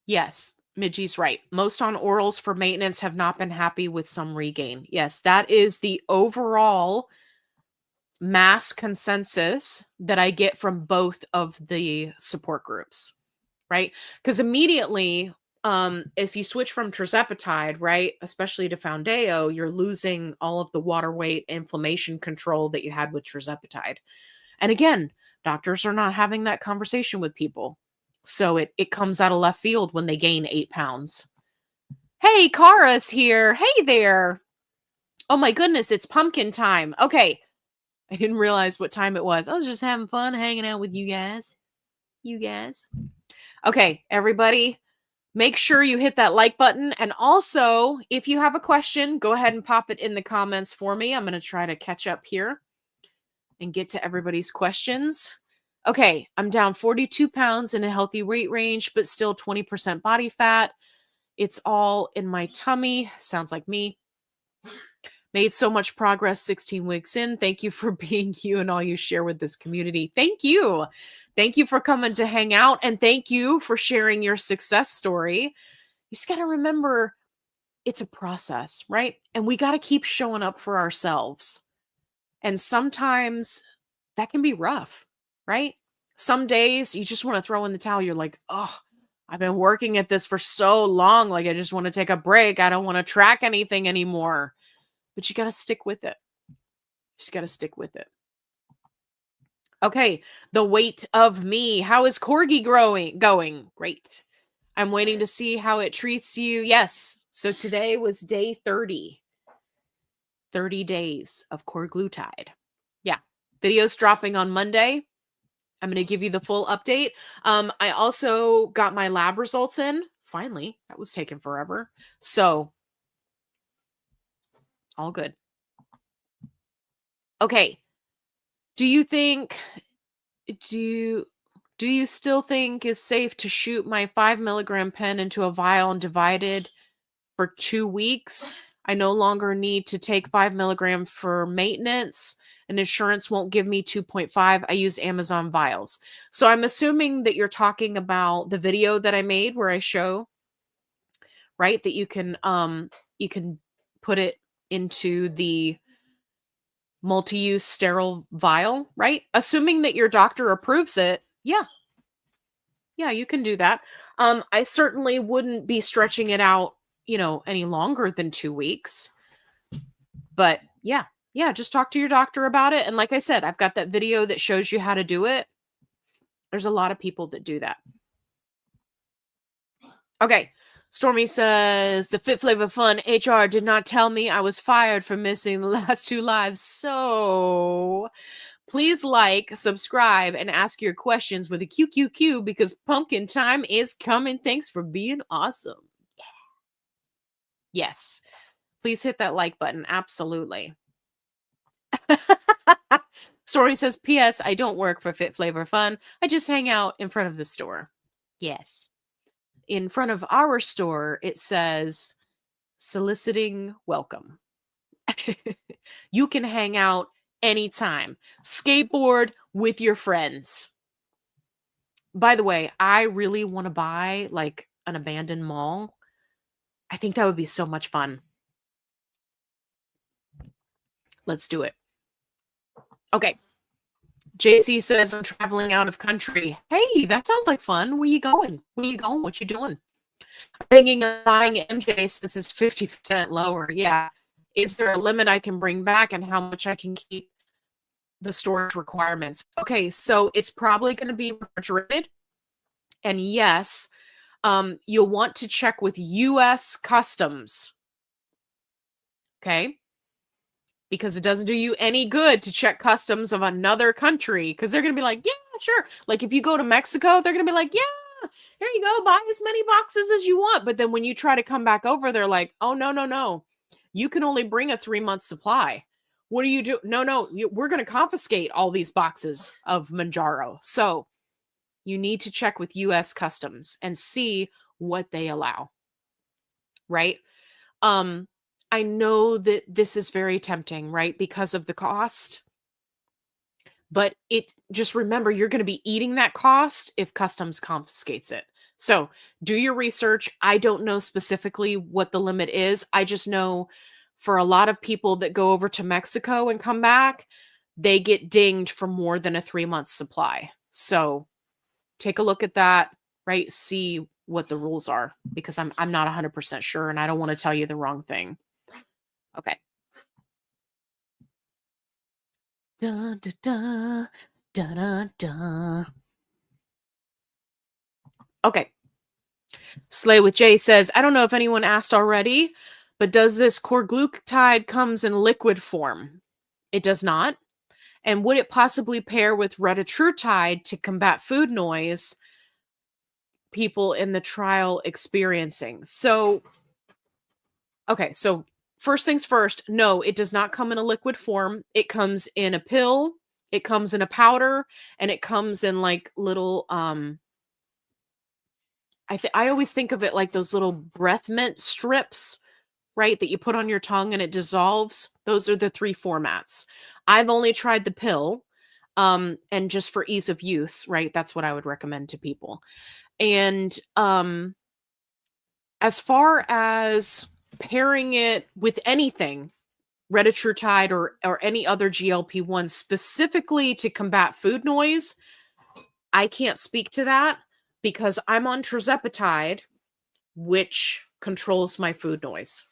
Yes. Midgie's right. Most on orals for maintenance have not been happy with some regain. Yes, that is the overall mass consensus that I get from both of the support groups, right? Because immediately, if you switch from tirzepatide, right, especially to Foundayo, you're losing all of the water weight inflammation control that you had with tirzepatide. And again, doctors are not having that conversation with people. So it comes out of left field when they gain 8 pounds. Hey, Kara's here. Hey there. Oh my goodness, it's pumpkin time. Okay. I didn't realize what time it was. I was just having fun hanging out with you guys. Okay, everybody, make sure you hit that like button. And also, if you have a question, go ahead and pop it in the comments for me. I'm going to try to catch up here and get to everybody's questions. Okay, I'm down 42 pounds in a healthy weight range, but still 20% body fat. It's all in my tummy. Sounds like me. Made so much progress 16 weeks in. Thank you for being you and all you share with this community. Thank you. Thank you for coming to hang out. And thank you for sharing your success story. You just got to remember it's a process, right? And we got to keep showing up for ourselves. And sometimes that can be rough, right? Some days you just want to throw in the towel. You're like, oh, I've been working at this for so long. Like, I just want to take a break. I don't want to track anything anymore. But you got to stick with it. Just got to stick with it. Okay. The weight of me. How is Corgi going? Great. I'm waiting to see how it treats you. Yes. So today was day 30. 30 days of Korglutide. Yeah. Videos dropping on Monday. I'm going to give you the full update. I also got my lab results in. Finally. That was taking forever. So, all good. Okay. Do you still think it's safe to shoot my 5 milligram pen into a vial and divide it for 2 weeks? I no longer need to take 5 milligram for maintenance, and insurance won't give me 2.5. I use Amazon vials. So I'm assuming that you're talking about the video that I made where I show, right, that you can put it into the multi-use sterile vial, right? Assuming that your doctor approves it. Yeah, you can do that. I certainly wouldn't be stretching it out, any longer than 2 weeks. But yeah, just talk to your doctor about it. And like I said, I've got that video that shows you how to do it. There's a lot of people that do that. Okay. Stormy says, the FitFlavorFun HR did not tell me I was fired for missing the last 2 lives. So please like, subscribe, and ask your questions with a QQQ because pumpkin time is coming. Thanks for being awesome. Yeah. Yes. Please hit that like button. Absolutely. Stormy says, P.S. I don't work for FitFlavorFun. I just hang out in front of the store. Yes. In front of our store, it says, soliciting welcome. You can hang out anytime. Skateboard with your friends. By the way, I really want to buy like an abandoned mall. I think that would be so much fun. Let's do it. Okay. JC says, I'm traveling out of country. Hey, that sounds like fun. Where you going? What you doing? I'm thinking of buying MJ since it's 50% lower. Yeah. Is there a limit I can bring back and how much I can keep the storage requirements? Okay, so it's probably going to be refrigerated. And yes, you'll want to check with U.S. Customs. Okay. because it doesn't do you any good to check customs of another country because they're going to be like, yeah, sure. Like if you go to Mexico, they're going to be like, yeah, here you go, buy as many boxes as you want. But then when you try to come back over, they're like, oh, no, no, no. You can only bring a 3-month supply. What do you do? No, no, we're going to confiscate all these boxes of Manjaro. So you need to check with US Customs and see what they allow, right? I know that this is very tempting, right? Because of the cost, but it just remember you're going to be eating that cost if customs confiscates it. So do your research. I don't know specifically what the limit is. I just know for a lot of people that go over to Mexico and come back, they get dinged for more than a 3-month supply. So take a look at that, right? See what the rules are because I'm not 100% sure and I don't want to tell you the wrong thing. Okay. Da, da, da, da, da, da. Okay. Slay with Jay says, I don't know if anyone asked already, but does this Korglutide comes in liquid form? It does not. And would it possibly pair with Retatrutide to combat food noise people in the trial experiencing? So, okay, so first things first, no, it does not come in a liquid form. It comes in a pill, it comes in a powder, and it comes in like little I always think of it like those little breath mint strips, right? That you put on your tongue and it dissolves. Those are the 3 formats. I've only tried the pill, and just for ease of use, right? That's what I would recommend to people. And as far as pairing it with anything, Retatrutide or any other GLP-1 specifically to combat food noise, I can't speak to that because I'm on tirzepatide, which controls my food noise,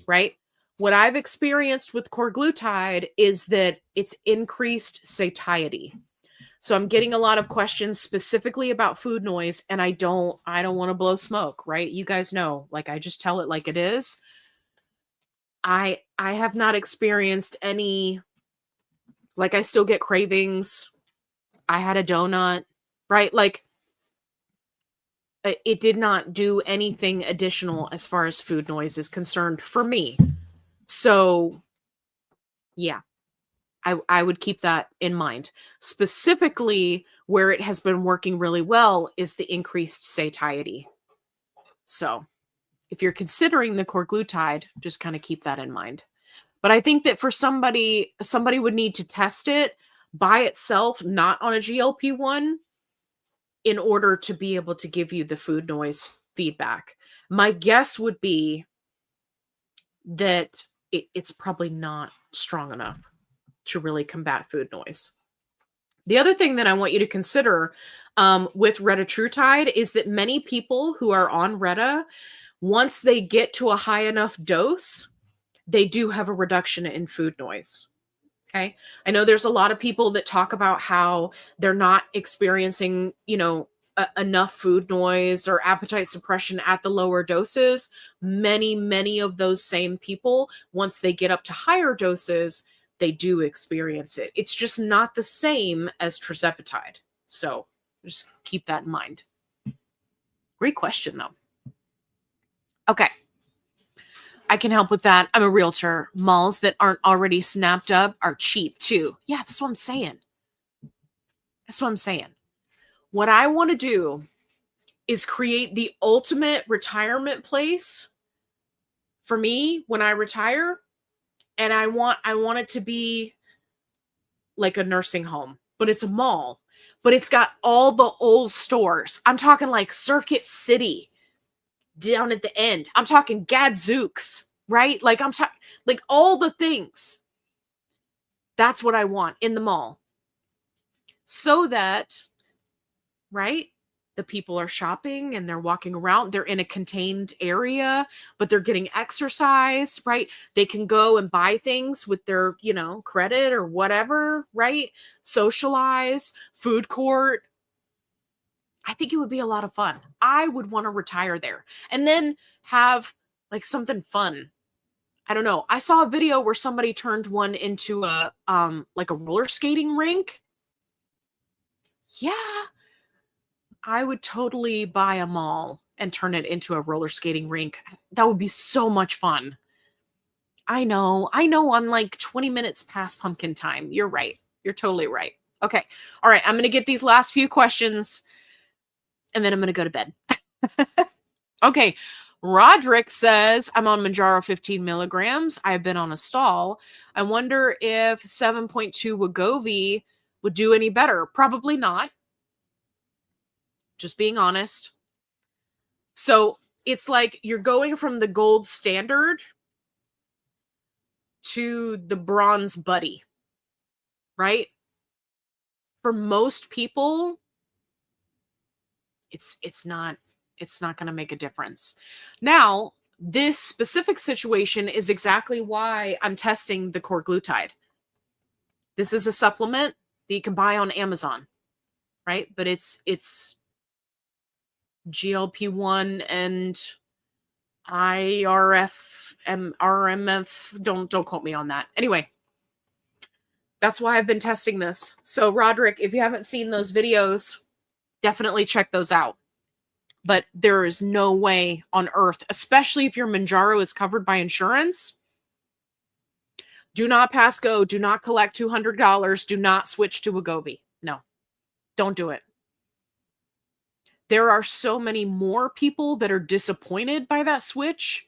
right? What I've experienced with Korglutide is that it's increased satiety. So I'm getting a lot of questions specifically about food noise and I don't want to blow smoke, right? You guys know, like I just tell it like it is. I have not experienced any, like I still get cravings. I had a donut, right? Like it did not do anything additional as far as food noise is concerned for me. So yeah, I would keep that in mind. Specifically, where it has been working really well is the increased satiety. So if you're considering the Korglutide, just kind of keep that in mind. But I think that for somebody would need to test it by itself, not on a GLP-1, in order to be able to give you the food noise feedback. My guess would be that it's probably not strong enough to really combat food noise. The other thing that I want you to consider with Retatrutide is that many people who are on Reta, once they get to a high enough dose, they do have a reduction in food noise. Okay. I know there's a lot of people that talk about how they're not experiencing, enough food noise or appetite suppression at the lower doses. Many of those same people, once they get up to higher doses, they do experience it. It's just not the same as tirzepatide. So just keep that in mind. Great question, though. Okay. I can help with that. I'm a realtor. Malls that aren't already snapped up are cheap too. Yeah, that's what I'm saying. What I want to do is create the ultimate retirement place for me when I retire. And I want it to be like a nursing home, but it's a mall. But it's got all the old stores. I'm talking like Circuit City down at the end. I'm talking Gadzooks, right? Like I'm talking like all the things. That's what I want in the mall. So that, right? The people are shopping and they're walking around. They're in a contained area, but they're getting exercise, right? They can go and buy things with their, credit or whatever, right? Socialize, food court. I think it would be a lot of fun. I would want to retire there and then have like something fun. I don't know. I saw a video where somebody turned one into a like a roller skating rink. Yeah, I would totally buy a mall and turn it into a roller skating rink. That would be so much fun. I know. I'm like 20 minutes past pumpkin time. You're right. You're totally right. Okay. All right. I'm going to get these last few questions and then I'm going to go to bed. Okay. Roderick says, I'm on Manjaro 15 milligrams. I've been on a stall. I wonder if 7.2 Wegovy would do any better. Probably not. Just being honest. So it's like you're going from the gold standard to the bronze buddy, right? For most people, it's not going to make a difference. Now, this specific situation is exactly why I'm testing the Korglutide. This is a supplement that you can buy on Amazon, right? But it's GLP1 and RMF. Don't quote me on that. Anyway, that's why I've been testing this. So Roderick, if you haven't seen those videos, definitely check those out. But there is no way on earth, especially if your Manjaro is covered by insurance, do not pass go. Do not collect $200. Do not switch to Wegovy. No, don't do it. There are so many more people that are disappointed by that switch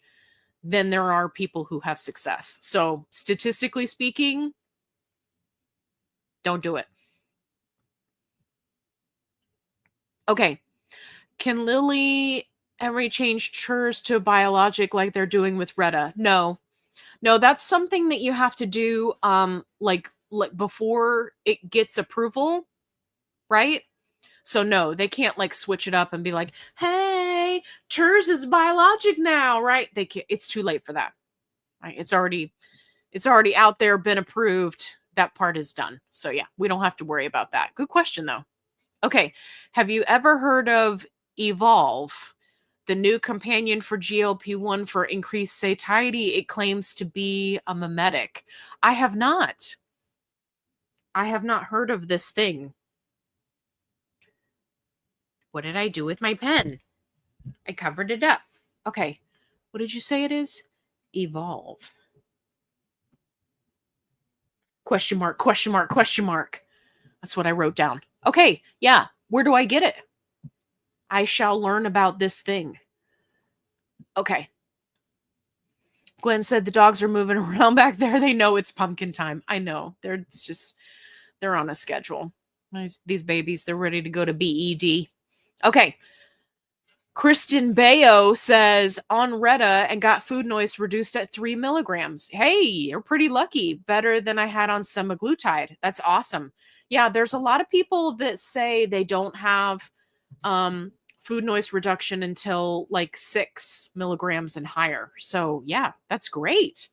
than there are people who have success. So statistically speaking, don't do it. Okay. Can Lily ever change churs to a biologic like they're doing with Retta? No, that's something that you have to do like before it gets approval, right? So no, they can't like switch it up and be like, hey, churs is biologic now, right? They can't. It's too late for that. Right? It's already out there, been approved. That part is done. So yeah, we don't have to worry about that. Good question though. Okay, have you ever heard of Evolve, the new companion for GLP-1 for increased satiety? It claims to be a mimetic. I have not. I have not heard of this thing. What did I do with my pen? I covered it up. Okay. What did you say it is? Evolve. Question mark, question mark, question mark. That's what I wrote down. Okay. Yeah. Where do I get it? I shall learn about this thing. Okay. Gwen said the dogs are moving around back there. They know it's pumpkin time. I know. They're on a schedule. These babies, they're ready to go to BED. Okay. Kristen Bayo says on Retta and got food noise reduced at 3 milligrams. Hey, you're pretty lucky. Better than I had on semaglutide. That's awesome. Yeah, there's a lot of people that say they don't have food noise reduction until like 6 milligrams and higher. So yeah, that's great.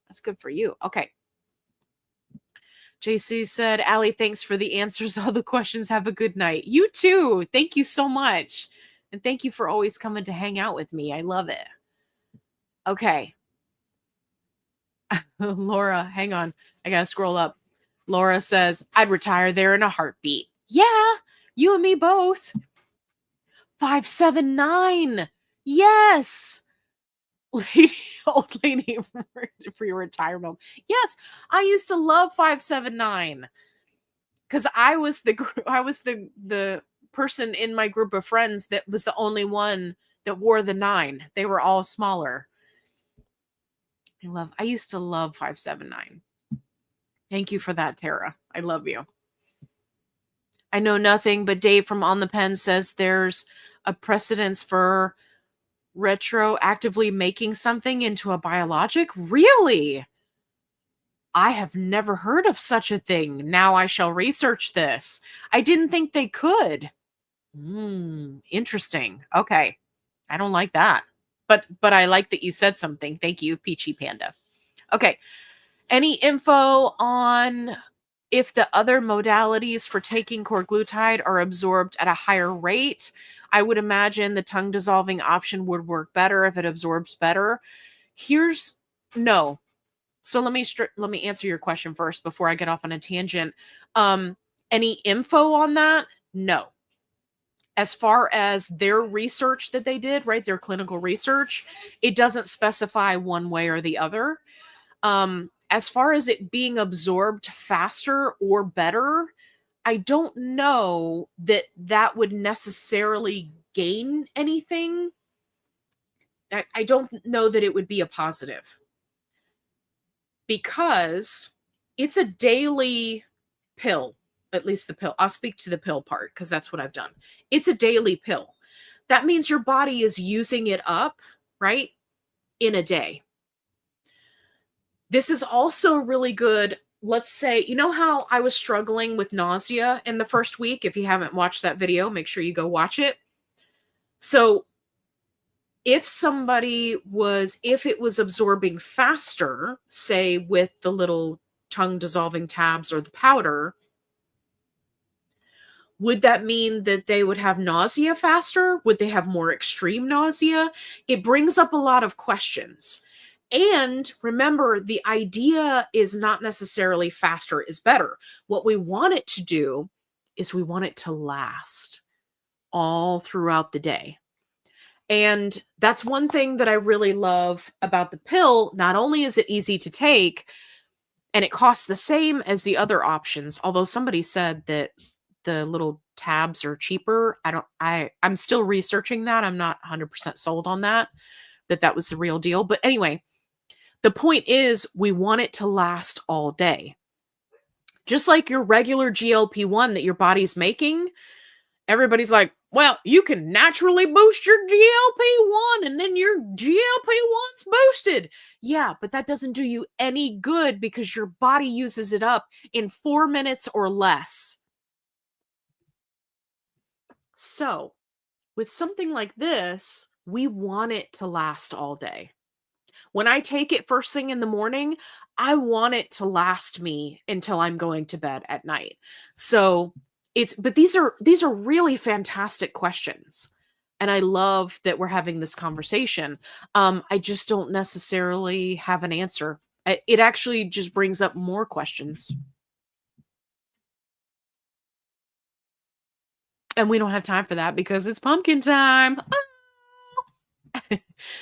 That's good for you. Okay. JC said, Allie, thanks for the answers. All the questions. Have a good night. You too. Thank you so much. And thank you for always coming to hang out with me. I love it. Okay. Laura, hang on. I got to scroll up. Laura says, I'd retire there in a heartbeat. Yeah, you and me both. 579. Yes. Old lady for your retirement. Yes, I used to love 579 because I was the person in my group of friends that was the only one that wore the 9. They were all smaller. I used to love 579. Thank you for that, Tara. I love you. I know nothing, but Dave from On the Pen says there's a precedence for retroactively making something into a biologic. Really? I have never heard of such a thing. Now I shall research this. I didn't think they could. Interesting. Okay. I don't like that. But I like that you said something. Thank you, Peachy Panda. Okay. Any info on if the other modalities for taking Korglutide are absorbed at a higher rate? I would imagine the tongue dissolving option would work better if it absorbs better. Here's No. So let me answer your question first before I get off on a tangent. Any info on that? No. As far as their research that they did, right? Their clinical research, it doesn't specify one way or the other. As far as it being absorbed faster or better, I don't know that that would necessarily gain anything. I don't know that it would be a positive because it's a daily pill, at least the pill. I'll speak to the pill part because that's what I've done. It's a daily pill. That means your body is using it up, right, in a day. This is also really good. Let's say, you know how I was struggling with nausea in the first week? If you haven't watched that video, make sure you go watch it. So, if it was absorbing faster, say with the little tongue dissolving tabs or the powder, would that mean that they would have nausea faster? Would they have more extreme nausea? It brings up a lot of questions. And remember, the idea is not necessarily faster is better. What we want it to do is we want it to last all throughout the day. And that's one thing that I really love about the pill. Not only is it easy to take, and it costs the same as the other options, although somebody said that the little tabs are cheaper. I'm still researching that. I'm not 100% sold on that was the real deal. But anyway, the point is we want it to last all day. Just like your regular GLP-1 that your body's making, everybody's like, well, you can naturally boost your GLP-1 and then your GLP-1's boosted. Yeah, but that doesn't do you any good because your body uses it up in 4 minutes or less. So, with something like this, we want it to last all day. When I take it first thing in the morning, I want it to last me until I'm going to bed at night. So, but these are really fantastic questions. And I love that we're having this conversation. I just don't necessarily have an answer. It actually just brings up more questions. And we don't have time for that because it's pumpkin time.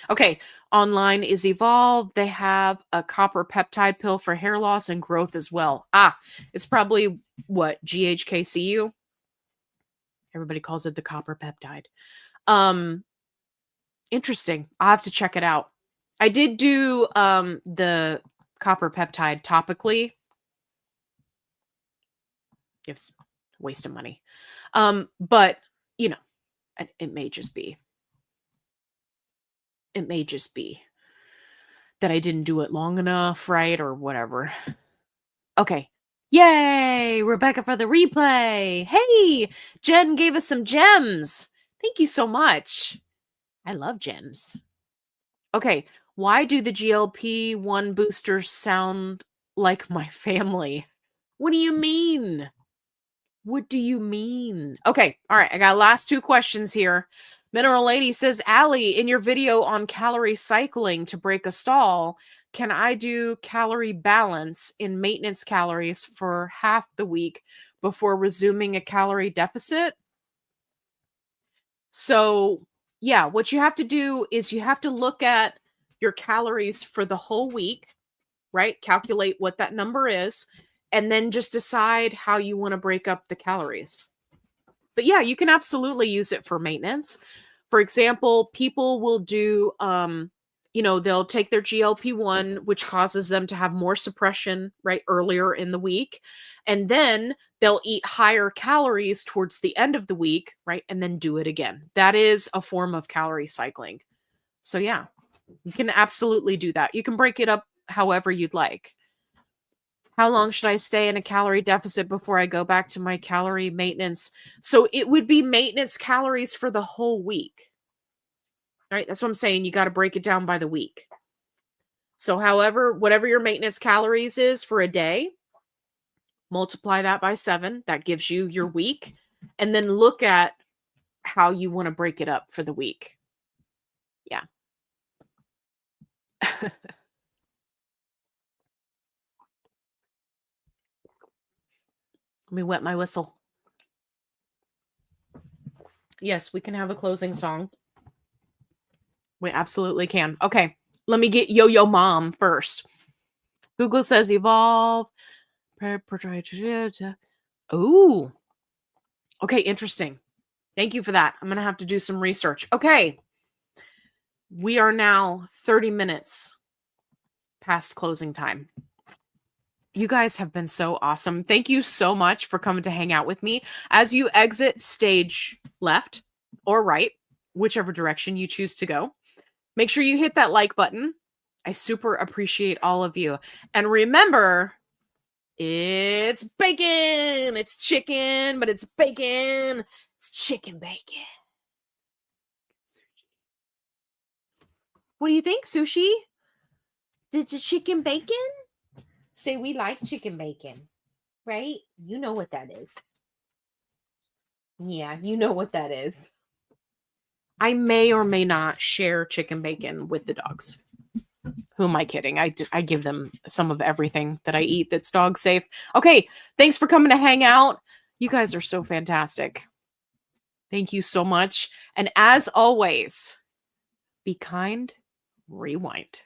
Okay, online is Evolve. They have a copper peptide pill for hair loss and growth as well. It's probably what, GHKCU? Everybody calls it the copper peptide. Interesting. I'll have to check it out. I did do the copper peptide topically. It's a waste of money. But you know, it may just be that I didn't do it long enough, right? Or whatever. Okay. Yay, Rebecca for the replay. Hey, Jen gave us some gems. Thank you so much. I love gems. Okay, why do the GLP-1 boosters sound like my family? What do you mean? What do you mean? Okay, all right, I got last 2 questions here. Mineral Lady says, Allie, in your video on calorie cycling to break a stall, can I do calorie balance in maintenance calories for half the week before resuming a calorie deficit? So, yeah, what you have to do is you have to look at your calories for the whole week, right? Calculate what that number is, and then just decide how you want to break up the calories. But yeah, you can absolutely use it for maintenance. For example, people will do, they'll take their GLP-1, which causes them to have more suppression, right, earlier in the week. And then they'll eat higher calories towards the end of the week, right, and then do it again. That is a form of calorie cycling. So yeah, you can absolutely do that. You can break it up however you'd like. How long should I stay in a calorie deficit before I go back to my calorie maintenance? So it would be maintenance calories for the whole week. Right? That's what I'm saying. You got to break it down by the week. So whatever your maintenance calories is for a day, multiply that by 7. That gives you your week. And then look at how you want to break it up for the week. Yeah. Let me wet my whistle. Yes, we can have a closing song. We absolutely can. Okay, let me get Yo-Yo Mom first. Google says evolve. Oh, okay, interesting. Thank you for that. I'm going to have to do some research. Okay, we are now 30 minutes past closing time. You guys have been so awesome. Thank you so much for coming to hang out with me. As you exit stage left or right, whichever direction you choose to go, make sure you hit that like button. I super appreciate all of you. And remember, it's bacon. It's chicken, but it's bacon. It's chicken bacon. What do you think, Sushi? It's a chicken bacon? Say we like chicken bacon, right? You know what that is. Yeah, you know what that is. I may or may not share chicken bacon with the dogs. Who am I kidding? I give them some of everything that I eat that's dog safe. Okay, thanks for coming to hang out. You guys are so fantastic. Thank you so much. And as always, be kind, rewind.